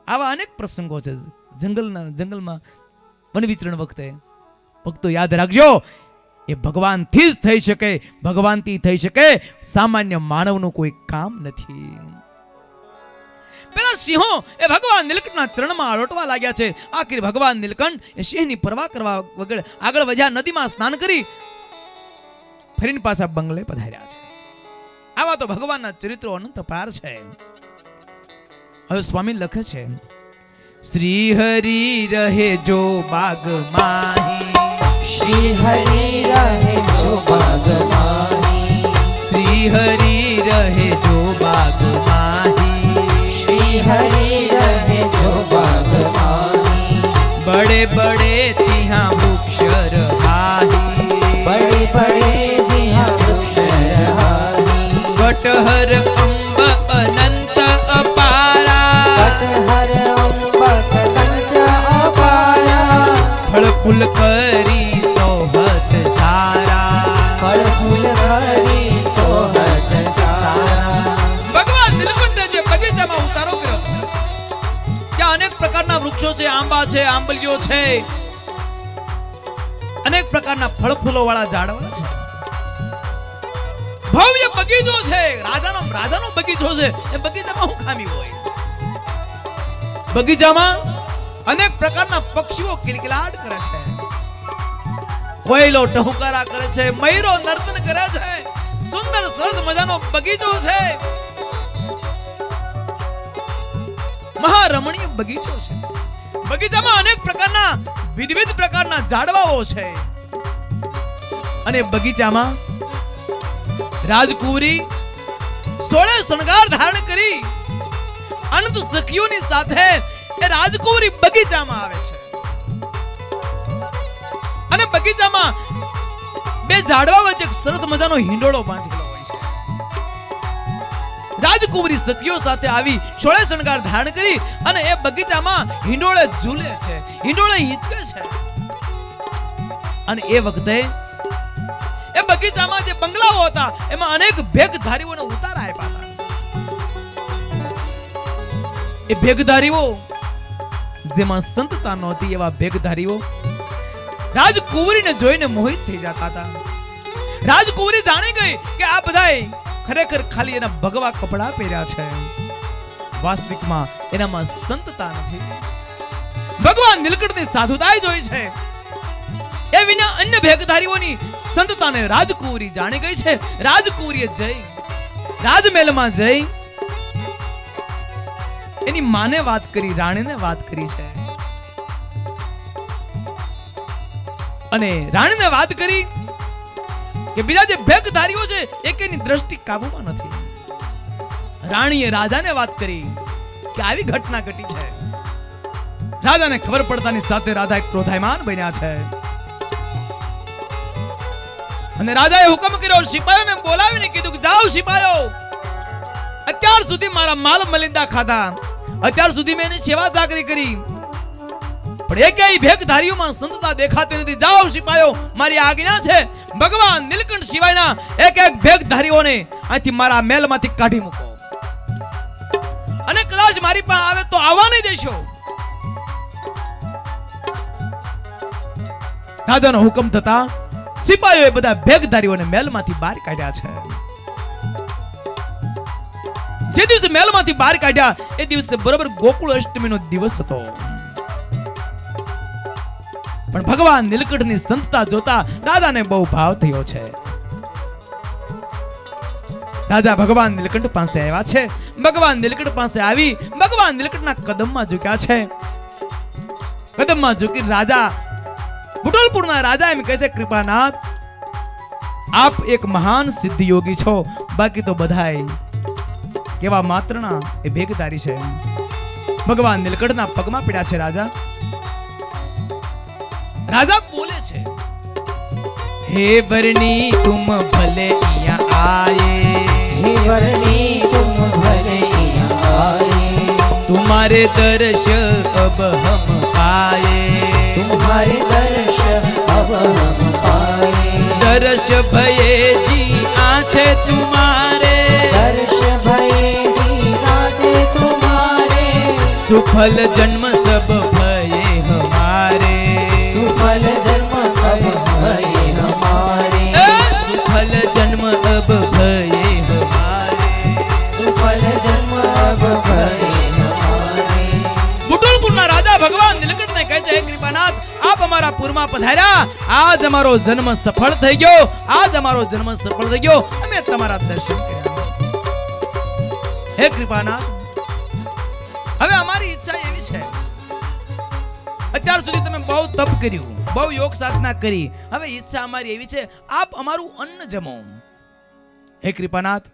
આવા અનેક પ્રસંગો છે જંગલમાં વન વિચરણ વખતે. ભક્તો યાદ રાખજો, એ ભગવાનથી જ થઈ શકે, ભગવાનથી થઈ શકે, સામાન્ય માનવનું કોઈ કામ નથી. પેલા સિંહો એ ભગવાન નીલકંઠના ચરણમાં આલોટવા લાગ્યા છે. આખિર ભગવાન નીલકંઠ એ સિંહની પરવા કરવા વગર આગળ વધ્યા, નદીમાં સ્નાન કરી ફરીને પાછા બંગલે પધાર્યા છે. આવા તો ભગવાનના ચરિત્રો અનંત પાર છે. હવે સ્વામી લખે છે, શ્રી હરિ રહે જો બાગ માહી, શ્રી હરિ રહે જો બાગ માહી, શ્રી હરિ રહે જો બાગ માહી, શ્રી હરિ રહે જો બાગ માહી, बड़े बड़े तिहाँ वृक्ष रहाही, बड़े बड़े जिहाँ वृक्ष रहाही, कटहर अम्ब अनंत अपारा, कटहर अम्ब कंच अपारा, फल फूल करी सोहत सारा, फल फूल करी सोहत सारा. ભગવાન નીલકંઠે જે બગીચામાં ઉતારો કર્યો, ત્યાં અનેક પ્રકારના વૃક્ષો છે, આંબા છે, આંબલીઓ છે, અનેક પ્રકારના ફળ ફૂલો વાળા ઝાડવા છે, ભવ્ય બગીચો છે, રાજાનો બગીચો છે. એ બગીચામાં શું ખામી હોય? બગીચામાં અનેક પ્રકારના પક્ષીઓ કિલકિલાટ કરે છે, કોયલો ટહુકારા કરે છે, મયુરો નર્તન કરે છે, સુંદર સરસ મજાનો બગીચો છે, મહારમણીય બગીચો છે. બગીચામાં અનેક પ્રકારના વિવિધ પ્રકારના ઝાડવાઓ છે, અને બગીચામાં રાજકુંવરી 16 શણગાર ધારણ કરી અનંત સખીઓની સાથે એ રાજકુંવરી બગીચામાં આવે છે અને બગીચામાં બે ઝાડવા વચ્ચે એક સરસ મજાનો હિંડોળો બાંધેલો હોય છે. રાજકુંવરી સખીઓ સાથે આવી 16 શણગાર ધારણ કરી અને એ બગીચામાં હિંડોળે ઝૂલે છે, હિંડોળે હિંચકે છે. અને એ વખતે એ બગીચામાં જે બંગલાઓ હતા એમાં અનેક ભેગધારીઓને ઉતારા આપ્યા હતા. એ ભેગધારીઓ જેમાં સંતતા નહોતી એવા ભેગધારીઓ રાજકુંવરીને જોઈને મોહિત થઈ જતા હતા. રાજકુંવરી જાણી ગઈ કે આ બધાય ખરેખર ખાલી એના ભગવા કપડા પહેર્યા છે, વાસ્તવિકમાં એનામાં સંતતા નથી. ભગવાન નીલકંઠની સાધુતા જોઈ છે એ વિના અન્ય ભેગધારીઓની સંતતાને રાજકુંવરી જાણી ગઈ છે. રાજકુંવરીએ જઈ રાજમહેલમાં જઈ એની માને વાત કરી, રાણીને વાત કરી છે અને રાણીને વાત કરી કે બીજા જે ભેગધારીઓ છે એકેની દ્રષ્ટિ કાબુમાં નથી. રાણીએ રાજાને વાત કરી કે આવી ઘટના ઘટી છે. રાજાને ખબર પડતાની સાથે રાજા ક્રોધાયમાન બન્યા છે અને રાજાએ હુકમ કર્યો, સિપાહીઓને બોલાવીને કીધું કે જાઓ સિપાહીઓ, અત્યાર સુધી મારા માલ મલિંદા ખાધા, અત્યાર સુધી મેં એની સેવા ચાકરી કરી, પણ એકેય ભેગધારીઓમાં સંતતા દેખાતી નથી. જાઓ સિપાહીઓ, મારી આજ્ઞા છે ભગવાન નીલકંઠ સિવાયના એક એક ભેગધારીઓને અહીંથી મારા મહેલમાંથી કાઢી મૂકો અને કદાચ મારી પાસે આવે તો આવવા નહીં દેશો. રાજાનો હુકમ થતા સિપાહીઓએ બધા ભેગધારીઓને મહેલમાંથી બહાર કાઢ્યા છે. જે દિવસે મહેલમાંથી બહાર કાઢ્યા એ દિવસે બરોબર ગોકુળ અષ્ટમીનો દિવસ હતો. પણ ભગવાન નીલકંઠની સંતતા જોતા રાજાને બહુ ભાવ થયો છે. રાજા ભગવાન નીલકંઠ પાસે આવ્યા છે. ભગવાન નીલકંઠ પાસે આવી ભગવાન નીલકંઠના કદમમાં ઝૂક્યા છે. કદમમાં ઝૂકી રાજા બુટોલપુરના રાજા એમ કહે છે, કૃપાનાથ, આપ એક મહાન સિદ્ધ યોગી છો, બાકી તો બધાય કેવા માત્રના એ ભેગધારી છે. ભગવાન નીલકંઠના પગમાં પડ્યા છે. રાજા બોલે છે, હે બરણી તુમ ભલે અહીંયા આયે, हे वरनी तुम भले यहाँ आए, तुम्हारे दर्श अब हम पाए, तुम्हारे दर्श अब हम पाए, दर्श भये जी आंचे तुम्हारे, दर्श भये दीदाते तुम्हारे, सुफल जन्म सब भये हमारे, सुफल जन्म अब भये हमारे, सुफल जन्म अब भये हमारे, सुफल जन्म अब भये हमारे. બુટોલપુરના રાજા ભગવાન નીલકંઠને કહે છે, હે કૃપાનાથ, આપ અમારા પુરમાં પધાર્યા, આજ અમારો જન્મ સફળ થઈ ગયો, આજ અમારો જન્મ સફળ થઈ ગયો, અમે તમારા દર્શન કર્યા. હે કૃપાનાથ, હવે અમારી ઈચ્છા એવી છે, અત્યાર સુધી તમે બહુ તપ કર્યું, બહુ યોગ સાધના કરી, હવે ઈચ્છા અમારી એવી છે, આપ અમારું અન્ન જમો. હે કૃપાનાથ,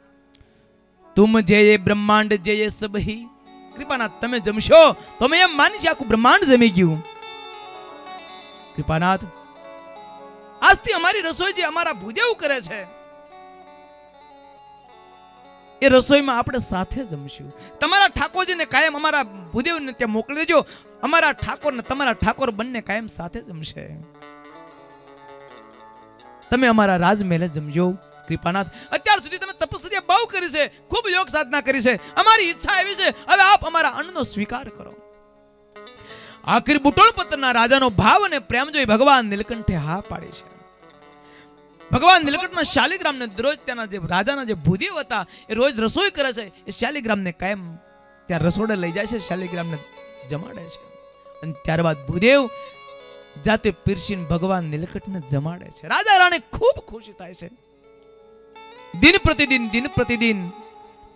તુમ જે બ્રહ્માંડ જે સબ હી, કૃપાનાથ તમે જમશો તો અમે એમ માની છે આખું બ્રહ્માંડ જમી ગયું. કૃપાનાથ, આજથી અમારી રસોઈ જે અમારા ભૂદેવ કરે છે એ રસોઈમાં આપણે સાથે જમશું. તમારા ઠાકોરજીને કાયમ અમારા ભૂદેવને ત્યાં મોકલી દેજો, અમારા ઠાકોર ને તમારા ઠાકોર બંને કાયમ સાથે જમશે. તમે અમારા રાજમહેલ જમજો. કૃપાનાથ, અત્યાર સુધી તમે તપસ્યા બહુ કરી છે, ખૂબ યોગ સાધના કરી છે, અમારી ઈચ્છા એવી છે, હવે આપ અમારા અન્નનો સ્વીકાર કરો. આખિર બુટોલપુરના રાજાનો ભાવ અને પ્રેમ જોઈ ભગવાન નીલકંઠે હા પાડી છે. ભગવાન નીલકંઠના શાલિગ્રામને દરરોજ ત્યાંના જે રાજાના જે ભૂદેવ હતા એ રોજ રસોઈ કરે છે, એ શાલિગ્રામને કાયમ ત્યાં રસોડે લઈ જાય છે, શાલિગ્રામને જમાડે છે અને ત્યારબાદ ભૂદેવ જાતે પીરસીને ભગવાન નીલકંઠને જમાડે છે. રાજા રાણી ખૂબ ખુશ થાય છે. દિન પ્રતિદિન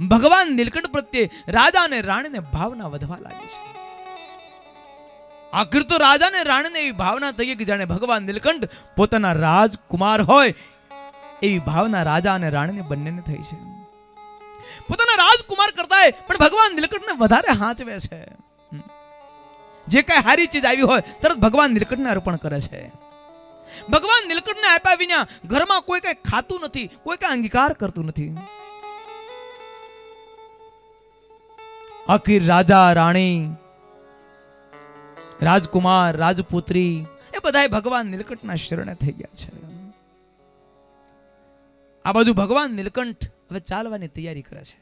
ભગવાન નીલકંઠ પ્રત્યે રાજા અને રાણીને ભાવના વધવા લાગી છે. આખિર તો રાજા ને રાણીને એવી ભાવના થઈ કે જાણે ભગવાન નીલકંઠ પોતાના રાજકુમાર હોય એવી ભાવના રાજા અને રાણીને બંનેને થઈ છે. પોતાના રાજકુમાર કરતાંય પણ ભગવાન નીલકંઠને વધારે હાંચવે છે. જે કઈ હારી ચીજ આવી હોય તરત ભગવાન નીલકંઠને અર્પણ કરે છે. ભગવાન નીલકંઠને આપ્યા વિના ઘરમાં કોઈ કઈ ખાતું નથી, કોઈ કઈ અંગીકાર કરતું નથી. આખી રાજા રાણી, રાજકુમાર, રાજપુત્રી એ બધાય ભગવાન નીલકંઠના શરણે થઈ ગયા છે. આ બાજુ ભગવાન નીલકંઠ હવે ચાલવાની તૈયારી કરે છે.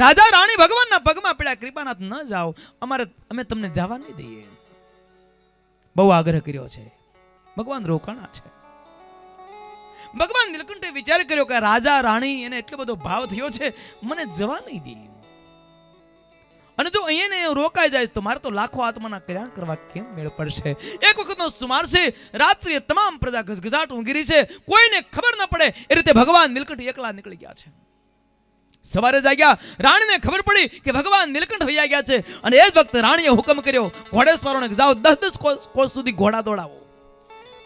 રાજા રાણી ભગવાનના પગમાં પડ્યા, કૃપાનાથ ન જાઓ, અમે તમને જવા નહીં દઈએ. બહુ આગ્રહ કર્યો છે. ભગવાન રોકાણા છે. ભગવાન નીલકંઠે વિચાર કર્યો કે રાજા રાણી એને એટલો બધો ભાવ થયો છે, મને જવા નહીં દે. અને જો અહીંયા રોકાઈ જાય તો મારે તો લાખો આત્માના કલ્યાણ કરવા કેમ મેળ પડશે. એક વખતનો સુમાર છે, રાત્રિએ તમામ પ્રજા ઘસઘસાટ ઊંઘી રહી છે, કોઈને ખબર ન પડે એ રીતે ભગવાન નીલકંઠ એકલા નીકળી ગયા છે. સવારે જાગ્યા, રાણીને ખબર પડી કે ભગવાન નીલકંઠ વૈયા ગયા છે. અને એ જ વખતે રાણીએ હુકમ કર્યો ઘોડેસવારોને જાઓ 10-10 કોસ સુધી ઘોડા દોડાવો.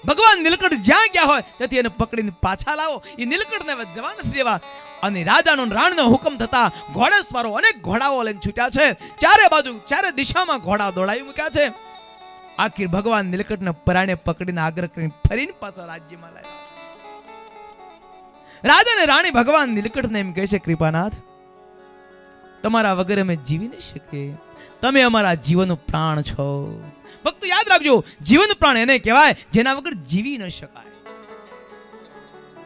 ભગવાન નીલકંઠ જ્યાં ગયા હોય ત્યાંથી એને પકડીને પાછા લાવો. એ નીલકંઠને જવા નથી દેવા. અને રાજાનો રાણીનો હુકમ થતા ઘોડેસવારો અનેક ઘોડાઓ લઈને છૂટ્યા છે. ચારે બાજુ ચારે દિશામાં ઘોડા દોડાવી મૂક્યા છે. આખીર ભગવાન નીલકંઠને પરાણે પકડીને આગ્રહ કરીને ફરીને પાછા રાજ્યમાં લાવ્યા છે. રાજા અને રાણી ભગવાન નીલકંઠને એમ કહે છે, કૃપાનાથ, તમારા વગર અમે જીવી નહીં શકીએ. તમે અમારા જીવનનું પ્રાણ છો. ભક્તો યાદ રાખજો, જીવન પ્રાણ એને કહેવાય જેના વગર જીવી ન શકાય.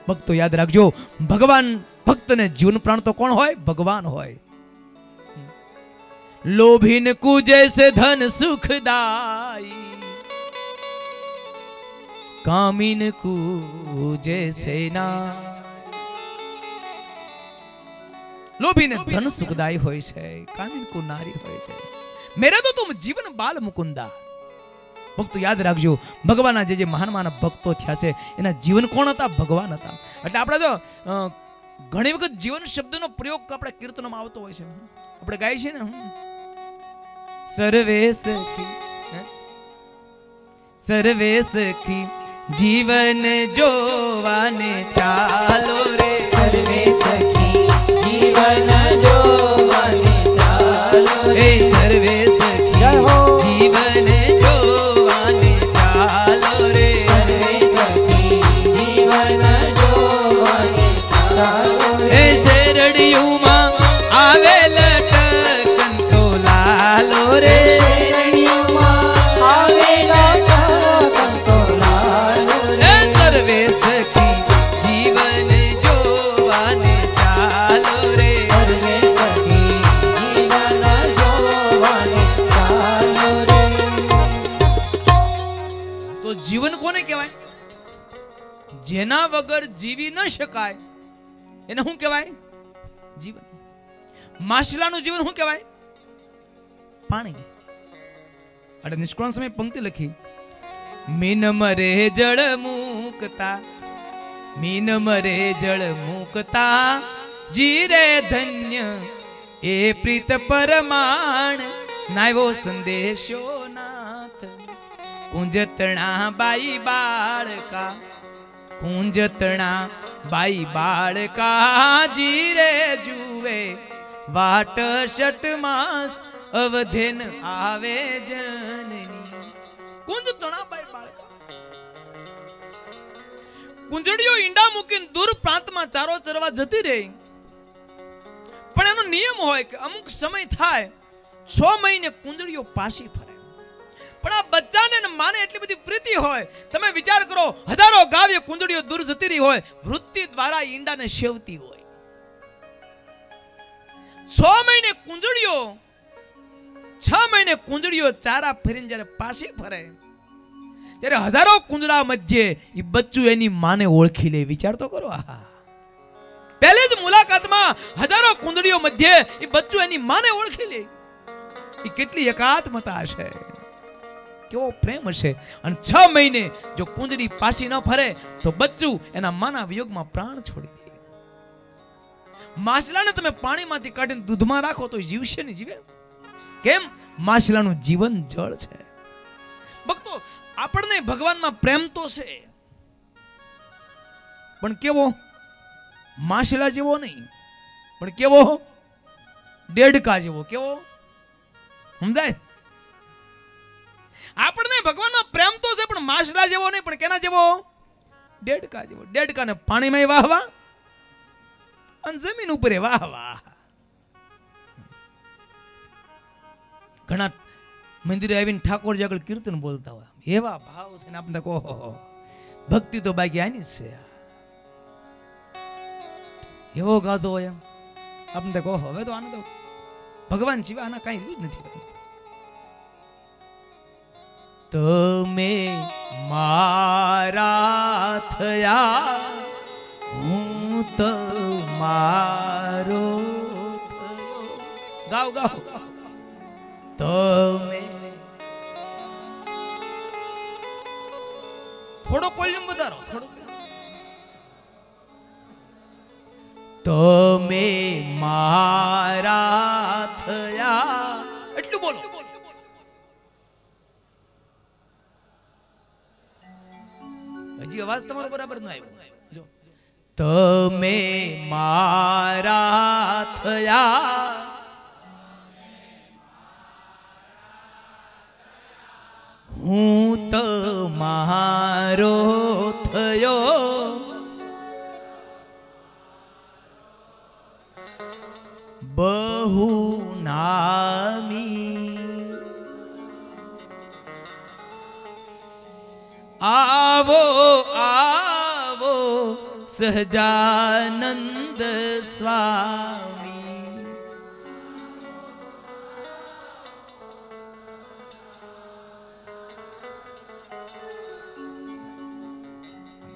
ભક્તો યાદ રાખજો, ભગવાન ભક્તને જીવન પ્રાણ તો કોણ હોય? ભગવાન હોય. લોભીન કુ જૈસે ધન સુખદાઈ, કામીન કુ જૈસે ના. લોભીને ધન સુખદાઈ હોય છે, કામીન કુ નારી હોય છે. મેરે તો તુમ જીવન બાલ મુકુંદા. ભક્તો યાદ રાખજો, ભગવાનના જે મહાન ભક્તો થયા છે એના જીવન કોણ હતા? ભગવાન હતા. એટલે આપણે જો ઘણી વખત જીવન શબ્દનો પ્રયોગ આપણે કીર્તનમાં આવતો હોય છે. આપણે ગાય છે ને, સર્વે સખી જીવન જોવાને ચાલો રે. સર્વે સખી જીવન જોવાને ચાલો રે. સર્વે સખી જીવન જોવાને ચાલો રે. સર્વે સખી જીવન જોવાને ચાલો રે. શેરડીયુંમાં આવેલ ટકંતો લાલો રે. શેરડીયુંમાં આવેલા ટકંતો લાલો રે. સર્વે સખી જીવન જોવાને ચાલો રે. સર્વે સખી જીવન જોવાને ચાલો રે. તો જીવન કોને કહેવાય? જેના વગર જીવી ન શકાય એને શું કહેવાય? જીવન. માછલાનું જીવન શું કહેવાય? પાણી. અરે નિષ્કળણ સમય પંક્તિ લખી, મીન મરે જળ મૂકતા, મીન મરે જળ મૂકતા, જીરે ધન્ય એ પ્રીત પરમાણ, નાવ્યો સંદેશો નાથ. કુંજતણા બાઈ બાળકા, કુંજતણા બાઈ બાળકા, જીરે જુએ વાટ 6 માસ, અવધેન આવે જનની. કુંજતણા બાઈ બાળકા. કુંજડીઓ ઈંડા મૂકીને દૂર પ્રાંતમાં ચારો ચરવા જતી રહી. પણ એનો નિયમ હોય કે અમુક સમય થાય 6 મહિને કુંજડીઓ પાછી ફરે. પણ આ બચ્ચાને ને માને એટલી બધી પ્રીતિ હોય. તમે વિચાર કરો, હજારો ગાવ્ય કુંજડીઓ દૂર જતી રહી હોય, વૃત્તિ દ્વારા ઈંડાને સેવતી હોય. 6 મહિને કુંજડીઓ 6 મહિને કુંજડીઓ ચારા ફરીને જ્યારે પાછી ફરે ત્યારે હજારો કુંજડા મધ્યે એ બચ્ચું એની માને ઓળખી લે. વિચાર તો કરો. આહા, પહેલી જ મુલાકાતમાં હજારો કુંજડીઓ મધ્યે એ બચ્ચું એની માને ઓળખી લે. એ કેટલી એકાત્મતા હશે, કેવો પ્રેમ હશે. અને 6 મહિને જો કુંજડી પાછી ન ફરે તો બચ્ચું એના માના વિયોગમાં પ્રાણ છોડી દે. માછલાને તમે પાણીમાંથી કાઢીને દૂધમાં રાખો તો જીવશે નહીં? જીવે કેમ? માછલાનું જીવન જળ છે. ભક્તો, આપણને ભગવાનમાં પ્રેમ તો છે, પણ કેવો? માછલા જેવો નહીં, પણ કેવો? દેડકા જેવો. કેવો? સમજાય? આપણને ભગવાનનો પ્રેમ તો છે, પણ માછલા જેવો નહીં, પણ કેના જેવો? દેડકા જેવો. દેડકાને પાણીમાં વાહવા અને જમીન ઉપર વાહવા. ઘણા મંદિરે આવીને ઠાકોરજી આગળ કીર્તન બોલતા હોય, એવા ભાવ થઈને આપણે કહો ભક્તિ તો બાકી આની જ છે. એવો ગાધો હોય એમ આપણે કહો હવે તો આને તો ભગવાન સિવાય આના કઈ જ નથી. તમે મારા થયા, હું તમારો થયો. ગાવ ગાવ. તમે થોડો કોલ્યુમ વધારો, થોડો. તમે મારા થયા, એટલું બોલો. હજી અવાજ તમારો બરાબર ન આવ્યો. તમે મારા થયા, હું તમારો થયો. બહુ નામી આવો આવો સહજાનંદ સ્વામી.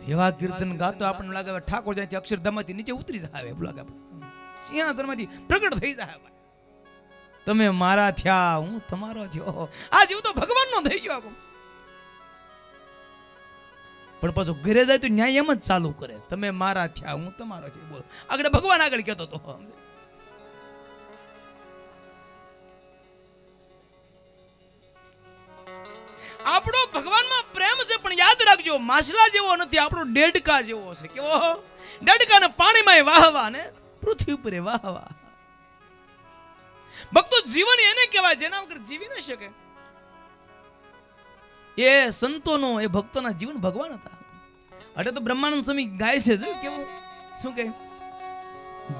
એવા કીર્તન ગાતો આપણને લાગે ઠાકોર જ્યાંથી અક્ષરધામમાંથી નીચે ઉતરી જાય, એવું લાગે સિંહાસનમાંથી પ્રગટ થઈ જાય. તમે મારા થયા, હું તમારો થયો. આ જીવ તો ભગવાનનો થઈ ગયો. પણ પાછું ઘરે જાય તો ન્યાય એમ જ ચાલુ કરે, તમે મારા થયા, હું તમારો છું. બોલો, આગળ ભગવાન આગળ કહેતો હતો. આપણો ભગવાનમાં પ્રેમ છે, પણ યાદ રાખજો માછલા જેવો નથી, આપણો દેડકા જેવો છે. કેવો? દેડકાને પાણીમાં વાહવા ને પૃથ્વી ઉપર વાહવા. ભક્તો જીવન એને કહેવાય જેના વગર જીવી ન શકે. એ સંતોનો, એ ભક્તોના જીવન ભગવાન હતા. એટલે તો બ્રહ્માનંદ સ્વામી ગાય છે, જો કેવું શું કહે?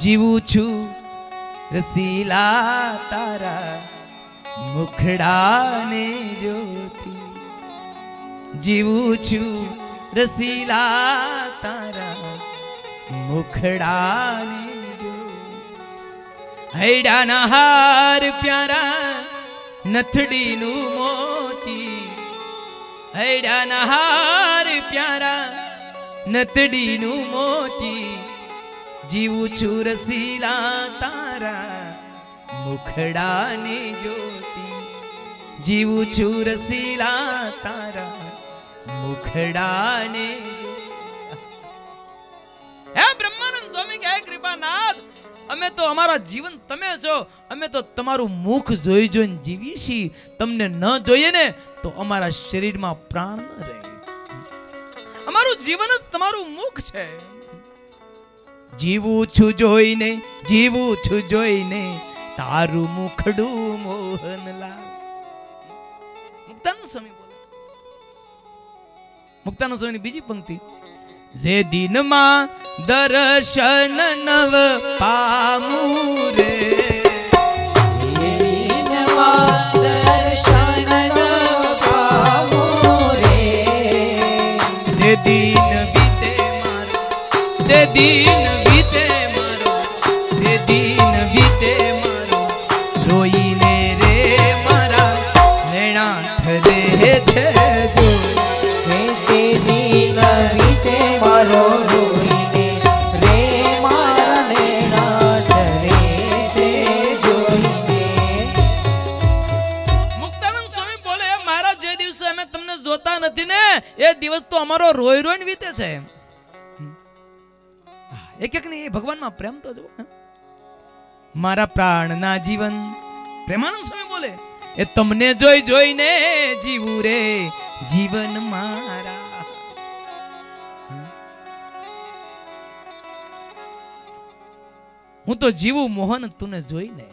જીવું છું રસીલા તારા મુખડાને જોતી, જીવું છું રસીલા તારા મુખડાને જોતી. હૈડાના હાર પ્યારા નથડીનું મોતી, હૈડાના હાર પ્યારા નથડીનું મોતી. જીવું છું રસીલા તારા મુખડાને જોતી, જીવું છું રસીલા તારા મુખડાને જોતી. હે બ્રહ્માનંદ સ્વામી કહે, કૃપાનાથ અમે તો અમારા જીવન તમે છો, અમે તો તમારું મુખ જોઈ જોઈને જીવીએ છીએ. તમને ન જોઈએ ને તો અમારા શરીરમાં પ્રાણ ન રહે. અમારું જીવન જ તમારું મુખ છે. જીવું છું જોઈને, જીવું છું જોઈને તારું મુખડું મોહનલાલ. મુક્તાનંદ સ્વામી બોલે. મુક્તાનંદ સ્વામીની બીજી પંક્તિ, જે દિનમાં દર્શન નવ પામું રે, જે દિનમાં દર્શન નવ પામું રે, તે દિન વીતે મારો, તે દિન વીતે મારો, તે દિન વીતે મારો, રોઈને રે મારા નૈણા ઠરે છે જો. તે દિન વીતે મારો, રોઈને રે મારા નૈણા ઠરે છે જોઈને. મુક્તાનંદ સ્વામી બોલે, મારા જે દિવસે અમે તમને જોતા નથી ને એ દિવસ તો અમારો રોઈ રોઈને વીતે છે. એક એક ને એ ભગવાનમાં પ્રેમ તો જો. મારા પ્રાણના જીવન, પ્રેમાનંદ સ્વામી બોલે, એ તમને જોઈ જોઈને જીવું રે જીવન મારા. હું તો જીવું મોહન તુને જોઈને,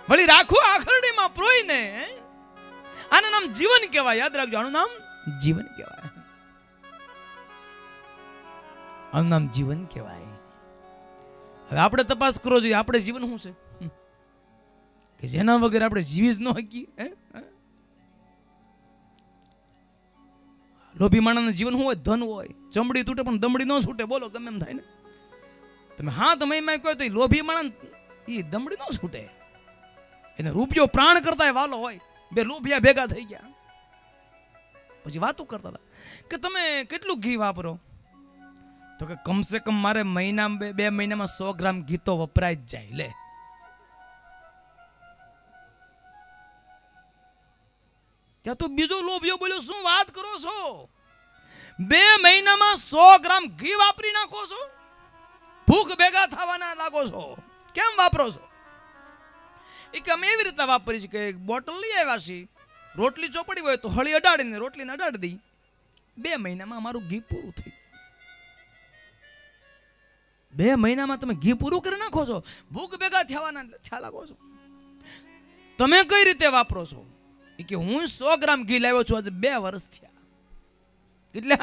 વળી રાખું આખરડીમાં પ્રોઈને. આનું નામ જીવન કહેવાય. યાદ રાખજો, આનું નામ જીવન કહેવાય. આનું નામ જીવન કહેવાય. હવે આપણે તપાસ કરવો જોઈએ, આપણે જીવન શું છે કે જેના વગર આપણે જીવી જ ન શકીએ. લોભી માણસનું જીવન શું હોય? ધન હોય, ચમડી તૂટે પણ દમડી ન છૂટે. બોલો, ગમે એમ થાય ને. તમે હા તમે એમાં કહો તો લોભી માણસ એ દમડી ન છૂટે. એને રૂપિયો પ્રાણ કરતા વાલો હોય. બે લોભિયા ભેગા થઈ ગયા, પછી વાતો કરતા હતા કે તમે કેટલું ઘી વાપરો? તો કે કમસે કમ મારે મહિના 2 મહિનામાં 100 ગ્રામ ઘી તો વપરાય જ જાય. લે, ત્યાં તો બીજો લોભિયો બોલ્યો, શું વાત કરો છો? 2 મહિનામાં 100 ગ્રામ ઘી વાપરી નાખો છો? ભૂખ ભેગા થવાના લાગો છો. કેમ વાપરો છો? એ કે અમે એવી રીતે વાપરી છે કે એક બોટલ લઈ આવ્યા છીએ, રોટલી ચોપડી હોય તો હળી અડાડીને રોટલીને અડાડી દઈ. 2 મહિનામાં અમારું ઘી પૂરું થઈ. 2 મહિનામાં તમે ઘી પૂરું કરી નાખો છો, ભૂખ ભેગા થયા લાગો છો. તમે કઈ રીતે વાપરો છો? એ કે હું 100 ગ્રામ ઘી લાવ્યો છું, આજે 2 વર્ષ થયા. એટલે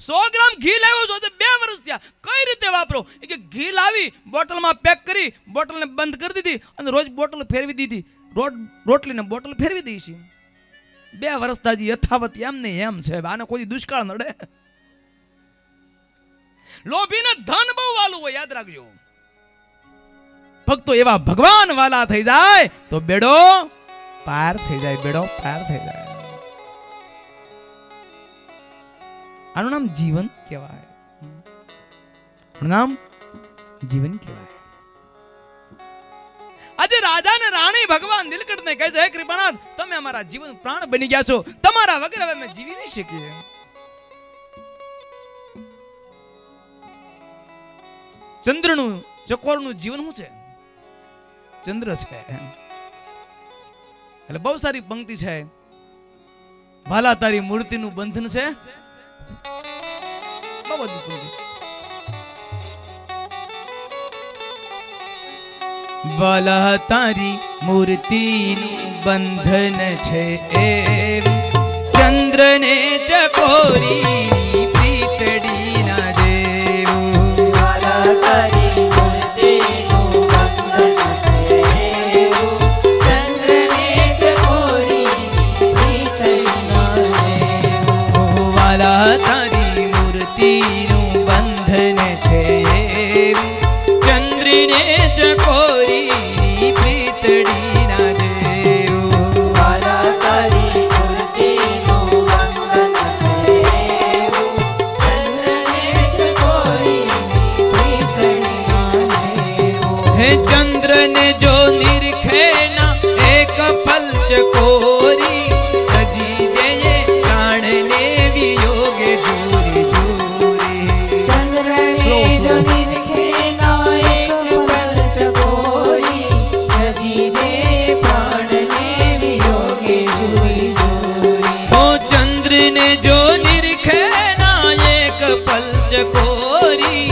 100 ગ્રામ ઘી લાવ્યો છું, આજે 2 વર્ષ થયા. કઈ રીતે વાપરો? એ કે ઘી લાવી બોટલમાં પેક કરી, બોટલને બંધ કરી દીધી અને રોજ બોટલ ફેરવી દીધી. રોટલીને બોટલ ફેરવી દઈ છે. 2 વર્ષ તાજી યથાવત એમ ને એમ છે. આને કોઈ દુષ્કાળ નડે? લોભીને ધન બહુ વાલું હોય. યાદ રાખજો, ભક્તો એવા ભગવાન વાલા થઈ જાય તો બેડો પાર થઈ જાય. બેડો પાર થઈ જાય. આનું નામ જીવન કહેવાય. આનું નામ જીવન કહેવાય. આજે રાજા ને રાણી ભગવાન નીલકંઠ ને કહે છે, હે કૃપાનાથ, તમે અમારા જીવન પ્રાણ બની ગયા છો. તમારા વગર હવે અમે જીવી નહીં શકીએ. ચંદ્રનું ચકોરનું જીવન શું છે? ચંદ્ર છે. એટલે બહુ સારી પંક્તિ છે, વાલા તારી મૂર્તિનું બંધન છે. બહુ બધું પંક્તિ. વાલા તારી મૂર્તિનું બંધન છે, ચંદ્રને ચકોરી પ્રીતડી ના જેવું. વાલા તારી મૂર્તિનું બંધન છે, ચંદ્રને ચકોરી પ્રીતડી ના જેવું. વાલા તારી મૂર્તિનું બંધન છે, ચંદ્રને ચકોરી પ્રીતડી ના જેવું. વાલા તારી મૂર્તિનું બંધન છે, ચંદ્રને ચકોરી પ્રીતડી ના જેવું. હે ચંદ્રને જો નિરખે ના એક પલ ચકોરી, તજી દે પ્રાણને વિયોગે જૂરી જૂરી. ચંદ્રને જો નિરખે ના એક પલ ચકોરી, તજી દે પ્રાણને વિયોગે જૂરી જૂરી. ઓ ચંદ્રને જો નિરખે ના એક પલ ચકોરી,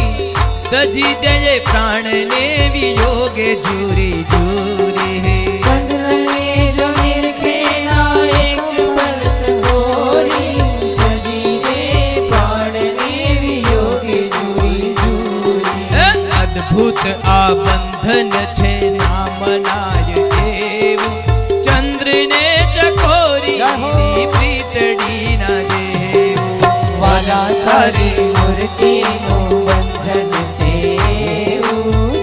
તજી દે પ્રાણને વિયોગે જૂરી જૂરી. ચંદ્રને જો નિરખે ના એક પલ ચકોરી, તજી દે પ્રાણને વિયોગે જૂરી જૂરી. અદ્ભુત આ બંધન છે, નામ નાય દેવું. ચંદ્રને ચકોરી પ્રીતડી ના જેવું. વાલા તારી મૂર્તિનું બંધન છે,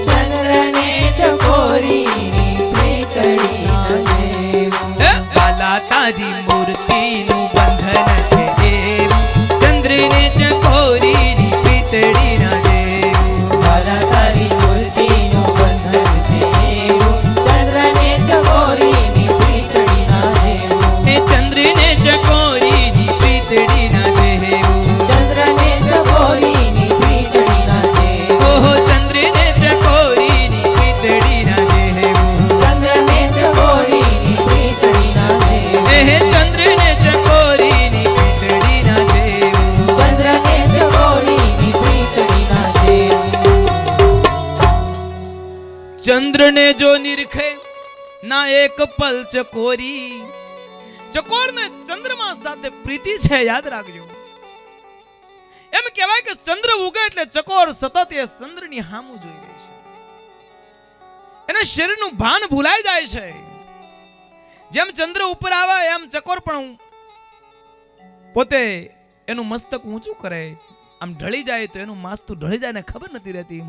ચંદ્રને ચકોરીની પ્રીતડી ના જેવું. વાલા તારી મૂર્તિનું બંધન છે, ચંદ્રને ચકોરીની પ્રીતડી ના જેવું. વાલા તારી મૂર્તિનું બંધન છે, ચંદ્રને ચકોરીની પ્રીતડી ના જેવું. ચંદ્રને ચકોરીની પ્રીતડી ના જેવું. ચંદ્રને ચકોરીની પ્રીતડી ના જેવું. ઓહો ચંદ્રને ચકોરીની પ્રીતડી ના જેવું. ચંદ્રને ચકોરીની પ્રીતડી ના જેવું. હે चंद्र ने जो निरखे ना एक पल चकोरी। चकोर ने चंद्रमा साथे प्रीति छे, याद राखજો। એમ કહેવાય કે ચંદ્ર ઉગે એટલે ચકોર સતત એ ચંદ્રની સામું જોઈ રહી છે, એને શરીરનું ભાન ભૂલાઈ જાય છે। જેમ ચંદ્ર ઉપર આવે એમ ચકોર પણ પોતે એનું મસ્તક ઊંચું કરે, આમ ઢળી જાય તો એનું માથું ઢળી જાય ને ખબર નથી રહેતી।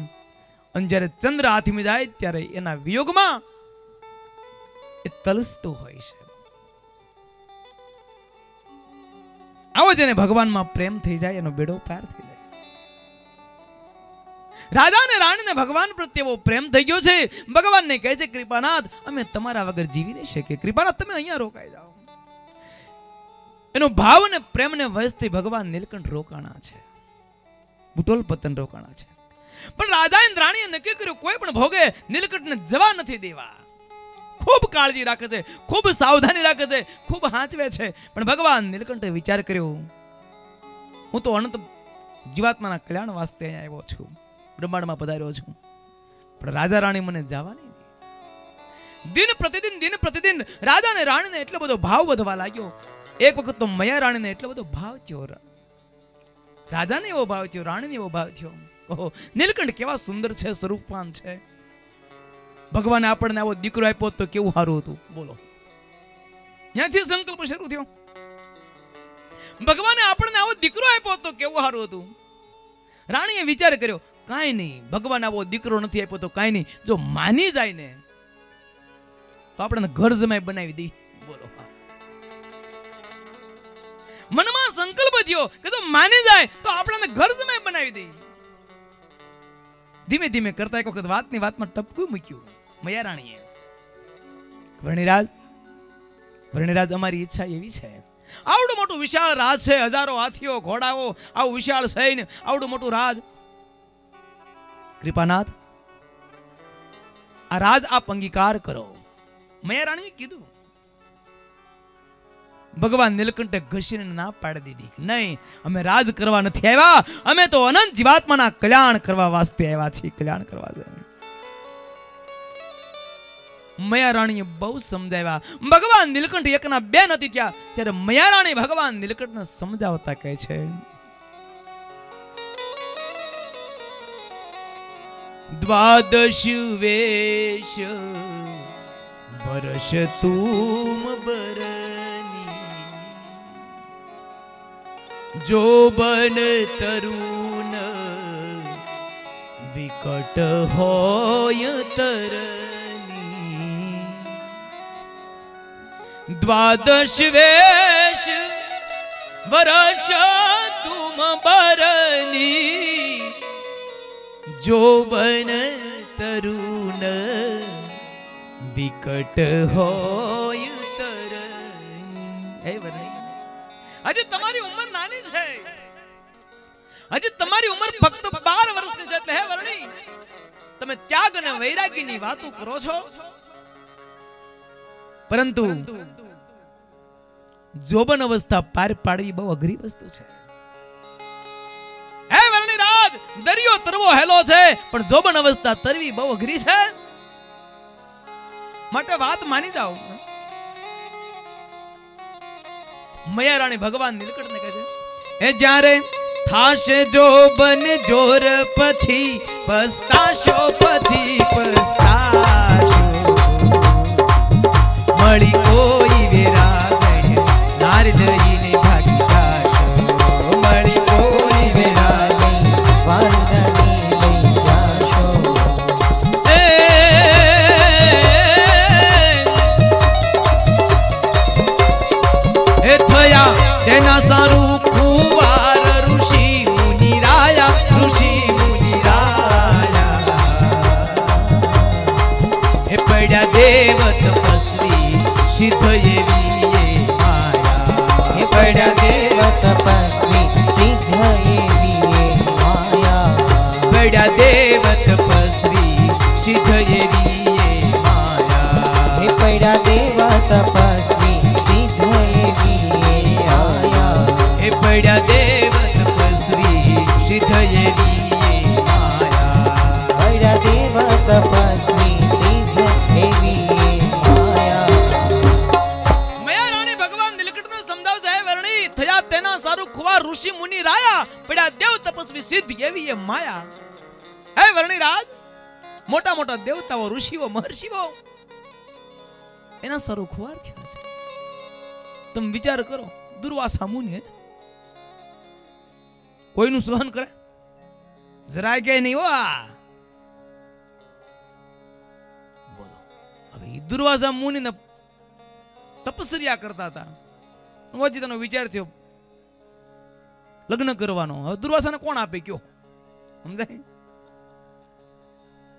અને જ્યારે ચંદ્ર હાથમાં જાય ત્યારે એના વિયોગમાં એ તલસતો હોય છે। આવો જેને ભગવાનમાં પ્રેમ થઈ જાય એનો બેડો પાર થઈ જાય। રાજા અને રાણીને ભગવાન પ્રત્યે એવો પ્રેમ થઈ ગયો છે, ભગવાનને કહે છે કૃપાનાથ અમે તમારા વગર જીવી નહીં શકીએ, કૃપાનાથ તમે અહીંયા રોકાઈ જાઓ। એનો ભાવ અને પ્રેમને વજથી ભગવાન નીલકંઠ રોકાણા છે, બુટોલ પતન રોકાણા છે। પણ રાજા અને રાણીએ નક્કી કર્યું કોઈ પણ ભોગે નીલકંઠને જવા નથી દેવા। खूब काळजी राखे छे, खूब सावधानी राखे छे, खूब हांचवे छे। पण भगवान नीलकंठे विचार कर्यो हूँ तो अनंत जीवात्माना कल्याण वास्ते अहींया आव्यो छुं, ब्रह्मांडमां पधार्यो छुं, पण राजा राणी मने जवा नहीं दे। दिन प्रतिदिन राजा ने राणी ने एटलो बधो भाव वधवा लाग्यो। एक वखत तो मया राणी ने एटलो बधो भाव थयो, राजा ने एवो भाव थयो, राणी ने एवो भाव थयो। ओहो नीलकंठ केवा सुंदर छे, स्वरूपवान छे। भगवान आपने आवो दीकरो आप्यो तो केवुं सारुं हतुं, बोलो ત્યાંથી સંકલ્પ શરૂ થયો। ભગવાને આપણને આવો દીકરો આપ્યો તો કેવું સારું હતું। રાણીએ વિચાર કર્યો કાંઈ નહીં, ભગવાન આવો દીકરો નથી આપ્યો તો કાંઈ નહીં, જો માની જાય ને તો આપણને ઘર જમાઈ બનાવી દે, બોલો। મનમાં સંકલ્પ થયો કે જો માની જાય તો આપણને ઘર જમાઈ બનાવી દે। ધીમે ધીમે કરતા એક વખત વાતની વાતમાં ટપકું મૂક્યું મયા રાણીએ। વર્ણિરાજ અમારી ઈચ્છા એવી છે, આવડું મોટું વિશાળ રાજ છે, હજારો હાથીઓ ઘોડાઓ, આવું વિશાળ સૈન્ય, આવડું મોટું રાજ, કૃપાનાથ આ રાજ આપ અંગીકાર કરો। મયા રાણીએ કીધું। ભગવાન નીલકંઠે ઘસીને ના પાડી દીધી, નહીં અમે રાજ કરવા નથી આવ્યા, અમે તો અનંત જીવાત્માના કલ્યાણ કરવા વાસ્તે આવ્યા છીએ, કલ્યાણ કરવા। મયા રાણીએ બહુ સમજાવ્યા। ભગવાન નીલકંઠ એકના બે નથી થયા ત્યારે મયા રાણી ભગવાન નીલકંઠને સમજાવતા કહે છે द्वादश वेश वर्ष तुम बरनी, जो बन तरुण विकट होय तरनी। द्वादश वेश वर्ष तुम बरनी, जो बन तरुण विकट होय तरनी। हे वर्णी हजी तमारी उम्र नानी छे, हजी तमारी उम्र फक्त 12 વર્ષની છે એટલે હે વર્ણી તમે ત્યાગ અને વૈરાગીની વાતો કરો છો, પરંતુ જોબન અવસ્થા પાર પાડવી બહુ અઘરી વસ્તુ છે। હે વર્ણી રાજ દરિયો તરવો હેલો છે પણ જોબન અવસ્થા તરવી બહુ અઘરી છે, માટે વાત માની જાઓ। મયા રાણી ભગવાન નીલકંઠને કહે છે એ જ્યારે થાશે જોબન જોર પછી પસ્તાશો, પછી પસ્તાશો, મળી કોઈ વેરાગણ નાર લઈને ભાગી જાશો, મળી કોઈ વેરાગણ વારદાને લઈ જાશો। એ થયા તેના સારું કુવાર ઋષિ મુનિ રાયા, ઋષિ મુનિ રાયા। એ પડ્યા દેવ તપસ્વી સિદ્ધ એવી એ માયા, એ પડ્યા દેવ તપસ્વી સિદ્ધ એવી એ માયા, પડ્યા દેવ તપસ્વી સિદ્ધ એવી એ માયા, એ પડ્યા દેવ તપસ્વી સિદ્ધ એવી એ માયા, એ પડ્યા દેવ તપસ્વી સિદ્ધ એવી એ માયા, પડ્યા દેવ તપસ્વી મોટા મોટા દેવતાઓ, ઋષિઓ, મહર્ષિઓ એના સરોખવાર થયા છે. તમે વિચાર કરો, દુર્વાસા મુનિ કોઈનું સહન કરે? જરાય કે નહીં. બોલો, હવે દુર્વાસા મુનિ ને તપસ્યા કરતા હતા. વચ્ચે તેનો વિચાર થયો લગ્ન કરવાનો. હવે દુર્વાસાને કોણ આપે કયો? સમજાય?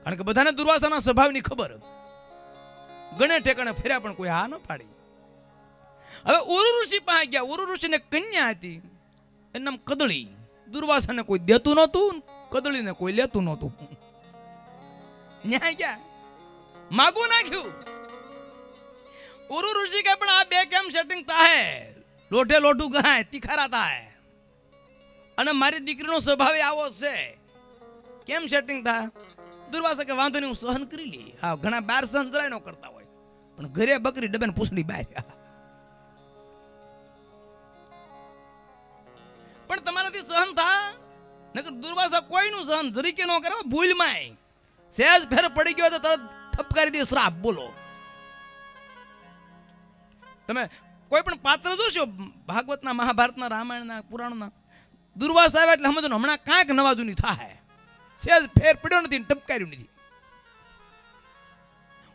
કારણ કે બધાને દુર્વાસાના સ્વભાવની ખબર. ગણે ઠેકાણે ફેર્યા પણ કોઈ હા ન પાડી. હવે ઉરુ ઋષિ પાસે ગયા. ઉરુ ઋષિને કન્યા હતી, એનું નામ કદળી. દુર્વાસાને કોઈ દેતું નહોતું, કદળીને કોઈ લેતું નહોતું. ન્યાય ગયા, માગું નાખ્યું. ઉરુ ઋષિ કે પણ આ બે કેમ સેટિંગ થાય? લોઠે લોઠું ગાય, તીખારા થાય, અને મારી દીકરીનો સ્વભાવ આવો છે, કેમ સેટિંગ થાય? દુર્વાસા કે વાંધો નહીં, હું સહન કરી લી. હા, ઘણા બાર સહન જરાય ન કરતા હોય, પણ ઘરે બકરી ડબે ને પૂછડી બહાર. પણ તમારાથી સહન થા, નકર દુર્વાસા કોઈનું સહન જરીકે ન કરે. ભૂલમાં સહેજ ફેર પડી ગયો તો તરત ઠપકારી દે શ્રાપ. બોલો, તમે કોઈ પણ પાત્ર જોશો ભાગવતના, મહાભારતના, રામાયણના, પુરાણના, દુર્વાસા આવે એટલે સમજો હમણાં કાંઈક નવા જૂની થાય. સહેજ ફેર પડ્યો નથી, ટપકાર્યું નથી.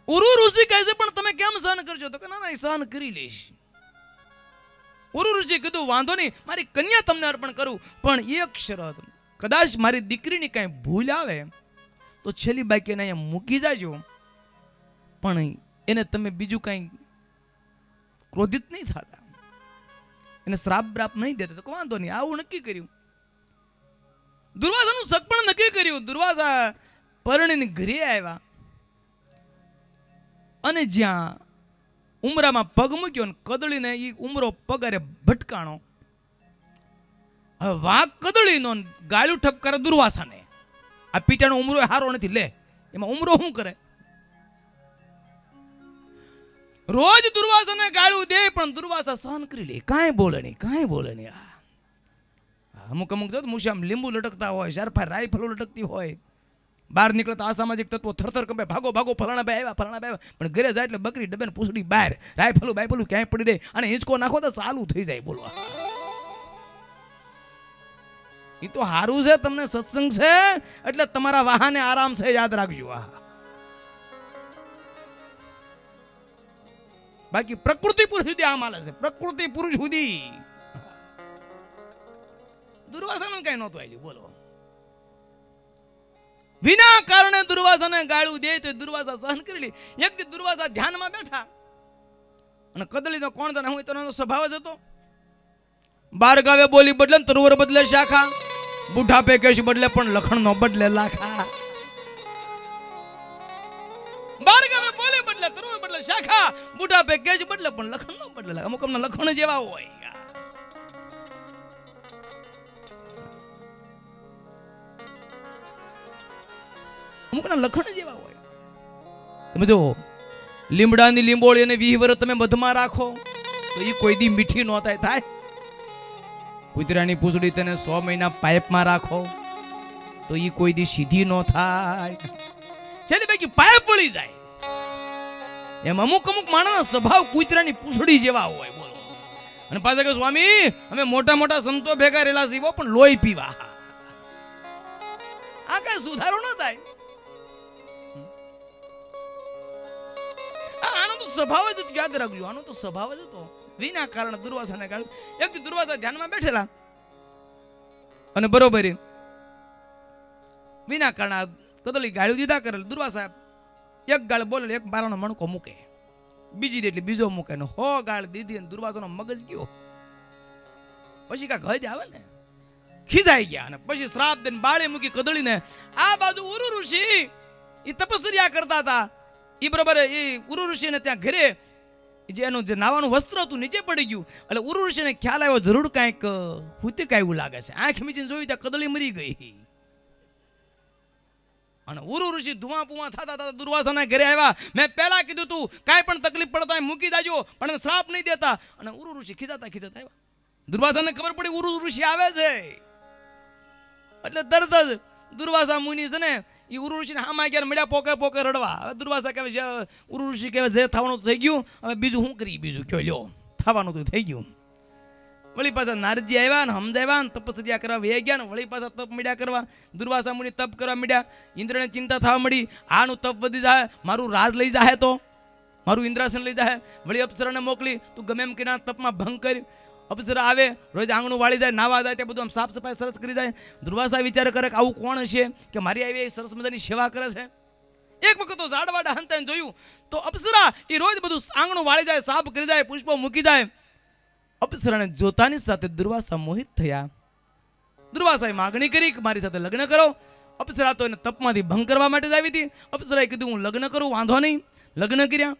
ઉરુ ઋષિ કહે છે પણ તમે કેમ સહન કરજો? તો કે ના ના, સહન કરી લઈશ. ઉરુ ઋષિ કીધું વાંધો નહીં, મારી કન્યા તમને અર્પણ કરું, પણ એક શરત, કદાચ મારી દીકરીની કઈ ભૂલ આવે તો છેલ્લી બાકી એને અહીંયા મૂકી જાજો, પણ એને તમે બીજું કઈ ક્રોધિત નહીં થતા, એને શ્રાપ બ્રાપ નહીં દેતા. તો વાંધો નહીં, આવું નક્કી કર્યું. દુર્વાસાનું શક પણ નક્કી કર્યું. દુર્વાસા પરણીને ઘરે આવ્યા અને જ્યાં ઉમરામાં પગ મૂક્યો ને કદળીને એ ઉમરો પગારે ભટકાણો. હવે વાઘ કદળીનો ગાળું ઠપકારે દુર્વાસાને. આ પીટાનો ઉમરો હારો નથી, લે એમાં ઉમરો શું કરે? રોજ દુર્વાસાને ગાળું દે પણ દુર્વાસા સહન કરી લે, કાંઈ બોલે નહીં, કાંઈ બોલે નહીં. અમુક અમુક જો મુશામ લીંબુ લટકતા હોય, શારફા રાઈફલો લટકતી હોય, બહાર નીકળતા અસામાજિક તત્વો થરથર કંપે, ભાગો ભાગો, ફલાણા ભાઈ આવ્યા, ફલાણા ભાઈ આવ્યા. પણ ઘરે જાય એટલે બકરી ડબે ને પૂછડી બહાર, રાઈફલું બાઈફલું ક્યાંય પડી રહે અને હિંચકો નાખો તો ચાલુ થઈ જાય. બોલો, એ તો હારું છે, તમને સત્સંગ છે એટલે તમારા વાહને આરામ છે, યાદ રાખજો. બાકી પ્રકૃતિ પુરુષ સુધી આમ હાલે છે, પ્રકૃતિ પુરુષ સુધી. દુર્વાસાનું કઈ નહોતું આવ્યું. બોલો, વિના કારણે દુર્વાસાને ગાળું દે તો દુર્વાસા સહન કરી લે. એક દી દુર્વાસા ધ્યાનમાં બેઠા અને કદળીનો કોણ જાણે હું તો સ્વભાવ જ હતો. બાર ગાવે બોલી બદલે તરુવર બદલે શાખા, બુઢાપે કેશ બદલે પણ લખણ નો બદલે લાખા. બાર ગાવે બોલી બદલે તરુવર બદલે શાખા, બુઢાપે કેશ બદલે પણ લખણ નો બદલે લાખા. અમુક અમના લખણ જેવા હોય, અમુકના લખણ જેવા હોય. તમે જો લીમડાની લીંબોળી અને 20 વર્ષ તમે મધમાં રાખો તો એ કોઈ દી મીઠી ન થાય. કૂતરાની પૂંછડી તેને 100 મહિના પાઇપમાં રાખો તો એ કોઈ દી સીધી ન થાય. છેલ્લી બાકી પાઇપ વળી જાય. એમ અમુક અમુક માણસના સ્વભાવ કૂતરાની પૂંછડી જેવા હોય. બોલો, અને પાછા કે સ્વામી અમે મોટા મોટા સંતો ભેગા રહેલા છીએ પણ લોહી પીવા. આ કઈ સુધારો ન થાય. આનો તો સ્વભાવ જ યાદ રાખજો, આનો તો સ્વભાવ જ હતો. વિના કારણે દુર્વાસાને ગાળ્યું. એક દુર્વાસા ધ્યાનમાં બેઠેલા અને બરોબર વિના કારણે કદલી ગાળ્યું દીધા કરે. દુર્વાસા એક ગાળ બોલે, એક બારાનો મણકો મૂકે, બીજી દે એટલે બીજો મૂકે ને 100 ગાળ દીધી અને દુર્વાસાનો મગજ ગયો. પછી કાંક હજ આવે ને, ખીજાઈ ગયા અને પછી શ્રાપ દઈને બાળી મૂકી કદળીને. આ બાજુ ઉરુ ઋષિ એ તપસ્યા કરતા હતા. એ બરાબર એ ઉરુ ઋષિને ત્યાં ઘરે જે એનું જે નાવાનું વસ્ત્ર હતું નીચે પડી ગયું. એટલે ઉરુ ઋષિને ખ્યાલ આવ્યો જરૂર કાંઈક હુતિક આવ્યું લાગે છે. આંખ મીચીને જોયું ત્યાં કદળી મરી ગઈ. અને ઉરુ ઋષિ ધુઆ પુઆ થતા થતા દુર્વાસાના ઘરે આવ્યા. મેં પહેલા કીધું તું કાંઈ પણ તકલીફ પડતા મૂકી જાજો, પણ શ્રાપ નહીં દેતા. અને ઉરુ ઋષિ ખીજાતા ખીજાતા આવ્યા. દુર્વાસાને ખબર પડી ઉરુ ઋષિ આવે છે એટલે તરત જ દુર્વાસા મુનિ છે ને એ ઉરુ ઋષિને હામાં ગયા મળ્યા પોકે પોકે રડવા. હવે દુર્વાસા કહેવાય ઉરુ ઋષિ કહેવાય જે થવાનું થઈ ગયું, હવે બીજું શું કરી, બીજું કયો લ્યો, થવાનું તો થઈ ગયું. વળી પાછા નારદજી આવ્યા ને સમજાવ્યા ને તપસ્યા કરવા વે ગયા ને વળી પાછા તપ મળ્યા કરવા. દુર્વાસા મુનિ તપ કરવા મળ્યા. ઇન્દ્રને ચિંતા થવા મળી, આનું તપ વધી જાય, મારું રાજ લઈ જાય, તો મારું ઇન્દ્રાસન લઈ જાય. વળી અપ્સરાને મોકલી, તું ગમે એમ કે તપમાં ભંગ કરી. અપ્સરા આવે, રોજ આંગણું વાળી જાય, નાવા જાય, ત્યાં બધું આમ સાફ સફાઈ સરસ કરી જાય. દુર્વાસા વિચાર કરે કે આવું કોણ હશે કે મારી આવી સરસ મજાની સેવા કરે છે. એક વખત તો ઝાડવાડા હંતાઈને જોયું તો અપ્સરા એ રોજ બધું આંગણું વાળી જાય, સાફ કરી જાય, પુષ્પો મૂકી જાય. અપ્સરાને જોતાની સાથે દુર્વાસા મોહિત થયા. દુર્વાસાએ માગણી કરી કે મારી સાથે લગ્ન કરો. અપ્સરા તો એને તપમાંથી ભંગ કરવા માટે જ આવી હતી. અપ્સરાએ કીધું હું લગ્ન કરું, વાંધો નહીં. લગ્ન કર્યા.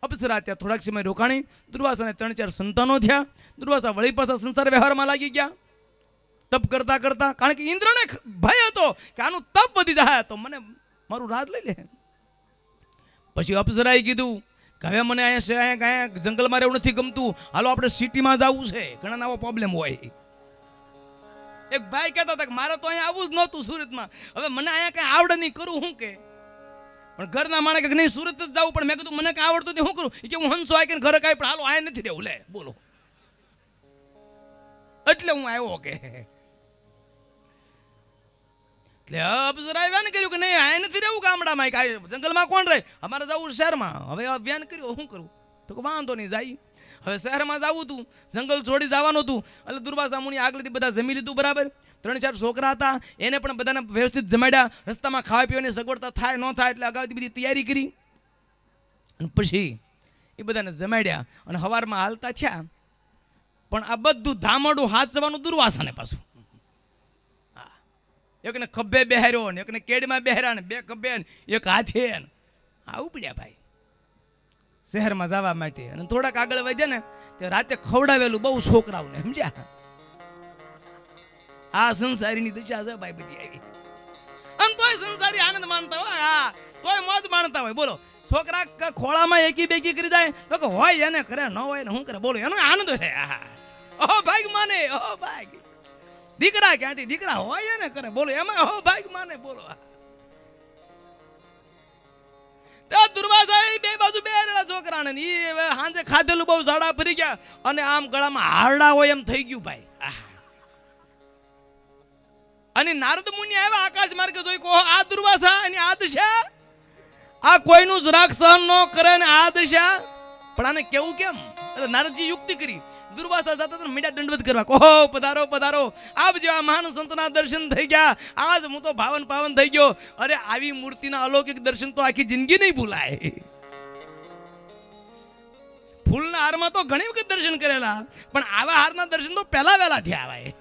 અપ્સરા ત્યાં થોડાક સમય રોકાણી. દુર્વાસાને 3-4 સંતાનો થયા. દુર્વાસા વળી પાછા સંસાર વ્યવહારમાં લાગી ગયા તપ કરતા કરતા. કારણ કે ઇન્દ્રને ભય હતો કે આનું તપ વધી જાય તો મને મારું રાજ લઈ લે. પછી અપ્સરાએ કીધું કે હવે મને અહીંયા જંગલમાં રહેવું નથી ગમતું, હાલો આપણે સિટીમાં જવું છે. ઘણા આવો પ્રોબ્લેમ હોય. એક ભાઈ કહેતા હતા કે મારે તો અહીંયા આવવું જ નહોતું સુરતમાં, હવે મને અહીંયા કઈ આવડે નહીં, કરું શું કે. પણ ઘરના માણે કે નહીં સુરત જ જવું, પણ મેં કીધું મને કઈ આવડતું નહીં, શું કરું. એ કે હું હંસો આય કે ઘરે કાંઈ પણ હાલો આયા નથી રહેવું, લે બોલો. એટલે હું આવ્યો કે એટલે અપ્સરાએ વ્યાન કર્યું કે નહીં આયા નથી રહેવું ગામડામાં, જંગલમાં કોણ રહે, અમારે જવું શહેરમાં. હવે વ્યાન કર્યું શું કરું, તો વાંધો નહીં જાય. હવે શહેરમાં જવું હતું, જંગલ છોડી જવાનું હતું. એટલે દુર્વાસા મુનિ આગળથી બધા જમી લીધું બરાબર. 3-4 છોકરા હતા, એને પણ બધાને વ્યવસ્થિત જમાડ્યા. રસ્તામાં ખાવા પીવાની સગવડતા થાય ન થાય એટલે અગાઉથી બધી તૈયારી કરી. અને પછી એ બધાને જમાડ્યા અને સવારમાં હાલતા થયા. પણ આ બધું ધામડું હાચવાનું દુર્વાસાને પાછું. એકને ખભે બેહાર્યો ને એકને કેડમાં બેહાર્યા ને 2 ખભે ને 1 હાથે ને આવું પડ્યા ભાઈ શહેરમાં જવા માટે. અને થોડાક આગળ વધ્યા ને તે રાતે ખવડાવેલું બહુ છોકરાઓને, સમજ્યા. આ સંસારીની દશા છે ભાઈ બધી આવી. અને તોય સંસારી આનંદ માનતા હોય, હા તોય મોજ માણતા હોય. બોલો છોકરા ખોળામાં એકી બેકી કરી જાય તો કે હોય એને કરે, ન હોય ને શું કરે, બોલો એનો આનંદ છે. ઓહો ભાગ માને, ઓહો ભાગ. દીકરા ક્યાંથી દીકરા હોય એને કરે, બોલો એમાં ઓહો ભાગ માને, બોલો. દુર્વાસા બે બાજુ બેરેલા છોકરાને હાંજે ખાધેલું બહુ ઝાડા ફરી ગયા અને આમ ગળામાં હારડા હોય એમ થઈ ગયું ભાઈ. અને નારદ મુનિ આવ્યા આકાશ માર્ગે જોઈ કહો આ દુર્વાસા અને આ દશા, આ કોઈનું જ રાગ સહન ન કરે ને આ દશા. પણ આને કેવું કેમ? એટલે નારદજી યુક્તિ કરી. દુર્વાસા જતા હતા મીડા દંડવત કરવા, કહો પધારો પધારો, આપ જેવા મહાન સંતના દર્શન થઈ ગયા, આજ હું તો ભાવન પાવન થઈ ગયો. અરે આવી મૂર્તિના અલૌકિક દર્શન તો આખી જિંદગી નહીં ભૂલાય. ફૂલના હારમાં તો ઘણી વખત દર્શન કરેલા, પણ આવા હારના દર્શન તો પહેલા વહેલા થયા ભાઈ.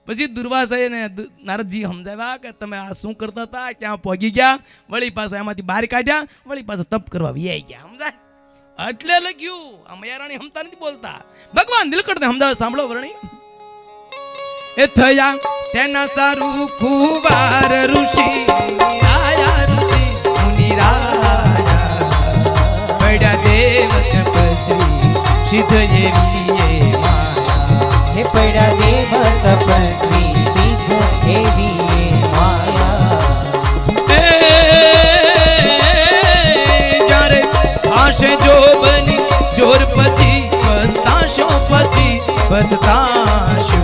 પછી દુર્વાસાએ ને નારદજી સમજાવ્યા કે તમે આ શું કરતા હતા, ક્યાં પહોંચી ગયા. વળી પાછા એમાંથી બહાર કાઢ્યા, વળી પાછા તપ કરવા વ્યાઈ ગયા. સમજાય એટલે લખ્યું. આ મયારાણી હમતા નથી બોલતા, ભગવાન નીલકંઠને સમજાવે. સાંભળો વર્ણી. એ થયા તેના સારું કુવાર ઋષિ આયા, ઋષિ મુનિ રાજા પડ્યા દેવ તપસ્વી સિદ્ધ એવી માયા. હે પડ્યા દેવ તપસ્વી સિદ્ધ એવી માયા. જ્યારે આશે જો બની જોર પછી પસ્તાશો, પછી પસ્તાશો.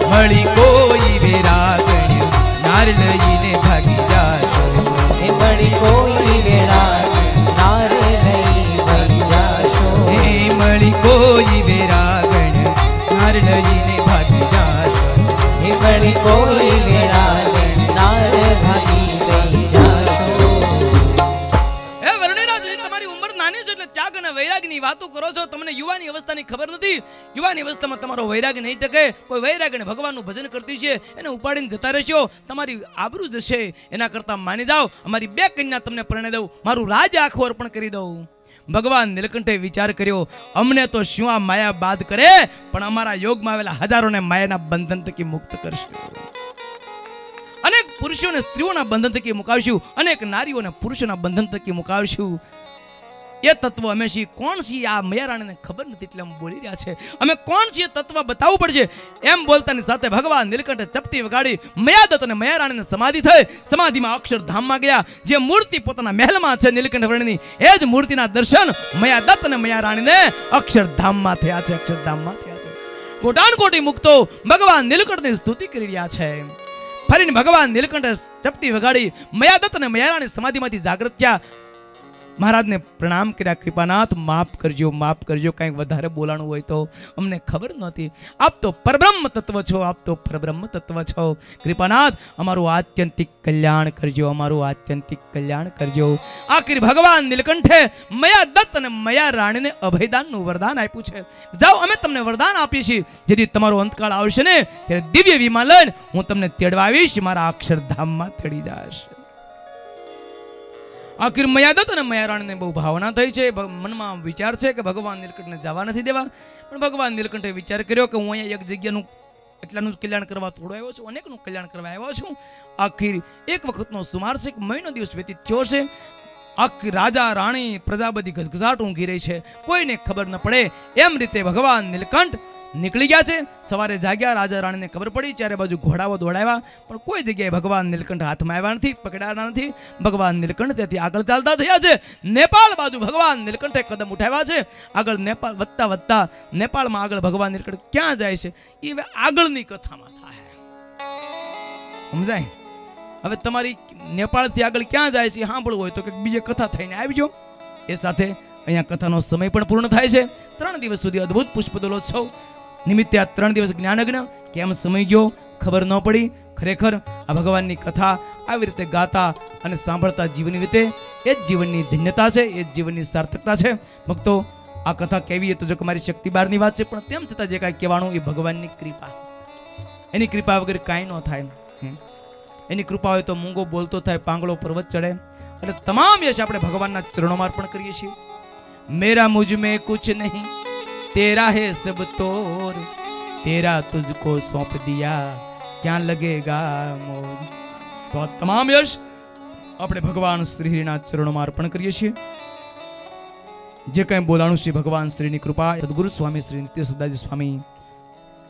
મળી કોઈ વેરાગણ્ય નાર લઈને ભાગી જાશો. હે મળી કોઈ વેળા નાર લઈ ભાગી જાશો. હે મળી કોઈ વેરાગણ્ય નાર લઈને ભાગી જાશો. હે મળી કોઈ વેળા નાર ભાગી લઈ જાશો. હે વર્ણિરાજ, તમારી ઉંમર નાની છે એટલે ત્યાગ અને વૈરાગની વાતો કરો છો. તમને યુવાની અવસ્થાની ખબર નથી. યુવાની અવસ્થામાં તમારો વૈરાગ નહીં ટકે. કોઈ વૈરાગ અને ભગવાનનું ભજન કરતી છે એને ઉપાડીને જતા રહેશો, તમારી આબરૂ જશે. એના કરતાં માની જાઓ, અમારી 2 કન્યા તમને પરણે દઉં, મારું રાજ આખું અર્પણ કરી દઉં. ભગવાન નીલકંઠે વિચાર કર્યો, અમને તો શું આ માયા બાદ કરે, પણ અમારા યોગમાં આવેલા હજારોને માયાના બંધન થકી મુક્ત કરશે. અનેક પુરુષોને સ્ત્રીઓના બંધન થકી મુકાવશું, અનેક નારીઓને પુરુષોના બંધન થકી મુકાવશું. એ તત્વ અમે છીએ કોણ છીએ આ મૈયારાણીને ખબર નથી એટલે અમે બોલી રહ્યા છે. અમે કોણ છીએ તત્વ બતાવવું પડશે. એમ બોલતાની સાથે ભગવાન નીલકંઠે ચપટી વગાડી મયાદત્ત અને મયારાણીને સમાધિ થઈ. સમાધિમાં અક્ષરધામમાં ગયા. જે મૂર્તિ પોતાના મહેલમાં છે નીલકંઠ વર્ણની, એ જ મૂર્તિના દર્શન મયાદત્ત અને મયારાણીને અક્ષરધામમાં થયા છે. અક્ષરધામમાં થયા છે. કોટાન કોટી મુક્તો ભગવાન નીલકંઠની સ્તુતિ કરી રહ્યા છે. ફરીને ભગવાન નીલકંઠે ચપટી વગાડી મયાદત્ત અને મયારાણી સમાધિમાંથી જાગૃત થયા. મહારાજને પ્રણામ કર્યા. કૃપાનાથ માફ કરજો કંઈક વધારે બોલાણું હોય તો, અમને ખબર નહોતી. આપ તો પરબ્રહ્મ તત્વ છો, આપ તો પરબ્રહ્મ તત્વ છો. કૃપાનાથ અમારું આત્યંતિક કલ્યાણ કરજો, અમારું આત્યંતિક કલ્યાણ કરજો. આખરી ભગવાન નીલકંઠે મયાદત્ત અને મયારાણીને અભયદાનનું વરદાન આપ્યું છે. જાઓ અમે તમને વરદાન આપીએ છીએ, જેથી તમારો અંતકાળ આવશે ને ત્યારે દિવ્ય વિમાન લઈને હું તમને તેડવા આવીશ, મારા અક્ષરધામમાં તેડી જશે. આખિર મયાદત્ત અને મયારાણીને બહુ ભાવના થઈ છે. મનમાં વિચાર છે કે ભગવાન નીલકંઠને જવા નથી દેવા. પણ ભગવાન નીલકંઠે વિચાર કર્યો કે હું અહીંયા એક જગ્યાનું એટલાનું કલ્યાણ કરવા થોડો આવ્યો છું, અનેકનું કલ્યાણ કરવા આવ્યો છું. આખિર એક વખતનો સુમાર છે, એક મહિનો દિવસ વ્યતીત થયો છે. આખી રાજા રાણી પ્રજા બધી ઘસઘસાટ ઊંઘી રહી છે, કોઈને ખબર ન પડે એમ રીતે ભગવાન નીલકંઠ નીકળી ગયા છે. સવારે જાગ્યા, રાજા રાણીને ખબર પડી, ચારે બાજુ ઘોડાઓ દોડાવ્યા, પણ કોઈ જગ્યાએ ભગવાન નીલકંઠ હાથમાં આવ્યા નથી, પકડાયા નથી. ભગવાન નીલકંઠ ત્યાંથી આગળ ચાલતા થયા છે. નેપાળ બાજુ ભગવાન નીલકંઠે કદમ ઉઠાવ્યા છે. આગળ નેપાળ વધતા નેપાળમાં આગળ ભગવાન નીલકંઠ ક્યાં જાય છે એ હવે આગળની કથામાં થાય. સમજાય? હવે તમારી નેપાળથી આગળ ક્યાં જાય છે સાંભળવું હોય તો કે બીજે કથા થઈને આવજો. એ સાથે અહીંયા કથાનો સમય પણ પૂર્ણ થાય છે. 3 દિવસ સુધી અદ્ભુત પુષ્પદોલોત્સવ નિમિત્તે આ 3 દિવસ જ્ઞાનયજ્ઞ કેમ સમય ગયો ખબર ન પડી. ખરેખર આ ભગવાનની કથા આવી રીતે ગાતા અને સાંભળતા જીવન વીતે એ જ જીવનની ધન્યતા છે, એ જ જીવનની સાર્થકતા છે. ભક્તો, આ કથા કેવી તો જો કે મારી શક્તિ બહારની વાત છે, પણ તેમ છતાં જે કાંઈ કહેવાનું એ ભગવાનની કૃપા. એની કૃપા વગર કાંઈ ન થાય. એની કૃપા હોય તો મૂંગો બોલતો થાય, પાંગળો પર્વત ચડે. એટલે તમામ યશ આપણે ભગવાનના ચરણોમાં અર્પણ કરીએ છીએ. मेरा मुझ में कुछ नहीं, तेरा है सब तोर, तेरा तुझको सौंप दिया, क्या लगेगा मोर. तो આ તમામ યશ આપણે ભગવાન શ્રીના ચરણોમાં અર્પણ કરીએ છીએ. જે કંઈ બોલાણું છે ભગવાન શ્રીની કૃપા, સદગુરુ સ્વામી શ્રી નિત્યસુદાજી સ્વામી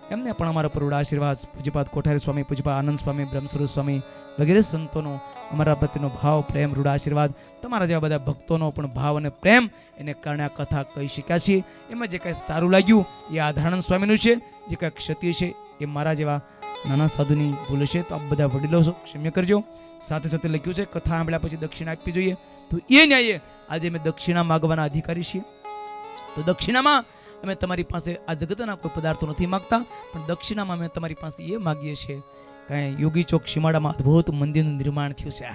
એમને પણ અમારા પર આશીર્વાદ, પૂજ્યપાદ કોઠારી સ્વામી, પૂજ્યપાદ આનંદ સ્વામી, બ્રહ્મસ્વરૂપ સ્વામી વગેરે સંતોનો અમારા પ્રત્યેનો ભાવ, પ્રેમ, રૂઢ આશીર્વાદ, તમારા જેવા બધા ભક્તોનો પણ ભાવ અને પ્રેમ, એને કારણે આ કથા કહી શક્યા છીએ. એમાં જે કાંઈ સારું લાગ્યું એ આધારાનંદ સ્વામીનું છે, જે કાંઈ ક્ષતિ છે એ મારા જેવા નાના સાધુની ભૂલ છે, તો આપ બધા વડીલો છો ક્ષમ્ય કરજો. સાથે સાથે લખ્યું છે કથા સાંભળ્યા પછી દક્ષિણા આપવી જોઈએ, તો એ ન્યાયે આજે અમે દક્ષિણા માગવાના અધિકારી છીએ. તો દક્ષિણામાં અમે તમારી પાસે આ જગતના કોઈ પદાર્થો નથી માગતા, પણ દક્ષિણામાં અમે તમારી પાસે એ માગીએ છીએ કાંઈ યોગી ચોક સીમાડામાં અદ્ભુત મંદિરનું નિર્માણ થયું છે.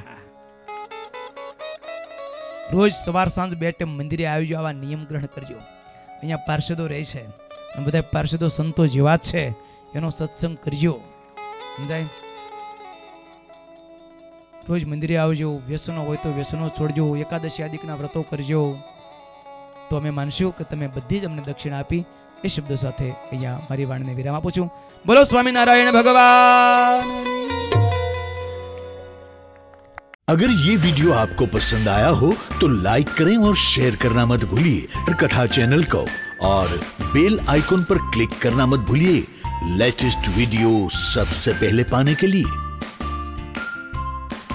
રોજ સવાર સાંજ 2 ટાઈમ મંદિરે આવજો, આવા નિયમ ગ્રહણ કરજો. અહીંયા પાર્ષદો રહે છે અને બધા પાર્ષદો સંતો જેવા જ છે, એનો સત્સંગ કરજો. સમજાય? રોજ મંદિરે આવજો, વ્યસનો હોય તો વ્યસનો છોડજો, એકાદશી આદિકના વ્રતો કરજો, તો અમે માનશું કે તમે બધી જ અમને દક્ષિણા આપી. એ શબ્દો સાથે અહીંયા મારી વાણીને વિરામ આપું છું. બોલો સ્વામિનારાયણ ભગવાન. अगर ये वीडियो आपको पसंद आया हो तो लाइक करें और शेयर करना मत भूलिए. कथा चैनल को और बेल आइकॉन पर क्लिक करना मत भूलिए लेटेस्ट वीडियो सबसे पहले पाने के लिए.